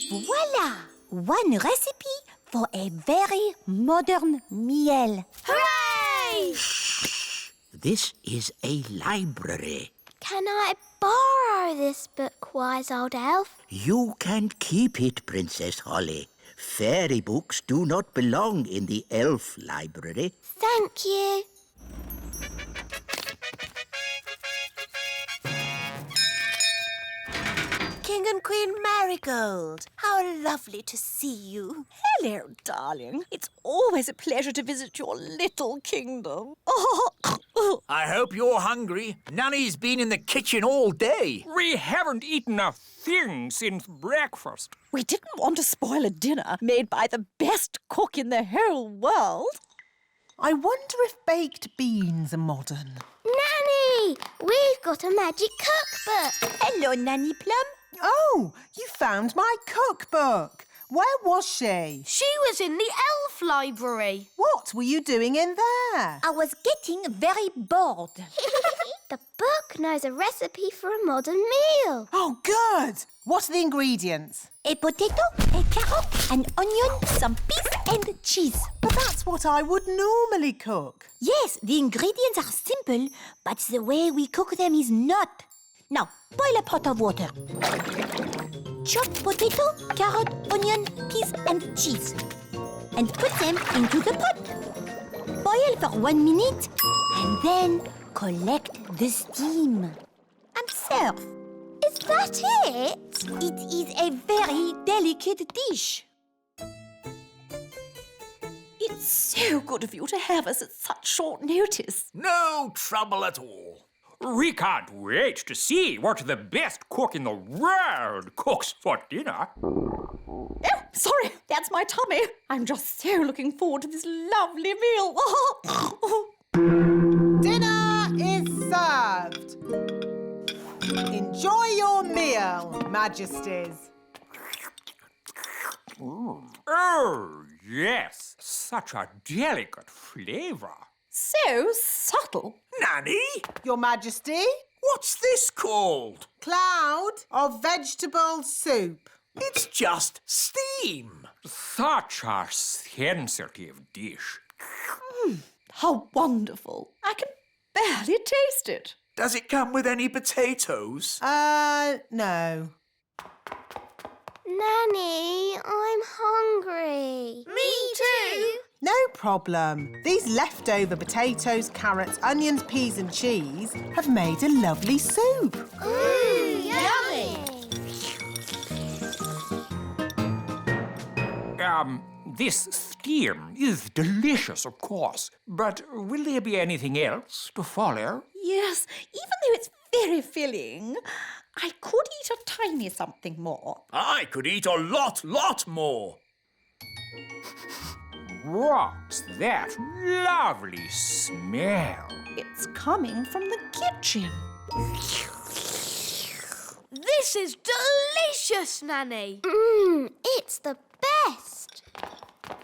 Voila! One recipe for a very modern meal. Hooray! Shh! This is a library. Can I borrow this book, wise old elf? You can keep it, Princess Holly. Fairy books do not belong in the elf library. Thank you. King and Queen Marigold, how lovely to see you. Hello, darling. It's always a pleasure to visit your little kingdom. I hope you're hungry. Nanny's been in the kitchen all day. We haven't eaten a thing since breakfast. We didn't want to spoil a dinner made by the best cook in the whole world. I wonder if baked beans are modern. Nanny! We've got a magic cookbook. Hello, Nanny Plum. Oh, you found my cookbook. Where was she? She was in the elf library. What were you doing in there? I was getting very bored. The book knows a recipe for a modern meal. Oh, good. What are the ingredients? A potato, a carrot, an onion, some peas and cheese. But that's what I would normally cook. Yes, the ingredients are simple, but the way we cook them is not. Now, boil a pot of water. Chop potato, carrot, onion, peas and cheese. And put them into the pot. Boil for 1 minute and then collect the steam. And serve. Is that it? It is a very delicate dish. It's so good of you to have us at such short notice. No trouble at all. We can't wait to see what the best cook in the world cooks for dinner. Oh, sorry, that's my tummy. I'm just so looking forward to this lovely meal. Dinner is served. Enjoy your meal, Majesties. Oh, yes, such a delicate flavour. So subtle. Nanny, Your Majesty, what's this called? cloud of vegetable soup. It's just steam. Such a sensitive dish. How wonderful. I can barely taste it. Does it come with any potatoes? No. Nanny, I'm hungry. Me too. No problem. These leftover potatoes, carrots, onions, peas and cheese have made a lovely soup. Ooh, yummy. This steam is delicious, of course, but will there be anything else to follow? Yes, even though it's very filling, I could eat a tiny something more. I could eat a lot more. What's that lovely smell? It's coming from the kitchen. This is delicious, Nanny. It's the best.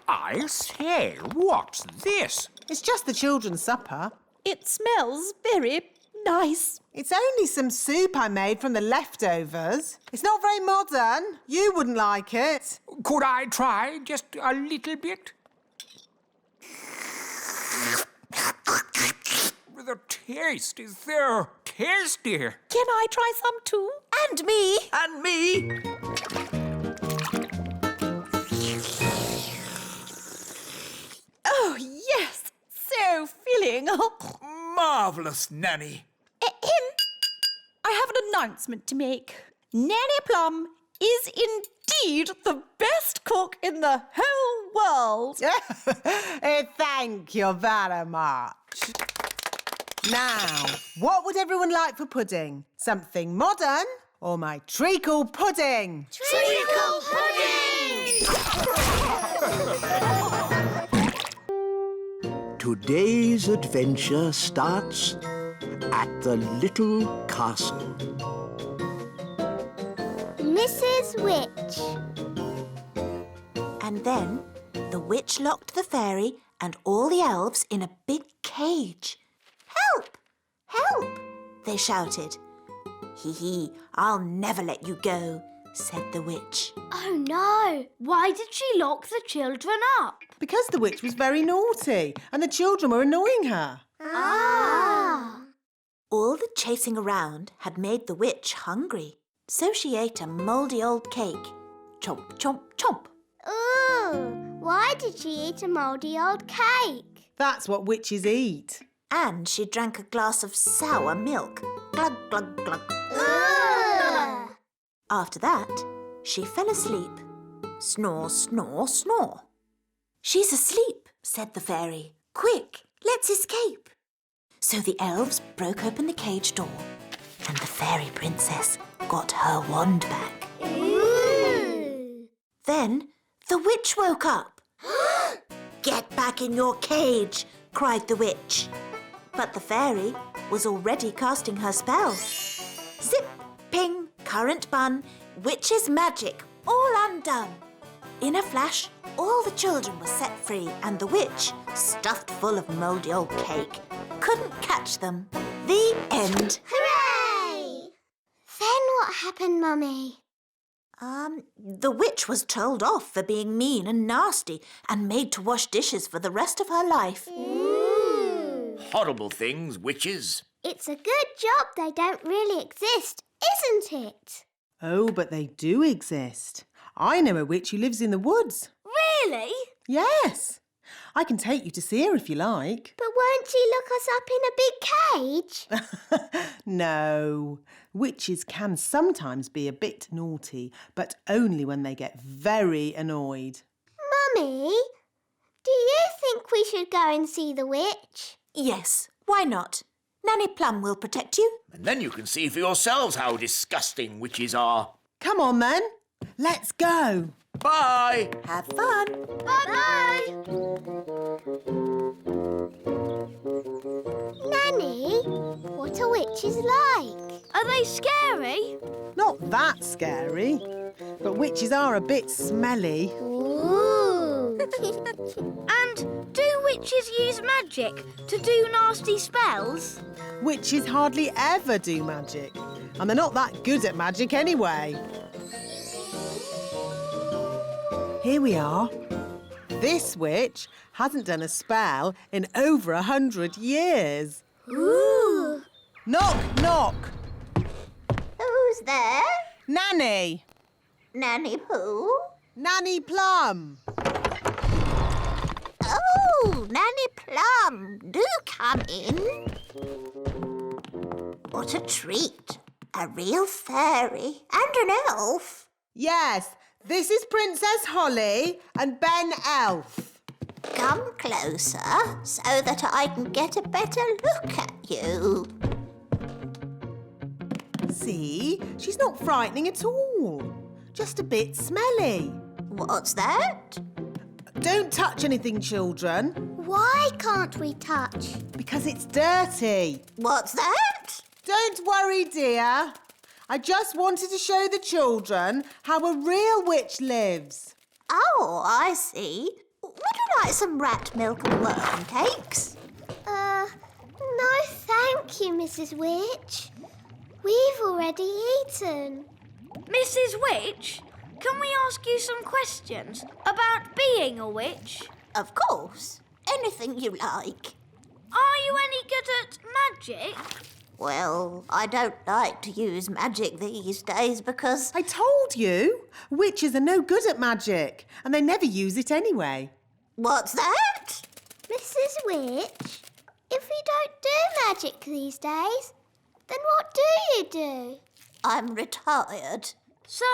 I say, what's this? It's just the children's supper. It smells very nice. It's only some soup I made from the leftovers. It's not very modern. You wouldn't like it. Could I try just a little bit? The taste is so tasty. Can I try some too? And me. And me. Oh, yes. So filling. Marvellous, Nanny. I have an announcement to make. Nanny Plum is indeed the best cook in the whole world. Thank you very much. Now, what would everyone like for pudding? Something modern or my treacle pudding? Treacle pudding! Today's adventure starts at the little castle. Mrs. Witch. And then the witch locked the fairy and all the elves in a big cage. Help! Help! They shouted. Hee hee, I'll never let you go, said the witch. Oh no! Why did she lock the children up? Because the witch was very naughty and the children were annoying her. All the chasing around had made the witch hungry, so she ate a mouldy old cake. Chomp, chomp, chomp. Ooh, why did she eat a mouldy old cake? That's what witches eat. And she drank a glass of sour milk. Glug, glug, glug. Ugh. After that, she fell asleep. Snore, snore, snore. She's asleep, said the fairy. Quick, let's escape. So the elves broke open the cage door and the fairy princess got her wand back. Ooh. Then the witch woke up. Get back in your cage, cried the witch. But the fairy was already casting her spell. Zip, ping, current bun, witch's magic, all undone. In a flash, all the children were set free and the witch, stuffed full of mouldy old cake, couldn't catch them. The end. Hooray! Then what happened, Mummy? The witch was told off for being mean and nasty and made to wash dishes for the rest of her life. Ooh. Horrible things, witches. It's a good job they don't really exist, isn't it? Oh, but they do exist. I know a witch who lives in the woods. Really? Yes. I can take you to see her if you like. But won't she lock us up in a big cage? No. Witches can sometimes be a bit naughty, but only when they get very annoyed. Mummy, do you think we should go and see the witch? Yes, why not? Nanny Plum will protect you. And then you can see for yourselves how disgusting witches are. Come on then. Let's go. Bye. Have fun. Bye-bye. Nanny, what are witches like? Are they scary? Not that scary, but witches are a bit smelly. Ooh. And do witches use magic to do nasty spells? Witches hardly ever do magic, and they're not that good at magic anyway. Here we are. This witch hasn't done a spell in over 100 years. Ooh. Knock, knock. Who's there? Nanny. Nanny who? Nanny Plum. Oh, Nanny Plum, do come in. What a treat. A real fairy and an elf. Yes, this is Princess Holly and Ben Elf. Come closer so that I can get a better look at you. See, she's not frightening at all. Just a bit smelly. What's that? Don't touch anything, children. Why can't we touch? Because it's dirty. What's that? Don't worry, dear. I just wanted to show the children how a real witch lives. Oh, I see. Would you like some rat milk and worm cakes? No thank you, Mrs. Witch. We've already eaten. Mrs. Witch, can we ask you some questions about being a witch? Of course. Anything you like. Are you any good at magic? Well, I don't like to use magic these days because... I told you. Witches are no good at magic, and they never use it anyway. What's that? Mrs. Witch, If we don't do magic these days, then what do you do? I'm retired. So,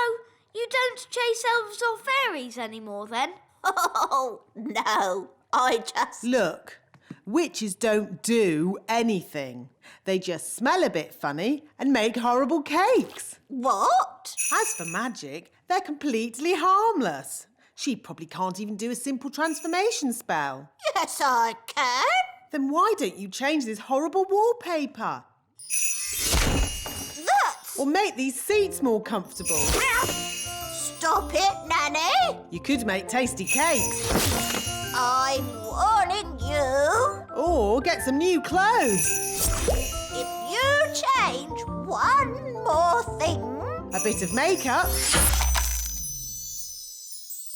you don't chase elves or fairies anymore then? Oh, no. I just... Look, witches don't do anything. They just smell a bit funny and make horrible cakes. What? As for magic, they're completely harmless. She probably can't even do a simple transformation spell. Yes, I can. Then why don't you change this horrible wallpaper? That's... Or make these seats more comfortable. Stop it, Nanny. You could make tasty cakes. I'm warning you. Or get some new clothes. If you change one more thing... A bit of makeup.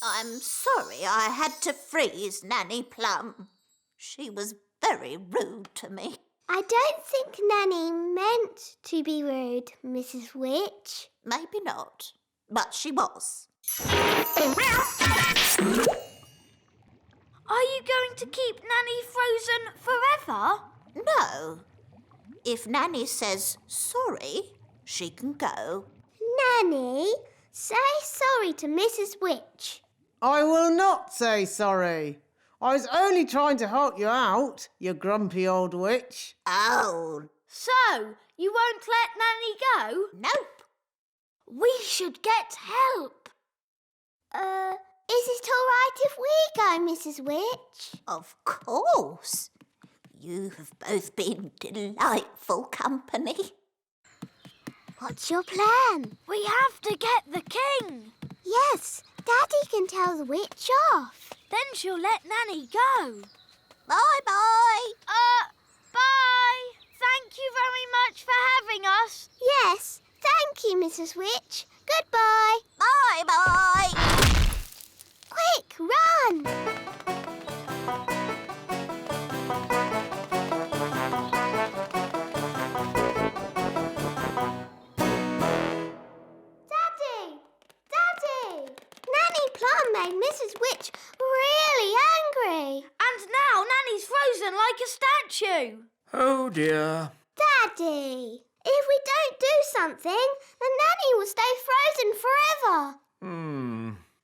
I'm sorry I had to freeze Nanny Plum. She was very rude to me. I don't think Nanny meant to be rude, Mrs. Witch. Maybe not, but she was. Are you going to keep Nanny frozen forever? No. If Nanny says sorry, she can go. Nanny, say sorry to Mrs. Witch. I will not say sorry. I was only trying to help you out, you grumpy old witch. Oh. So, you won't let Nanny go? Nope. We should get help. Is it all right if we go, Mrs. Witch? Of course. You have both been delightful company. What's your plan? We have to get the king. Yes, Daddy can tell the witch off. Then she'll let Nanny go. Bye-bye. Bye. Thank you very much for having us. Yes, thank you, Mrs. Witch. Goodbye. Bye-bye. Quick, run! Daddy! Daddy! Nanny Plum made Mrs. Witch really angry. And now Nanny's frozen like a statue. Oh, dear. Daddy! If we don't do something, then Nanny will stay frozen forever.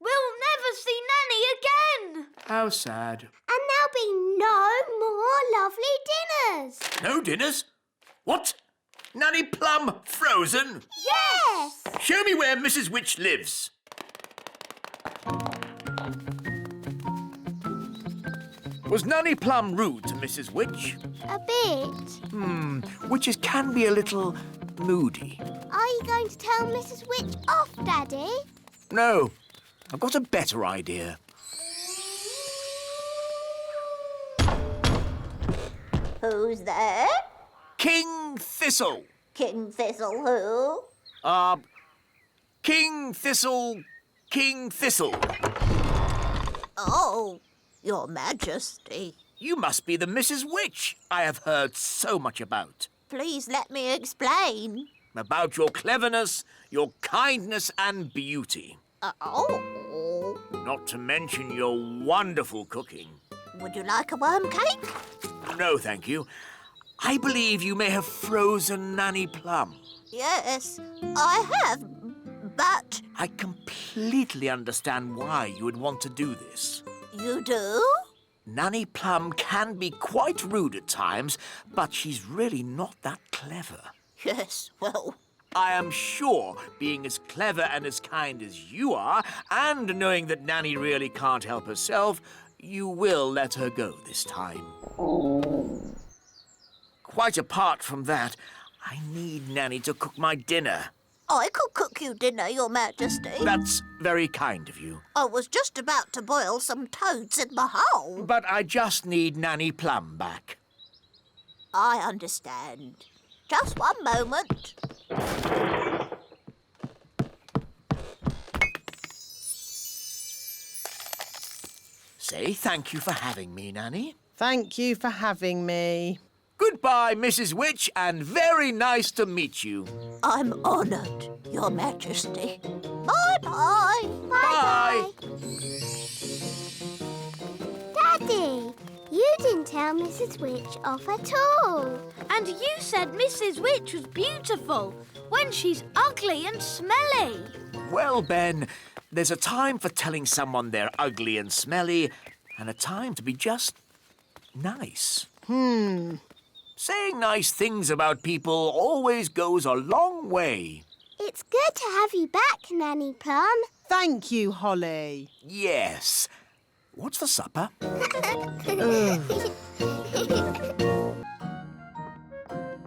We'll never see Nanny again. How sad. And there'll be no more lovely dinners. No dinners? What? Nanny Plum frozen? Yes! Show me where Mrs. Witch lives. Was Nanny Plum rude to Mrs. Witch? A bit. Witches can be a little moody. Are you going to tell Mrs. Witch off, Daddy? No, I've got a better idea. Who's there? King Thistle. King Thistle who? King Thistle. Oh, Your Majesty. You must be the Mrs. Witch I have heard so much about. Please let me explain. About your cleverness, your kindness and beauty. Oh. Not to mention your wonderful cooking. Would you like a worm cake? No, thank you. I believe you may have frozen Nanny Plum. Yes, I have, but... I completely understand why you would want to do this. You do? Nanny Plum can be quite rude at times, but she's really not that clever. Yes, well... I am sure, being as clever and as kind as you are, and knowing that Nanny really can't help herself, you will let her go this time. Quite apart from that, I need Nanny to cook my dinner. I could cook you dinner, Your Majesty. That's very kind of you. I was just about to boil some toads in the hole. But I just need Nanny Plum back. I understand. Just one moment. Say thank you for having me, Nanny. Thank you for having me. Goodbye, Mrs. Witch, and very nice to meet you. I'm honoured, Your Majesty. Bye-bye. Bye. Daddy, you didn't tell tell Mrs. Witch off at all. And you said Mrs. Witch was beautiful when she's ugly and smelly. Well, Ben, there's a time for telling someone they're ugly and smelly and a time to be just nice. Saying nice things about people always goes a long way. It's good to have you back, Nanny Plum. Thank you, Holly. Yes. What's for supper?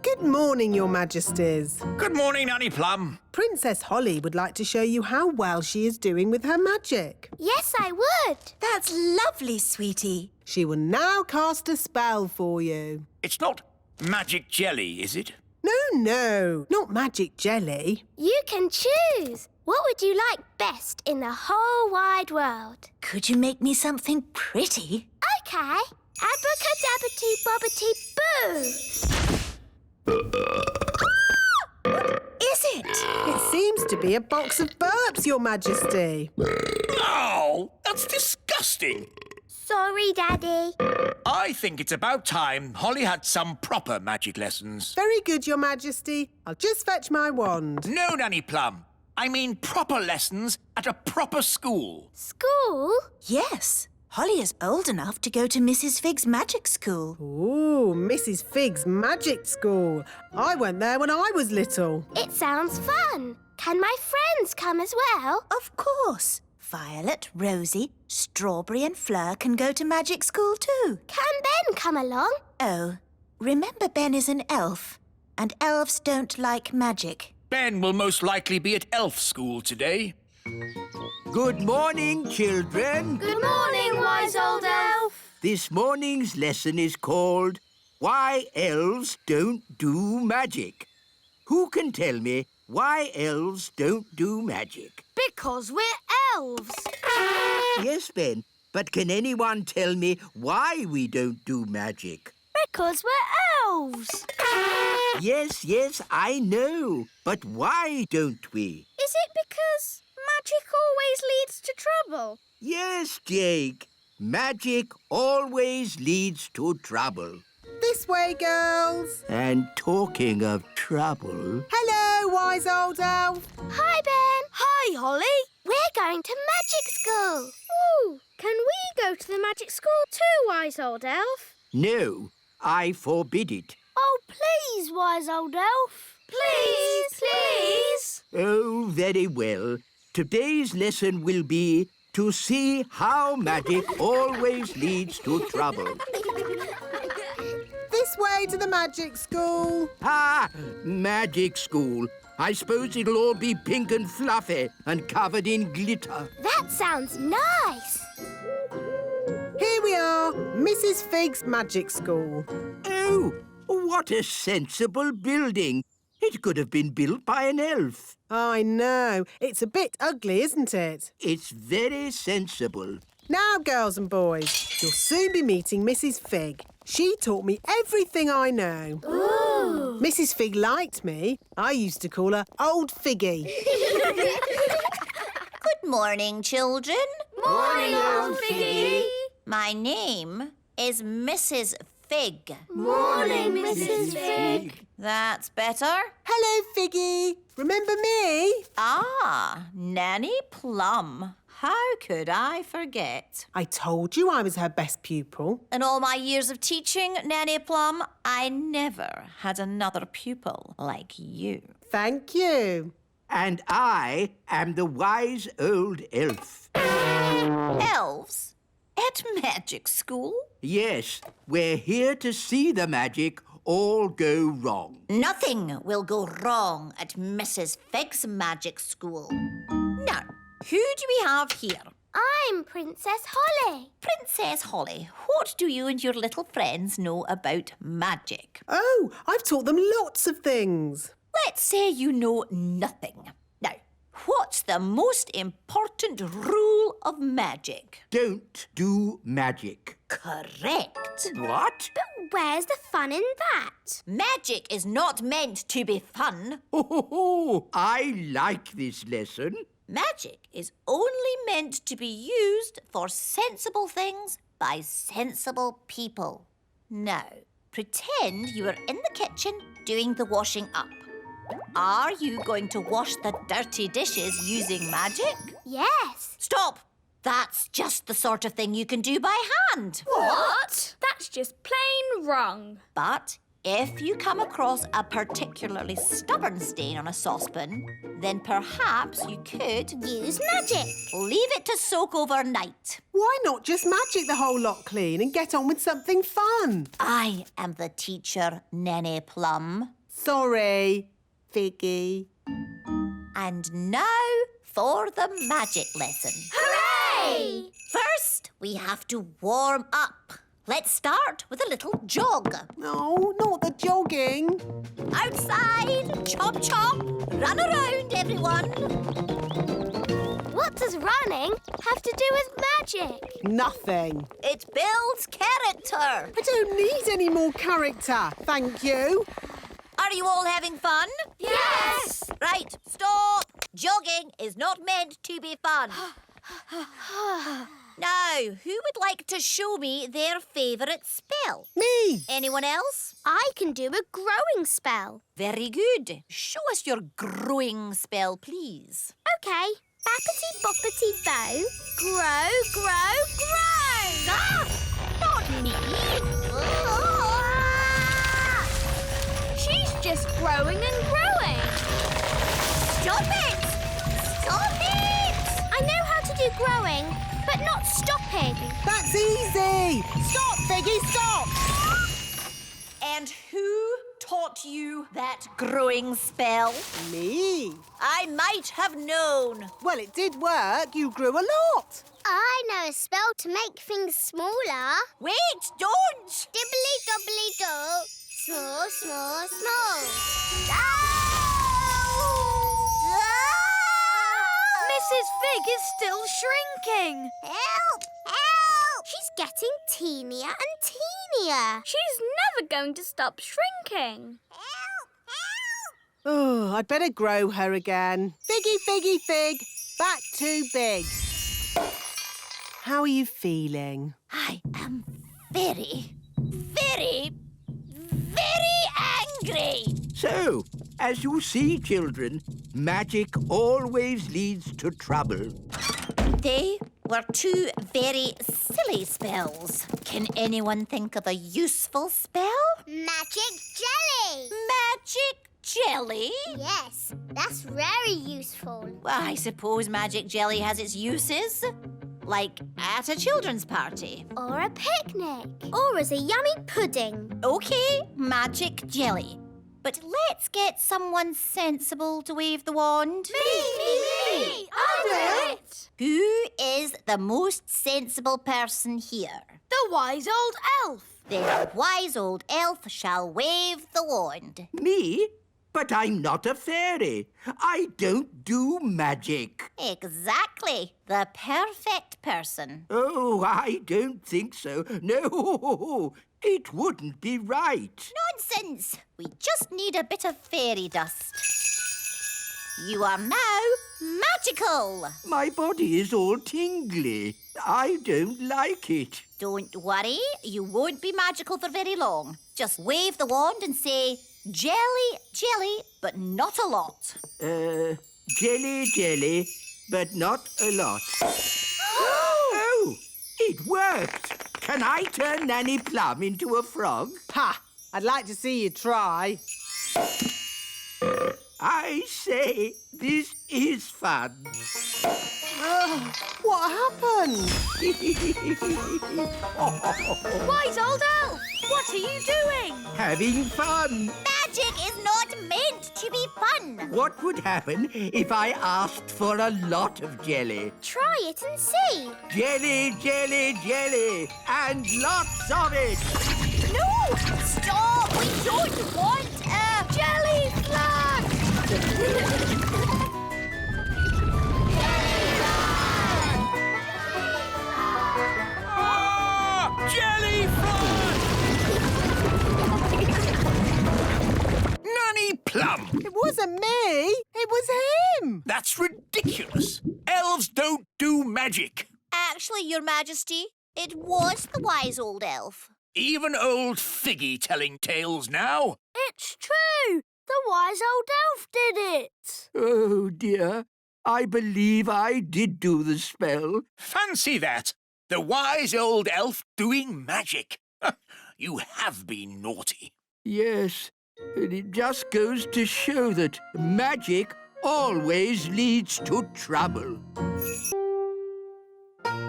Good morning, Your Majesties. Good morning, Nanny Plum. Princess Holly would like to show you how well she is doing with her magic. Yes, I would. That's lovely, sweetie. She will now cast a spell for you. It's not magic jelly, is it? No, not magic jelly. You can choose. What would you like best in the whole wide world? Could you make me something pretty? OK. Abracadabbity-bobbity-boo! Is it? It seems to be a box of burps, Your Majesty. Oh, that's disgusting. Sorry, Daddy. I think it's about time Holly had some proper magic lessons. Very good, Your Majesty. I'll just fetch my wand. No, Nanny Plum. I mean proper lessons at a proper school. School? Yes. Holly is old enough to go to Mrs. Fig's magic school. Ooh, Mrs. Fig's magic school. I went there when I was little. It sounds fun. Can my friends come as well? Of course. Violet, Rosie, Strawberry and Fleur can go to magic school too. Can Ben come along? Oh, remember Ben is an elf, and elves don't like magic. Ben will most likely be at elf school today. Good morning, children. Good morning, wise old elf. This morning's lesson is called Why Elves Don't Do Magic. Who can tell me why elves don't do magic? Because we're elves. Yes, Ben, but can anyone tell me why we don't do magic? Because we're elves. Yes, I know. But why don't we? Is it because magic always leads to trouble? Yes, Jake. Magic always leads to trouble. This way, girls. And talking of trouble... Hello, wise old elf. Hi, Ben. Hi, Holly. We're going to magic school. Ooh, can we go to the magic school too, wise old elf? No, I forbid it. Oh, please, wise old elf. Please. Oh, very well. Today's lesson will be to see how magic always leads to trouble. This way to the magic school. Ah, magic school. I suppose it'll all be pink and fluffy and covered in glitter. That sounds nice. Here we are, Mrs. Fig's magic school. Oh, what a sensible building. It could have been built by an elf. I know. It's a bit ugly, isn't it? It's very sensible. Now, girls and boys, you'll soon be meeting Mrs. Fig. She taught me everything I know. Ooh. Mrs. Fig liked me. I used to call her Old Figgy. Good morning, children. Morning, Old Figgy. My name is Mrs. Fig. Morning, Mrs. Fig. That's better. Hello, Figgy. Remember me? Ah, Nanny Plum. How could I forget? I told you I was her best pupil. In all my years of teaching, Nanny Plum, I never had another pupil like you. Thank you. And I am the wise old elf. Elves? At magic school? Yes, we're here to see the magic all go wrong. Nothing will go wrong at Mrs. Fig's magic school. Now, who do we have here? I'm Princess Holly. Princess Holly, what do you and your little friends know about magic? Oh, I've taught them lots of things. Let's say you know nothing. Now, what's the most important rule of magic? Don't do magic. Correct. What? But where's the fun in that? Magic is not meant to be fun. Oh, I like this lesson. Magic is only meant to be used for sensible things by sensible people. Now, pretend you are in the kitchen doing the washing up. Are you going to wash the dirty dishes using magic? Yes. Stop! That's just the sort of thing you can do by hand. What? That's just plain wrong. But if you come across a particularly stubborn stain on a saucepan, then perhaps you could Use magic. leave it to soak overnight. Why not just magic the whole lot clean and get on with something fun? I am the teacher, Nene Plum. Sorry, Figgy. And now for the magic lesson. Hooray! First, we have to warm up. Let's start with a little jog. No, not the jogging. Outside, chop chop, run around, everyone. What does running have to do with magic? Nothing. It builds character. I don't need any more character, thank you. Are you all having fun? Yes! Right, stop. Jogging is not meant to be fun. Now, who would like to show me their favourite spell? Me. Anyone else? I can do a growing spell. Very good. Show us your growing spell, please. Okay. Bappity boppity bow. Grow, grow, grow! Ah! Not me! She's just growing and growing. Stop it! Stop it! I know how to do growing, but not stopping. That's easy. Stop, Figgy, stop. And who taught you that growing spell? Me. I might have known. Well, it did work. You grew a lot. I know a spell to make things smaller. Wait, don't! Dibbly dobbly do. Small, small, small. Mrs. Fig is still shrinking. Help! Help! She's getting teenier and teenier. She's never going to stop shrinking. Oh, I'd better grow her again. Figgy, Figgy, Fig. Back too big. How are you feeling? I am very, very, very angry. So, as you see, children, magic always leads to trouble. They were two very silly spells. Can anyone think of a useful spell? Magic jelly. Magic jelly? Yes, that's very useful. Well, I suppose magic jelly has its uses. Like at a children's party. Or a picnic. Or as a yummy pudding. Okay, magic jelly. But let's get someone sensible to wave the wand. Me! I'll do it! Who is the most sensible person here? The wise old elf. Then the wise old elf shall wave the wand. Me? But I'm not a fairy. I don't do magic. Exactly. The perfect person. Oh, I don't think so. No, it wouldn't be right. Nonsense. We just need a bit of fairy dust. You are now magical. My body is all tingly. I don't like it. Don't worry. You won't be magical for very long. Just wave the wand and say, jelly, jelly, but not a lot. Jelly, jelly, but not a lot. Oh, it worked. Can I turn Nanny Plum into a frog? Ha! I'd like to see you try. I say, this is fun. What happened? Wise old elf, what are you doing? Having fun. Magic is not meant to be fun. What would happen if I asked for a lot of jelly? Try it and see. Jelly, jelly, jelly, and lots of it. No! Stop! We don't want a jelly flag! Jelly Nanny Plum! It wasn't me. It was him. That's ridiculous. Elves don't do magic. Actually, Your Majesty, it was the wise old elf. Even old Figgy telling tales now? It's true! The wise old elf did it! Oh, dear. I believe I did do the spell. Fancy that! The wise old elf doing magic. You have been naughty. Yes, and it just goes to show that magic always leads to trouble.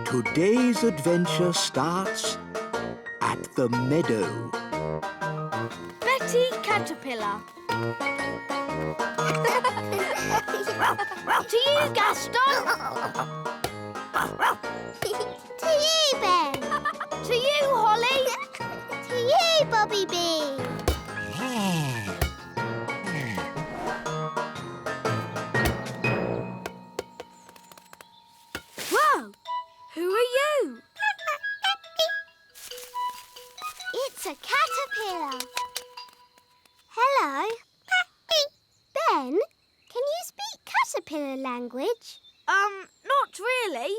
Today's adventure starts at the meadow. Betty Caterpillar. To you, Gaston. To you, Ben. To you, Holly. To you, Bobby B. Whoa! Who are you? It's a caterpillar. Hello. Ben, can you speak caterpillar language? Not really.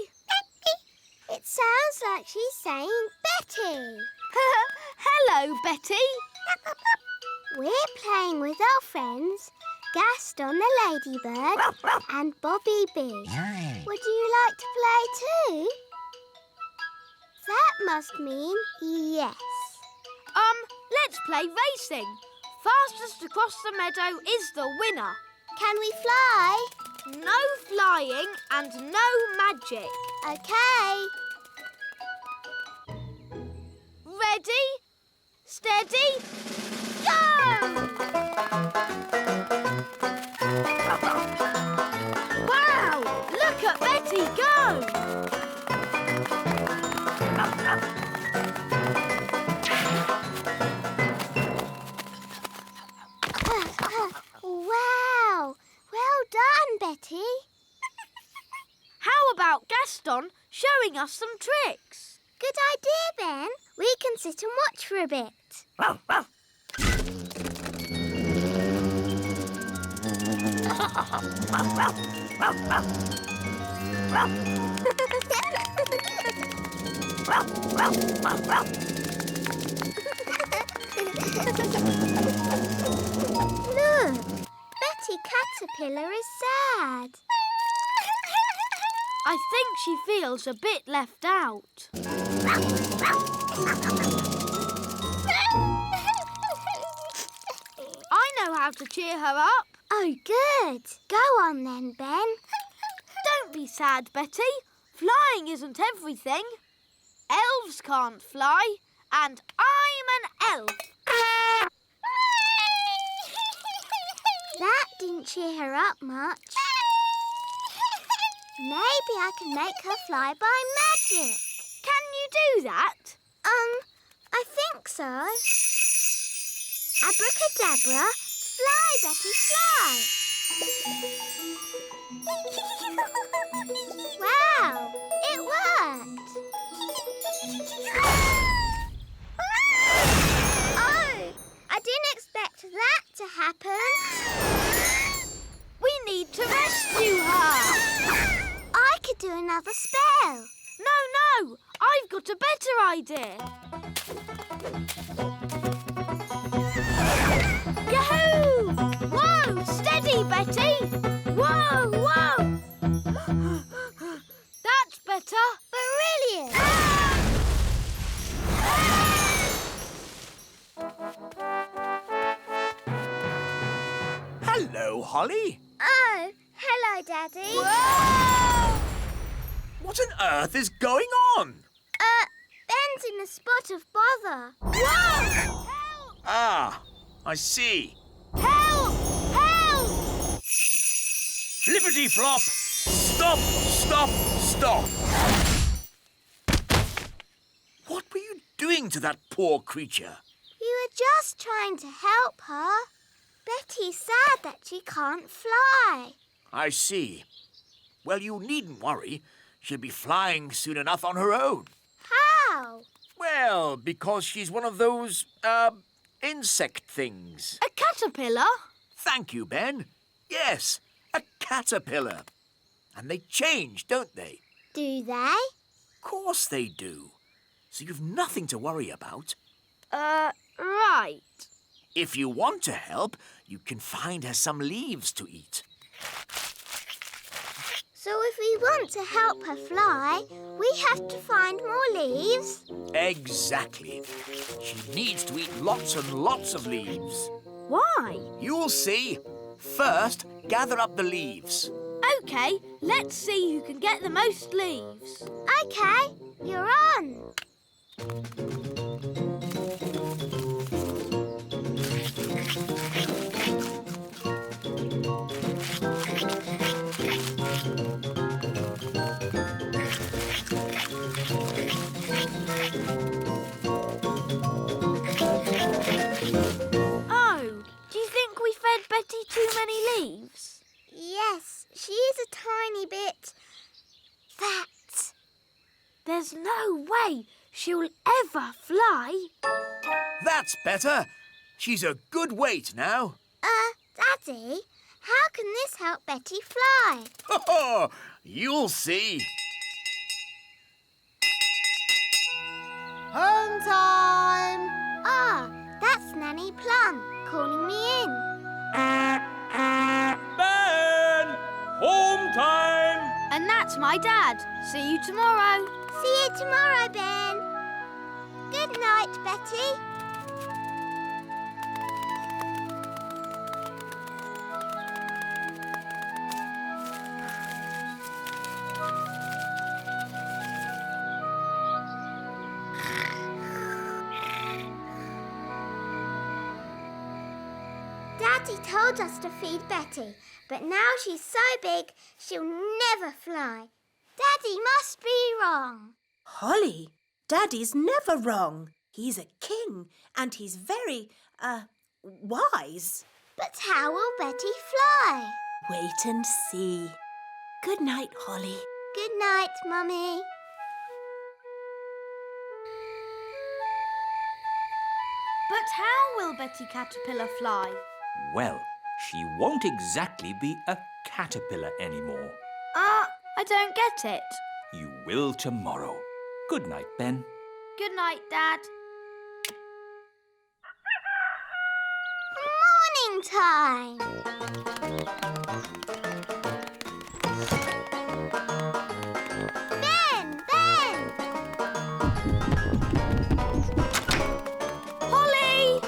It sounds like she's saying Betty. Hello, Betty. We're playing with our friends, Gaston the ladybird and Bobby B. Would you like to play too? That must mean yes. Let's play racing. Fastest across the meadow is the winner. Can we fly? No flying and no magic. Okay. Ready, steady, go! Wow! Look at Betty go! Wow! Well done, Betty. How about Gaston showing us some tricks? Good idea, Ben. We can sit and watch for a bit. Look, Betty Caterpillar is sad. I think she feels a bit left out. I know how to cheer her up. Oh, good. Go on then, Ben. Don't be sad, Betty. Flying isn't everything. Elves can't fly, and I'm an elf. That didn't cheer her up much. Maybe I can make her fly by magic. Can you do that? I think so. Abracadabra, fly, Betty, fly. Wow, it worked. Oh, I didn't expect that to happen. We need to rescue her. I could do another spell. No, I've got a better idea. Yahoo! Whoa, steady, Betty. Whoa. That's better. Brilliant. Hello, Holly. Oh, hello, Daddy. Whoa! What on earth is going on? Ben's in a spot of bother. Whoa! Ah, I see. Help! Flippity-flop! Stop! What were you doing to that poor creature? We were just trying to help her. Betty's sad that she can't fly. I see. Well, you needn't worry. She'll be flying soon enough on her own. How? Well, because she's one of those, insect things. A caterpillar? Thank you, Ben. Yes, a caterpillar. And they change, don't they? Do they? Of course they do. So you've nothing to worry about. Right. If you want to help, you can find her some leaves to eat. So if we want to help her fly, we have to find more leaves? Exactly. She needs to eat lots and lots of leaves. Why? You'll see. First, gather up the leaves. OK, let's see who can get the most leaves. OK, you're on. Oh, do you think we fed Betty too many leaves? Yes, she is a tiny bit fat. There's no way she'll ever fly. That's better. She's a good weight now. Daddy, how can this help Betty fly? Oh, you'll see. Home time! Ah, that's Nanny Plum calling me in. Ben! Home time! And that's my dad. See you tomorrow. See you tomorrow, Ben. Good night, Betty. Daddy told us to feed Betty, but now she's so big she'll never fly. Daddy must be wrong. Holly, Daddy's never wrong. He's a king and he's very, wise. But how will Betty fly? Wait and see. Good night, Holly. Good night, Mummy. But how will Betty Caterpillar fly? Well, she won't exactly be a caterpillar anymore. I don't get it. You will tomorrow. Good night, Ben. Good night, Dad. Morning time. Ben! Holly!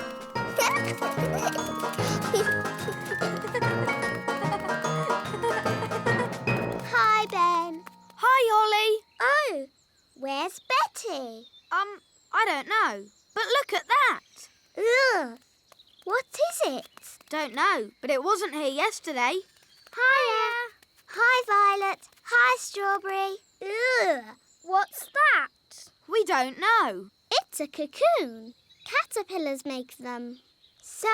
Hi, Ben. Hi, Holly. Oh, where's Betty? I don't know. But look at that. Ugh. What is it? Don't know, but it wasn't here yesterday. Hiya. Hi, Violet. Hi, Strawberry. Ugh. What's that? We don't know. It's a cocoon. Caterpillars make them. So,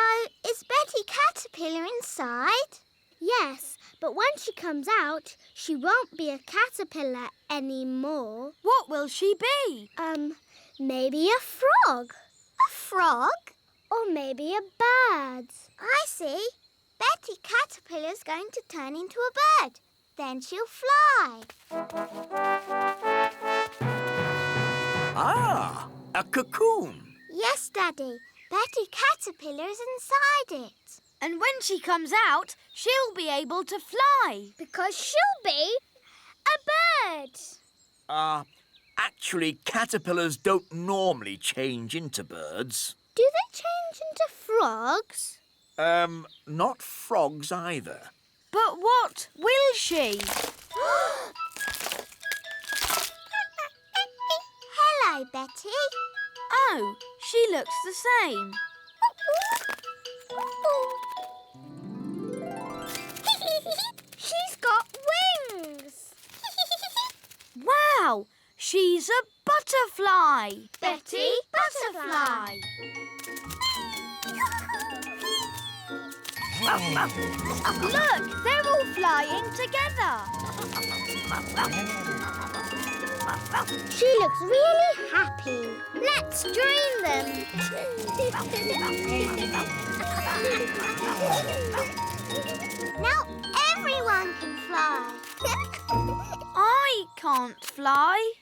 is Betty Caterpillar inside? Yes, but when she comes out, she won't be a caterpillar anymore. What will she be? Maybe a frog. A frog? Or maybe a bird. I see. Betty Caterpillar's going to turn into a bird. Then she'll fly. Ah, a cocoon. Yes, Daddy. Betty Caterpillar is inside it. And when she comes out, she'll be able to fly. Because she'll be a bird. Actually, caterpillars don't normally change into birds. Do they change into frogs? Not frogs either. But what will she? Hello, Betty. Oh, she looks the same. She's got wings. Wow, she's a butterfly. Betty Butterfly. Look, they're all flying together. She looks really happy. Let's join them. Now everyone can fly. I can't fly.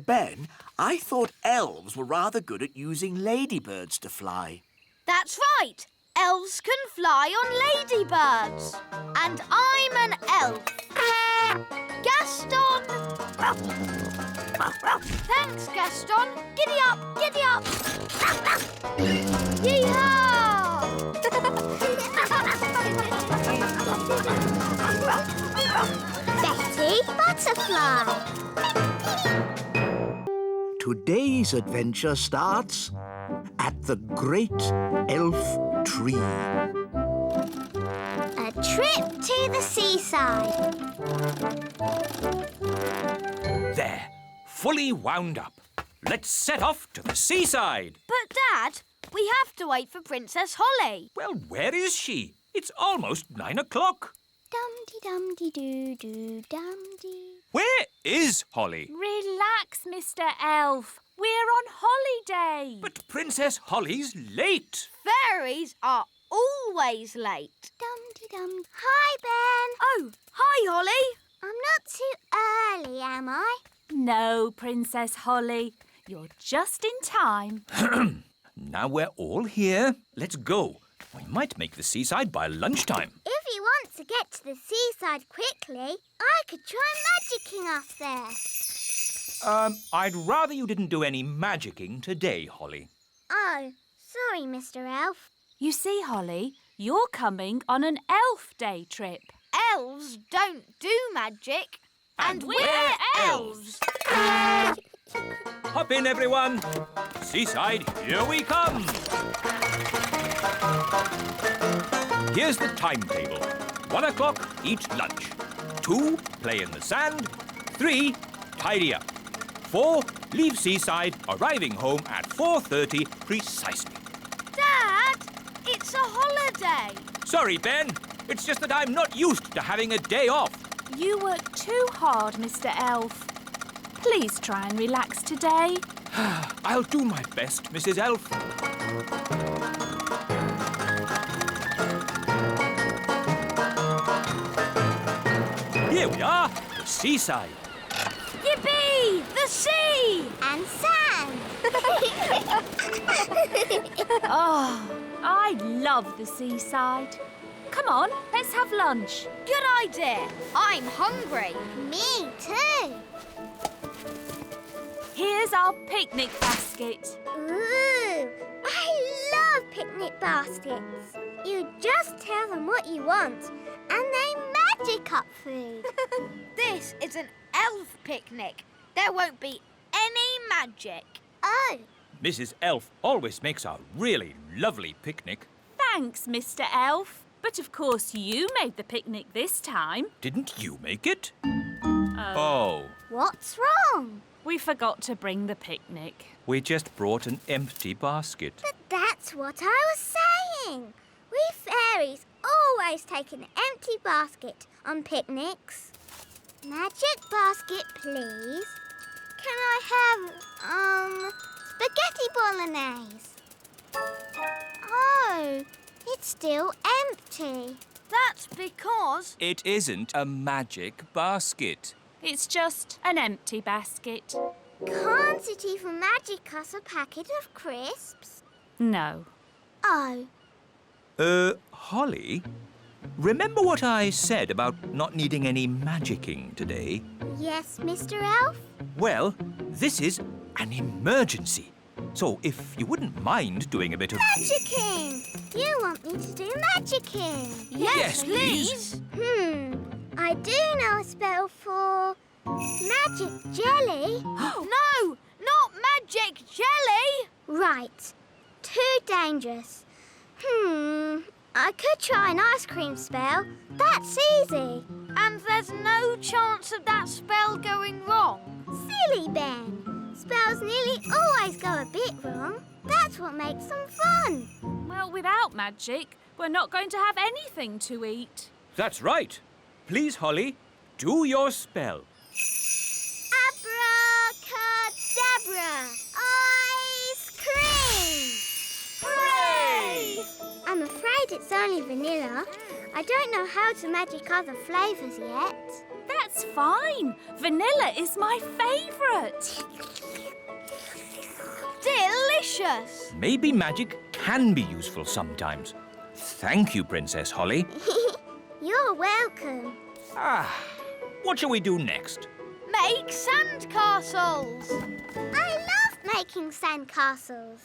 Ben, I thought elves were rather good at using ladybirds to fly. That's right. Elves can fly on ladybirds. And I'm an elf. Gaston! Thanks, Gaston. Giddy up, giddy up. Yee-haw! Betty Butterfly. Today's adventure starts at the Great Elf Tree. A trip to the seaside. There, fully wound up. Let's set off to the seaside. But, Dad, we have to wait for Princess Holly. Well, where is she? It's almost 9 o'clock. Dum-de-dum-de-doo-doo-dum-de. Where is Holly? Relax, Mr. Elf. We're on holiday. But Princess Holly's late. Fairies are always late. Dum-de-dum. Hi, Ben. Oh, hi, Holly. I'm not too early, am I? No, Princess Holly. You're just in time. Now we're all here. Let's go. We might make the seaside by lunchtime. If you want to get to the seaside quickly, I could try magicking us there. I'd rather you didn't do any magicking today, Holly. Oh, sorry, Mr. Elf. You see, Holly, you're coming on an elf day trip. Elves don't do magic. And we're elves. Hop in, everyone. Seaside, here we come. Here's the timetable. 1 o'clock, eat lunch. 2, play in the sand. 3, tidy up. 4, leave seaside, arriving home at 4:30 precisely. Dad, it's a holiday. Sorry, Ben. It's just that I'm not used to having a day off. You work too hard, Mr. Elf. Please try and relax today. I'll do my best, Mrs. Elf. Here we are, the seaside. Yippee! The sea! And sand. Oh, I love the seaside. Come on, let's have lunch. Good idea. I'm hungry. Me too. Here's our picnic basket. Ooh, I love picnic baskets. You just tell them what you want and they magic up food. This is an elf picnic. There won't be any magic. Oh. Mrs. Elf always makes a really lovely picnic. Thanks, Mr. Elf. But of course you made the picnic this time. Didn't you make it? Oh. What's wrong? We forgot to bring the picnic. We just brought an empty basket. But that's what I was saying. We fairies always take an empty basket on picnics. Magic basket, please. Can I have, spaghetti bolognese? Oh, it's still empty. That's because... It isn't a magic basket. It's just an empty basket. Can't it even magic us a packet of crisps? No. Oh. Holly, remember what I said about not needing any magicking today? Yes, Mr. Elf? Well, this is an emergency. So if you wouldn't mind doing a bit of... Magicking! You want me to do magicking? Yes, please. I do know a spell for magic jelly. No, not magic jelly! Right. Too dangerous. I could try an ice cream spell. That's easy. And there's no chance of that spell going wrong. Silly Ben. Spells nearly always go a bit wrong. That's what makes them fun. Well, without magic, we're not going to have anything to eat. That's right. Please, Holly, do your spell. Abracadabra! Ice cream! Hooray! I'm afraid it's only vanilla. I don't know how to magic other flavours yet. That's fine. Vanilla is my favourite. delicious. Maybe magic can be useful sometimes. Thank you, Princess Holly. You're welcome. What shall we do next? Make sandcastles. I love making sandcastles.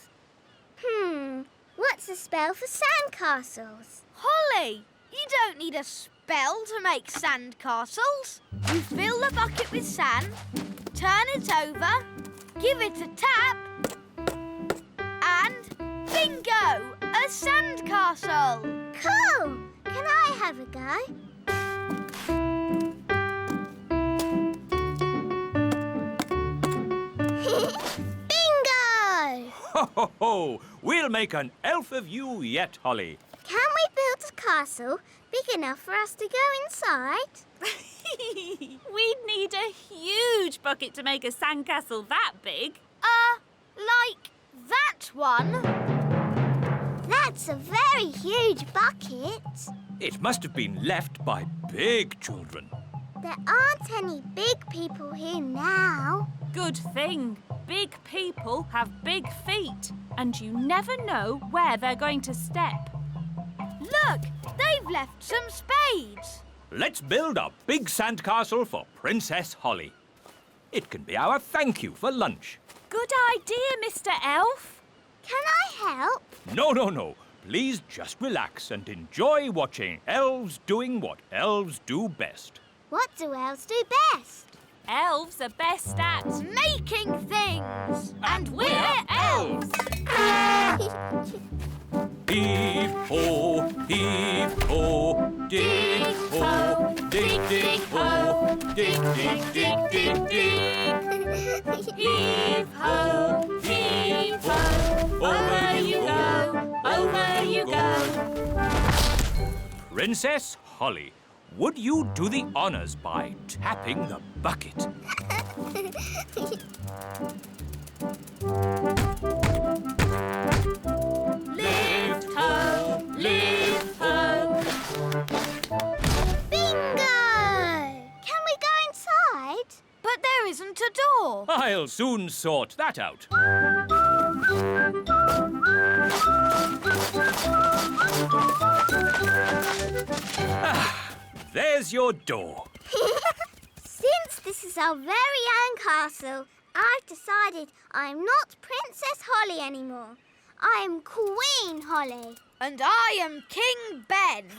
What's the spell for sandcastles? Holly, you don't need a spell to make sandcastles. You fill the bucket with sand, turn it over, give it a tap, and bingo! A sandcastle! Cool! Can I have a go? Bingo! Ho, ho, ho! We'll make an elf of you yet, Holly. Can we build a castle big enough for us to go inside? We'd need a huge bucket to make a sandcastle that big. Like that one? That's a very huge bucket. It must have been left by big children. There aren't any big people here now. Good thing. Big people have big feet, and you never know where they're going to step. Look, they've left some spades. Let's build a big sandcastle for Princess Holly. It can be our thank you for lunch. Good idea, Mr. Elf. Can I help? No. Please just relax and enjoy watching elves doing what elves do best. What do elves do best? Elves are best at making things. And we're elves. Heave-ho, heave-ho, dig-ho, dig-dig-ho, dig-dig-dig-dig-dig. Heave-ho, heave-ho, over you go. Princess Holly, would you do the honors by tapping the bucket? Lift ho, lift ho. Bingo! Can we go inside? But there isn't a door. I'll soon sort that out. There's your door. Since this is our very own castle, I've decided I'm not Princess Holly anymore. I am Queen Holly. And I am King Ben.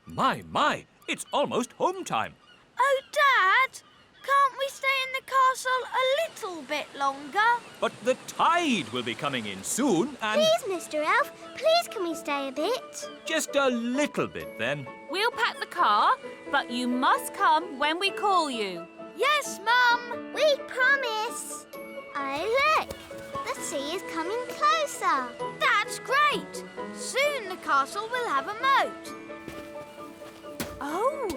My, it's almost home time. Oh, Dad, can't we stay in the castle a little bit longer? But the tide will be coming in soon and... Please, Mr. Elf, please can we stay a bit? Just a little bit, then. We'll pack the car, but you must come when we call you. Yes, Mum. We promise. Oh, look. The sea is coming closer. That's great. Soon the castle will have a moat. Oh,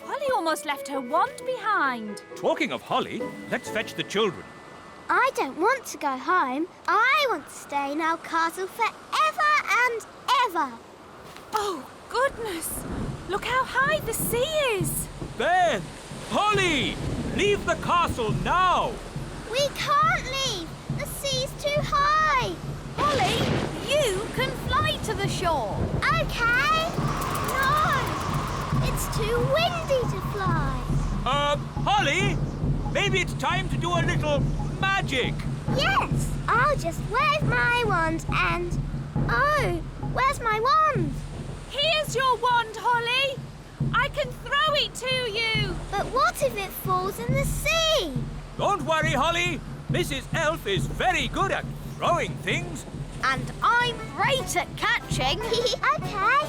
Holly almost left her wand behind. Talking of Holly, let's fetch the children. I don't want to go home. I want to stay in our castle forever and ever. Oh, goodness. Look how high the sea is. Ben! Holly! Leave the castle now! We can't leave. The sea's too high. Holly, you can fly to the shore. Okay. No, it's too windy to fly. Holly? Maybe it's time to do a little magic. Yes, I'll just wave my wand and... Oh, where's my wand? Here's your wand, Holly. I can throw it to you. But what if it falls in the sea? Don't worry, Holly. Mrs. Elf is very good at throwing things. And I'm great at catching. Okay.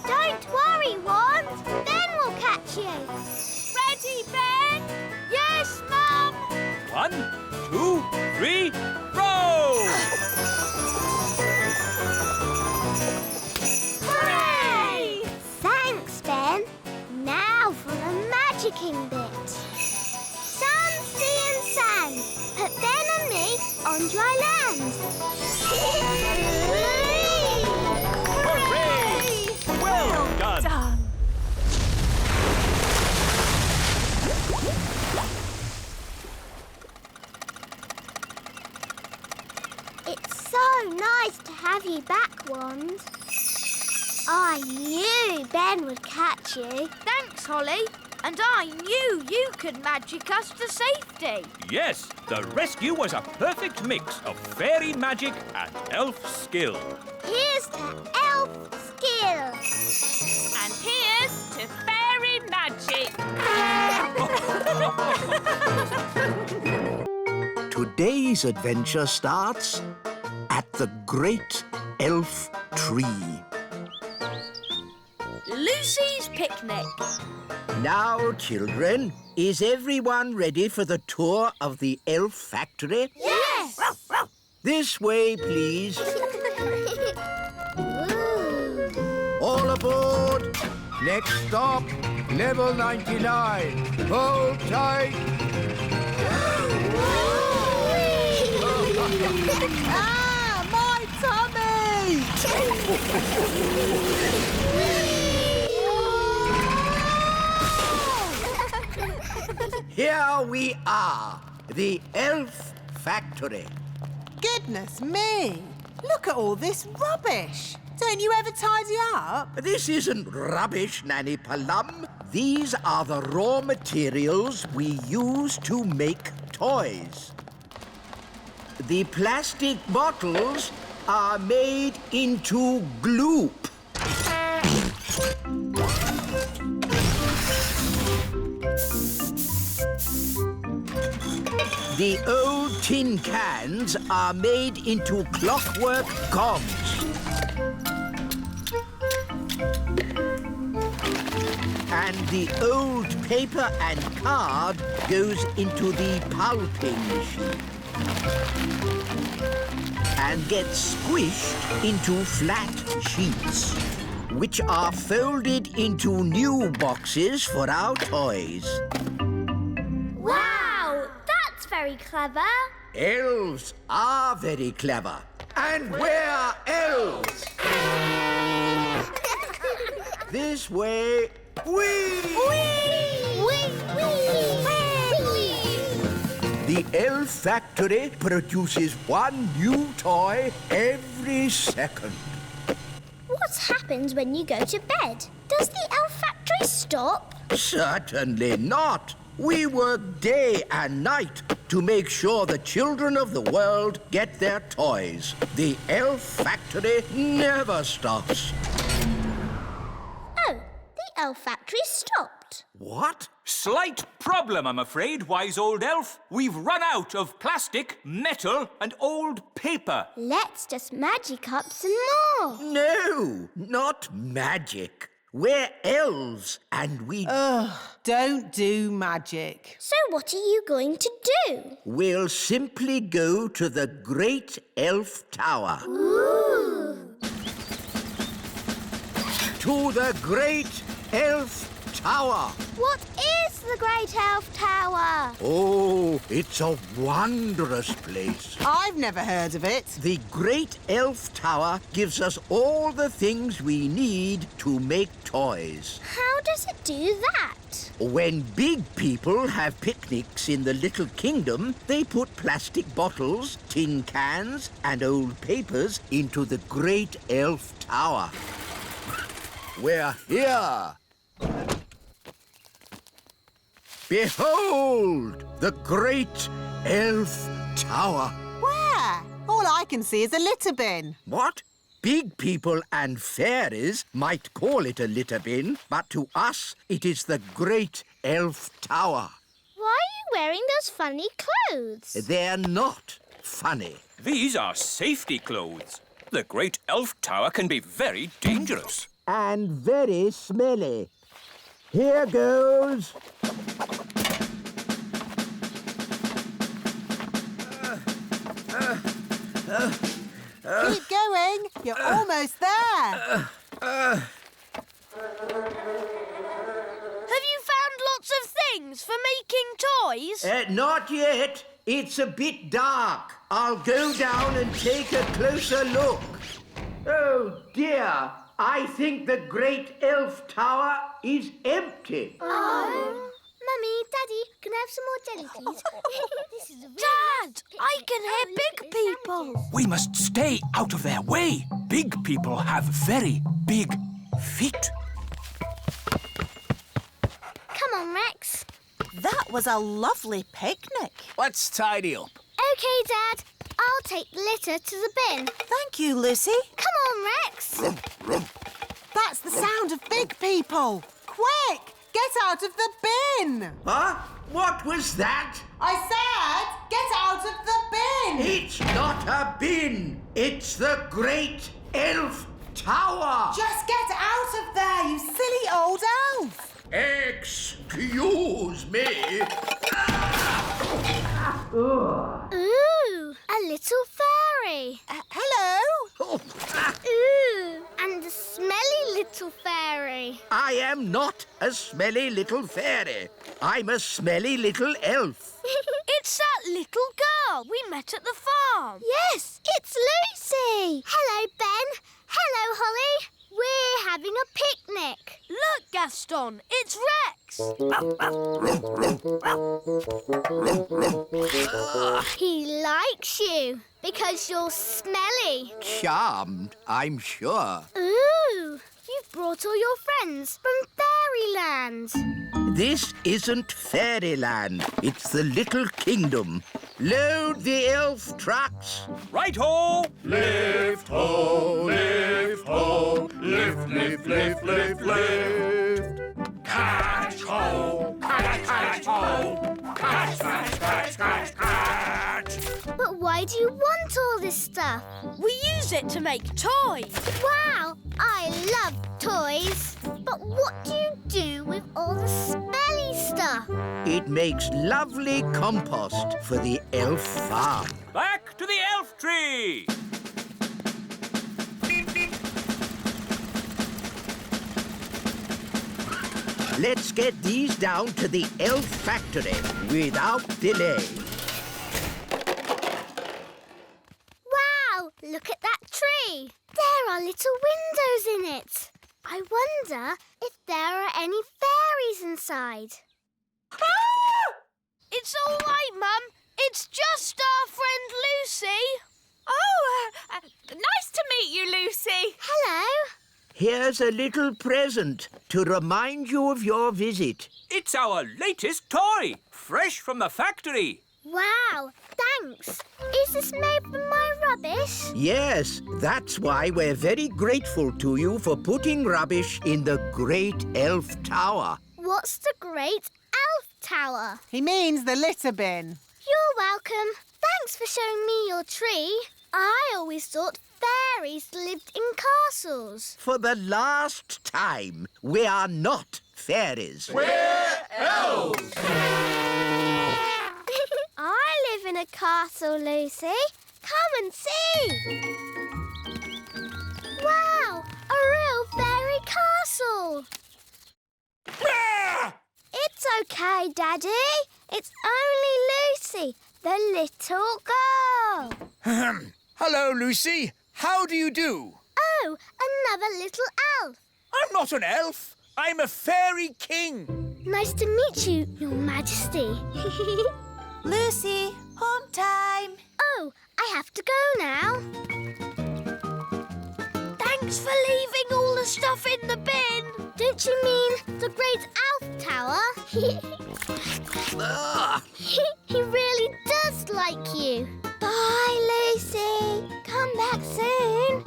Don't worry, Wand. Ben will catch you. Ready, Ben? Yes, Mum. 1, 2, 3, row! Hooray! Thanks, Ben. Now for the magicking bit. Sun, sea and sand. Put Ben and me on dry land. Hooray! Well done. have you back, Wand. I knew Ben would catch you. Thanks, Holly. And I knew you could magic us to safety. Yes, the rescue was a perfect mix of fairy magic and elf skill. Here's to elf skill. And here's to fairy magic. Today's adventure starts at the Great Elf Tree. Lucy's picnic. Now, children, is everyone ready for the tour of the elf factory? Yes! This way, please. All aboard. Next stop, level 99. Hold tight. Ah, my tummy! Here we are, the elf factory. Goodness me! Look at all this rubbish. Don't you ever tidy up? This isn't rubbish, Nanny Plum. These are the raw materials we use to make toys. The plastic bottles are made into gloop. The old tin cans are made into clockwork gongs. And the old paper and card goes into the pulping machine and gets squished into flat sheets, which are folded into new boxes for our toys. Wow! That's very clever. Elves are very clever. And we're elves! This way. Whee! Whee! Whee! The elf factory produces one new toy every second. What happens when you go to bed? Does the elf factory stop? Certainly not. We work day and night to make sure the children of the world get their toys. The elf factory never stops. Oh, the elf factory stopped. What? Slight problem, I'm afraid, wise old elf. We've run out of plastic, metal, and old paper. Let's just magic up some more. No, not magic. We're elves, and we... Ugh, don't do magic. So what are you going to do? We'll simply go to the Great Elf Tower. Ooh. To the Great Elf Tower. What is the Great Elf Tower? Oh, it's a wondrous place. I've never heard of it. The Great Elf Tower gives us all the things we need to make toys. How does it do that? When big people have picnics in the Little Kingdom, they put plastic bottles, tin cans, and old papers into the Great Elf Tower. We're here. Behold, the Great Elf Tower. Where? All I can see is a litter bin. What? Big people and fairies might call it a litter bin, but to us it is the Great Elf Tower. Why are you wearing those funny clothes? They're not funny. These are safety clothes. The Great Elf Tower can be very dangerous. And very smelly. Here goes. Keep going. You're almost there. Have you found lots of things for making toys? Not yet. It's a bit dark. I'll go down and take a closer look. Oh, dear. I think the Great Elf Tower is empty. Oh. Mummy, Daddy, can I have some more jelly, please? This is a really Dad, I can hear big people. We must stay out of their way. Big people have very big feet. Come on, Rex. That was a lovely picnic. Let's tidy up. OK, Dad. I'll take the litter to the bin. Thank you, Lucy. Come on, Rex. That's the sound of big people. Quick, get out of the bin. Huh? What was that? I said, get out of the bin. It's not a bin. It's the Great Elf Tower. Just get out of there, you silly old elf. Excuse me. Ooh, a little fairy. Hello. Ooh, and a smelly little fairy. I am not a smelly little fairy. I'm a smelly little elf. It's that little girl we met at the farm. Yes, it's Lucy. Hello, Ben. Hello, Holly. We're having a picnic. Look, Gaston, it's Rex. He likes you because you're smelly. Charmed, I'm sure. Ooh, you've brought all your friends from fairyland. This isn't fairyland. It's the Little Kingdom. Load the elf trucks. Right-ho! Lift ho, lift ho, lift, lift, lift, lift, lift. Catch ho, catch, catch ho, catch, catch, catch, catch, catch. But why do you want all this stuff? We use it to make toys. Wow, I love toys. But what do you do with all the smelly stuff? It makes lovely compost for the elf farm. Back to the elf tree! Let's get these down to the elf factory without delay. Wow, look at that tree. There are little windows in it. I wonder if there are any fairies inside. Ah! It's all right, Mum. It's just our friend Lucy. Oh, nice to meet you, Lucy. Hello. Here's a little present to remind you of your visit. It's our latest toy, fresh from the factory. Wow, thanks. Is this made from my rubbish? Yes, that's why we're very grateful to you for putting rubbish in the Great Elf Tower. What's the Great Elf Tower? He means the litter bin. You're welcome. Thanks for showing me your tree. I always thought fairies lived in castles. For the last time, we are not fairies. We're elves. I live in a castle, Lucy. Come and see. Wow, a real fairy castle. It's okay, Daddy. It's only Lucy, the little girl. Hello, Lucy. How do you do? Oh, another little elf. I'm not an elf. I'm a fairy king. Nice to meet you, Your Majesty. Lucy, home time. Oh, I have to go now. Thanks for leaving all the stuff in the bin. Don't you mean the Great Elf Tower? He really does like you. Bye, Lucy. Come back soon.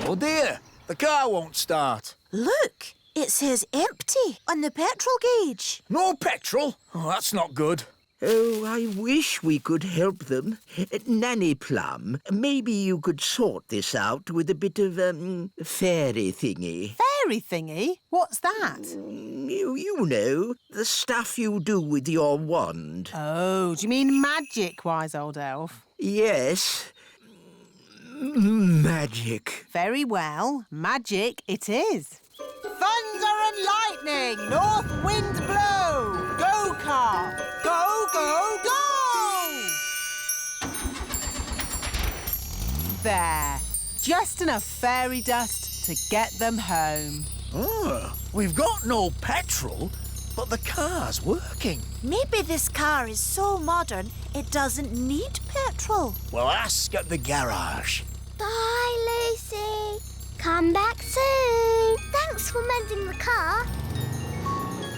Oh, dear. The car won't start. Look, it says empty on the petrol gauge. No petrol? Oh, that's not good. Oh, I wish we could help them. Nanny Plum, maybe you could sort this out with a bit of, fairy thingy. Fairy thingy? What's that? You know, the stuff you do with your wand. Oh, do you mean magic, wise old elf? Yes. Magic. Very well. Magic it is. Thunder and lightning, north wind blow. Go, car. Go, go, go! There. Just enough fairy dust to get them home. Oh, we've got no petrol, but the car's working. Maybe this car is so modern it doesn't need petrol. Well, ask at the garage. Bye, Lucy. Come back soon. Thanks for mending the car.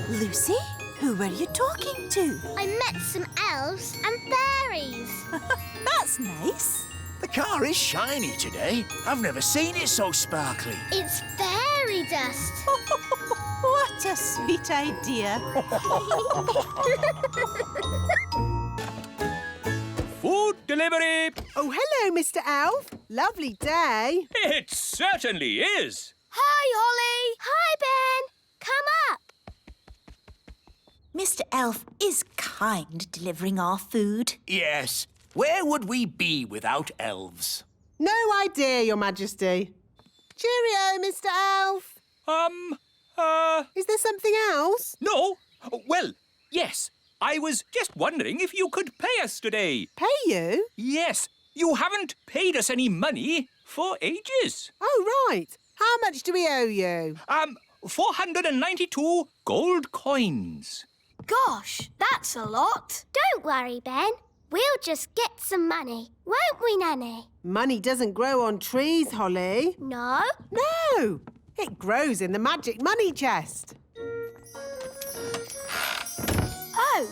Lucy, who were you talking to? I met some elves and fairies. That's nice. The car is shiny today. I've never seen it so sparkly. It's fairy dust. What a sweet idea. Food delivery! Oh, hello, Mr. Elf. Lovely day. It certainly is. Hi, Holly. Hi, Ben. Come up. Mr. Elf is kind delivering our food. Yes. Where would we be without elves? No idea, Your Majesty. Cheerio, Mr. Elf. Is there something else? No. Well, yes. I was just wondering if you could pay us today. Pay you? Yes. You haven't paid us any money for ages. Oh, right. How much do we owe you? 492 gold coins. Gosh, that's a lot. Don't worry, Ben. We'll just get some money, won't we, Nanny? Money doesn't grow on trees, Holly. No? No. It grows in the magic money chest. Oh,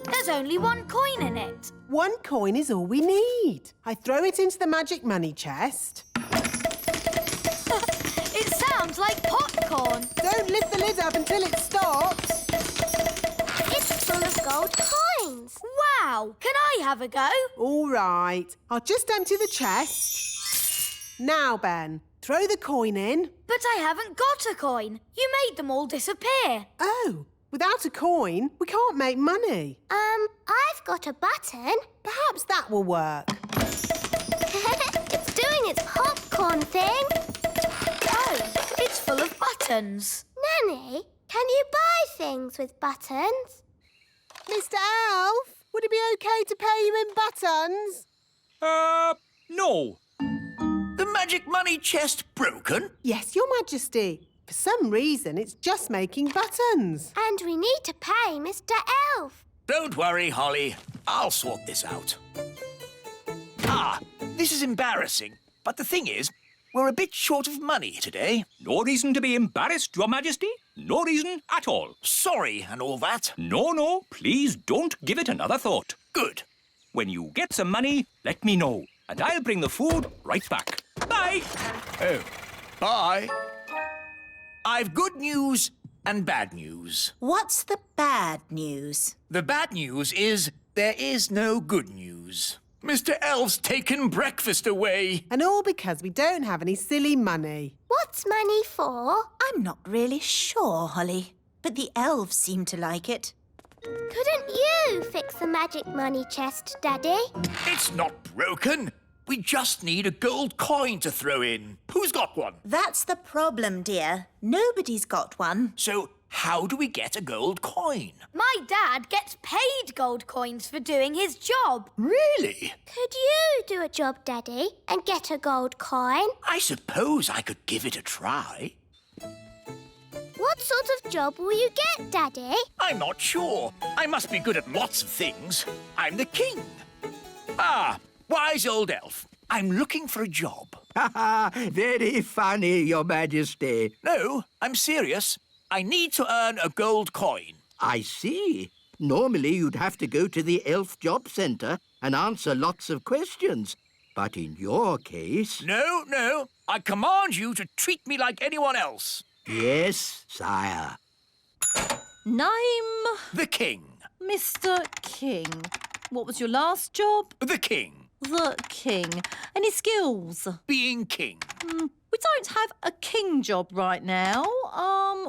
there's only one coin in it. 1 coin is all we need. I throw it into the magic money chest. It sounds like popcorn. Don't lift the lid up until it stops. It's full of gold coins. Wow, can I have a go? All right. I'll just empty the chest. Now, Ben, throw the coin in. But I haven't got a coin. You made them all disappear. Oh, without a coin, we can't make money. I've got a button. Perhaps that will work. It's doing its popcorn thing. Oh, it's full of buttons. Nanny, can you buy things with buttons? Mr. Elf, would it be okay to pay you in buttons? No. The magic money chest broken? Yes, Your Majesty. For some reason, it's just making buttons. And we need to pay Mr. Elf. Don't worry, Holly. I'll sort this out. Ah, this is embarrassing. But the thing is, we're a bit short of money today. No reason to be embarrassed, Your Majesty. No reason at all. Sorry and all that. No, please don't give it another thought. Good. When you get some money, let me know, and I'll bring the food right back. Bye. Oh, bye. I've good news and bad news. What's the bad news? The bad news is there is no good news. Mr. Elf's taken breakfast away. And all because we don't have any silly money. What's money for? I'm not really sure, Holly, but the elves seem to like it. Couldn't you fix the magic money chest, Daddy? It's not broken. We just need a gold coin to throw in. Who's got one? That's the problem, dear. Nobody's got one. So how do we get a gold coin? My dad gets paid gold coins for doing his job. Really? Could you do a job, Daddy, and get a gold coin? I suppose I could give it a try. What sort of job will you get, Daddy? I'm not sure. I must be good at lots of things. I'm the king. Ah, wise old elf. I'm looking for a job. Very funny, Your Majesty. No, I'm serious. I need to earn a gold coin. I see. Normally you'd have to go to the Elf Job Centre and answer lots of questions. But in your case... No. I command you to treat me like anyone else. Yes, sire. Name? The king. Mr. King. What was your last job? The king. The king. Any skills? Being king. We don't have a king job right now.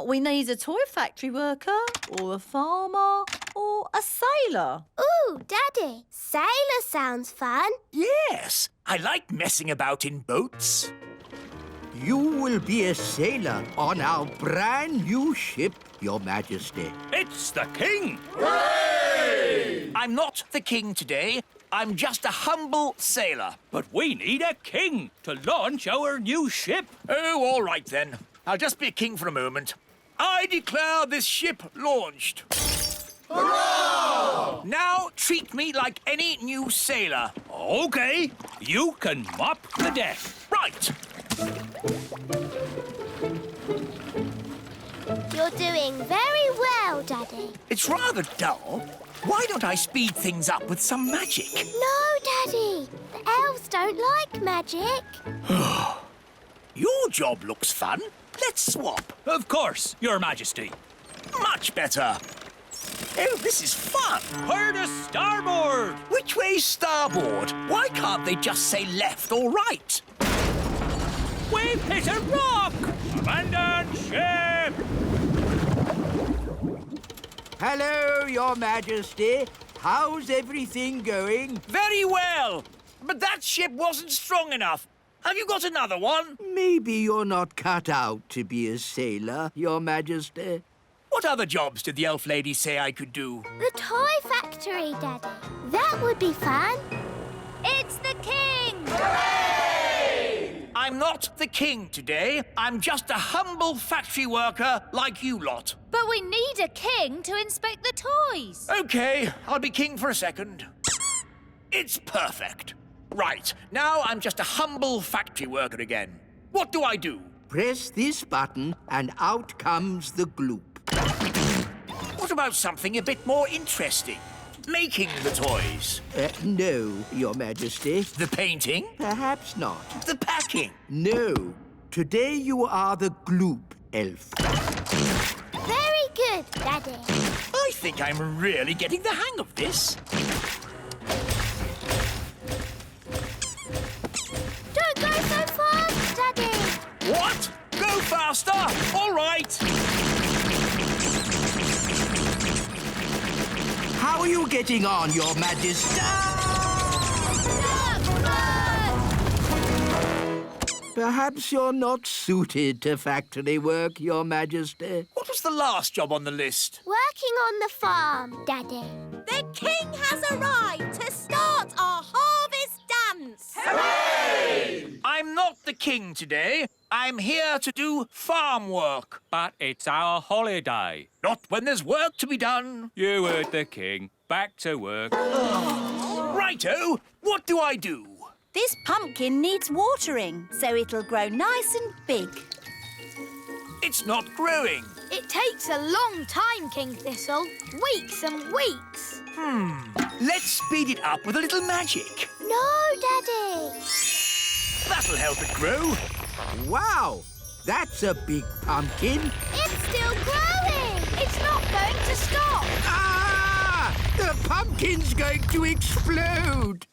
We need a toy factory worker, or a farmer, or a sailor. Ooh, Daddy, sailor sounds fun. Yes, I like messing about in boats. You will be a sailor on our brand new ship, Your Majesty. It's the king! Hooray! I'm not the king today. I'm just a humble sailor. But we need a king to launch our new ship. Oh, all right then. I'll just be a king for a moment. I declare this ship launched. Hurrah! Now treat me like any new sailor. OK. You can mop the deck. Right. You're doing very well, Daddy. It's rather dull. Why don't I speed things up with some magic? No, Daddy. The elves don't like magic. Your job looks fun. Let's swap. Of course, Your Majesty. Much better. Oh, this is fun. Hard to starboard. Which way's starboard? Why can't they just say left or right? We've hit a rock. Abandon ship. Hello, Your Majesty. How's everything going? Very well. But that ship wasn't strong enough. Have you got another one? Maybe you're not cut out to be a sailor, Your Majesty. What other jobs did the elf lady say I could do? The toy factory, Daddy. That would be fun. It's the king! Hooray! I'm not the king today. I'm just a humble factory worker like you lot. But we need a king to inspect the toys. OK, I'll be king for a second. It's perfect. Right, now I'm just a humble factory worker again. What do I do? Press this button and out comes the gloop. What about something a bit more interesting? Making the toys. No, Your Majesty. The painting? Perhaps not. The packing? No. Today you are the gloop elf. Very good, Daddy. I think I'm really getting the hang of this. Don't go so fast, Daddy. What? Go faster! All right! How are you getting on, Your Majesty? Perhaps you're not suited to factory work, Your Majesty. What was the last job on the list? Working on the farm, Daddy. The king has arrived to start our harvest dance. Hooray! I'm not the king today. I'm here to do farm work. But it's our holiday. Not when there's work to be done. You heard the king. Back to work. Righto, what do I do? This pumpkin needs watering, so it'll grow nice and big. It's not growing. It takes a long time, King Thistle. Weeks and weeks. Let's speed it up with a little magic. No, Daddy. That'll help it grow. Wow, that's a big pumpkin. It's still growing. It's not going to stop. Ah! The pumpkin's going to explode.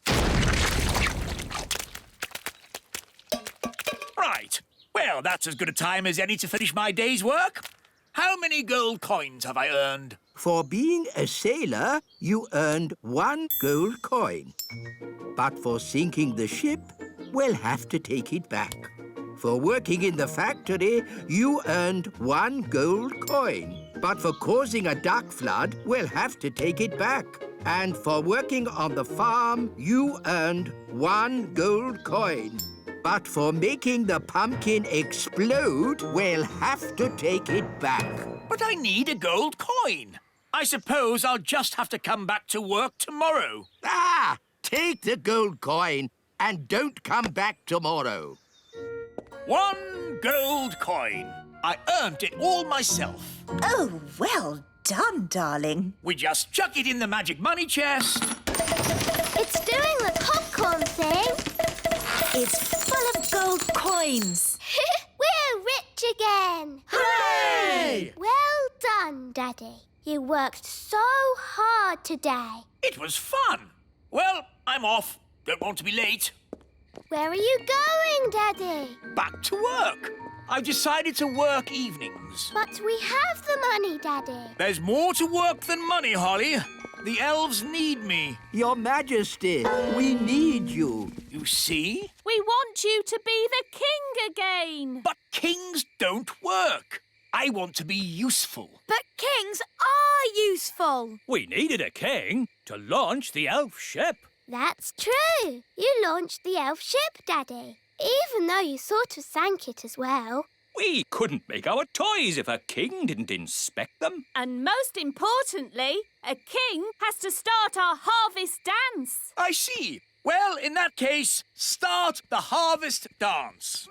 Right. Well, that's as good a time as any to finish my day's work. How many gold coins have I earned? For being a sailor, you earned 1 gold coin. But for sinking the ship, we'll have to take it back. For working in the factory, you earned 1 gold coin. But for causing a duck flood, we'll have to take it back. And for working on the farm, you earned 1 gold coin. But for making the pumpkin explode, we'll have to take it back. But I need a gold coin. I suppose I'll just have to come back to work tomorrow. Ah! Take the gold coin and don't come back tomorrow. 1 gold coin. I earned it all myself. Oh, well done, darling. We just chuck it in the magic money chest. It's doing the popcorn thing. It's full of gold coins. We're rich again. Hooray! Well done, Daddy. You worked so hard today. It was fun. Well, I'm off. Don't want to be late. Where are you going, Daddy? Back to work. I've decided to work evenings. But we have the money, Daddy. There's more to work than money, Holly. The elves need me. Your Majesty, we need you. You see? We want you to be the king again. But kings don't work. I want to be useful. But kings are useful. We needed a king to launch the elf ship. That's true. You launched the elf ship, Daddy. Even though you sort of sank it as well. We couldn't make our toys if a king didn't inspect them. And most importantly, a king has to start our harvest dance. I see. Well, in that case, start the harvest dance.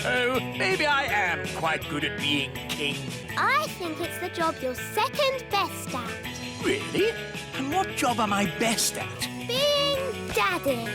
Oh, maybe I am quite good at being king. I think it's the job you're second best at. Really? And what job am I best at? Being Daddy.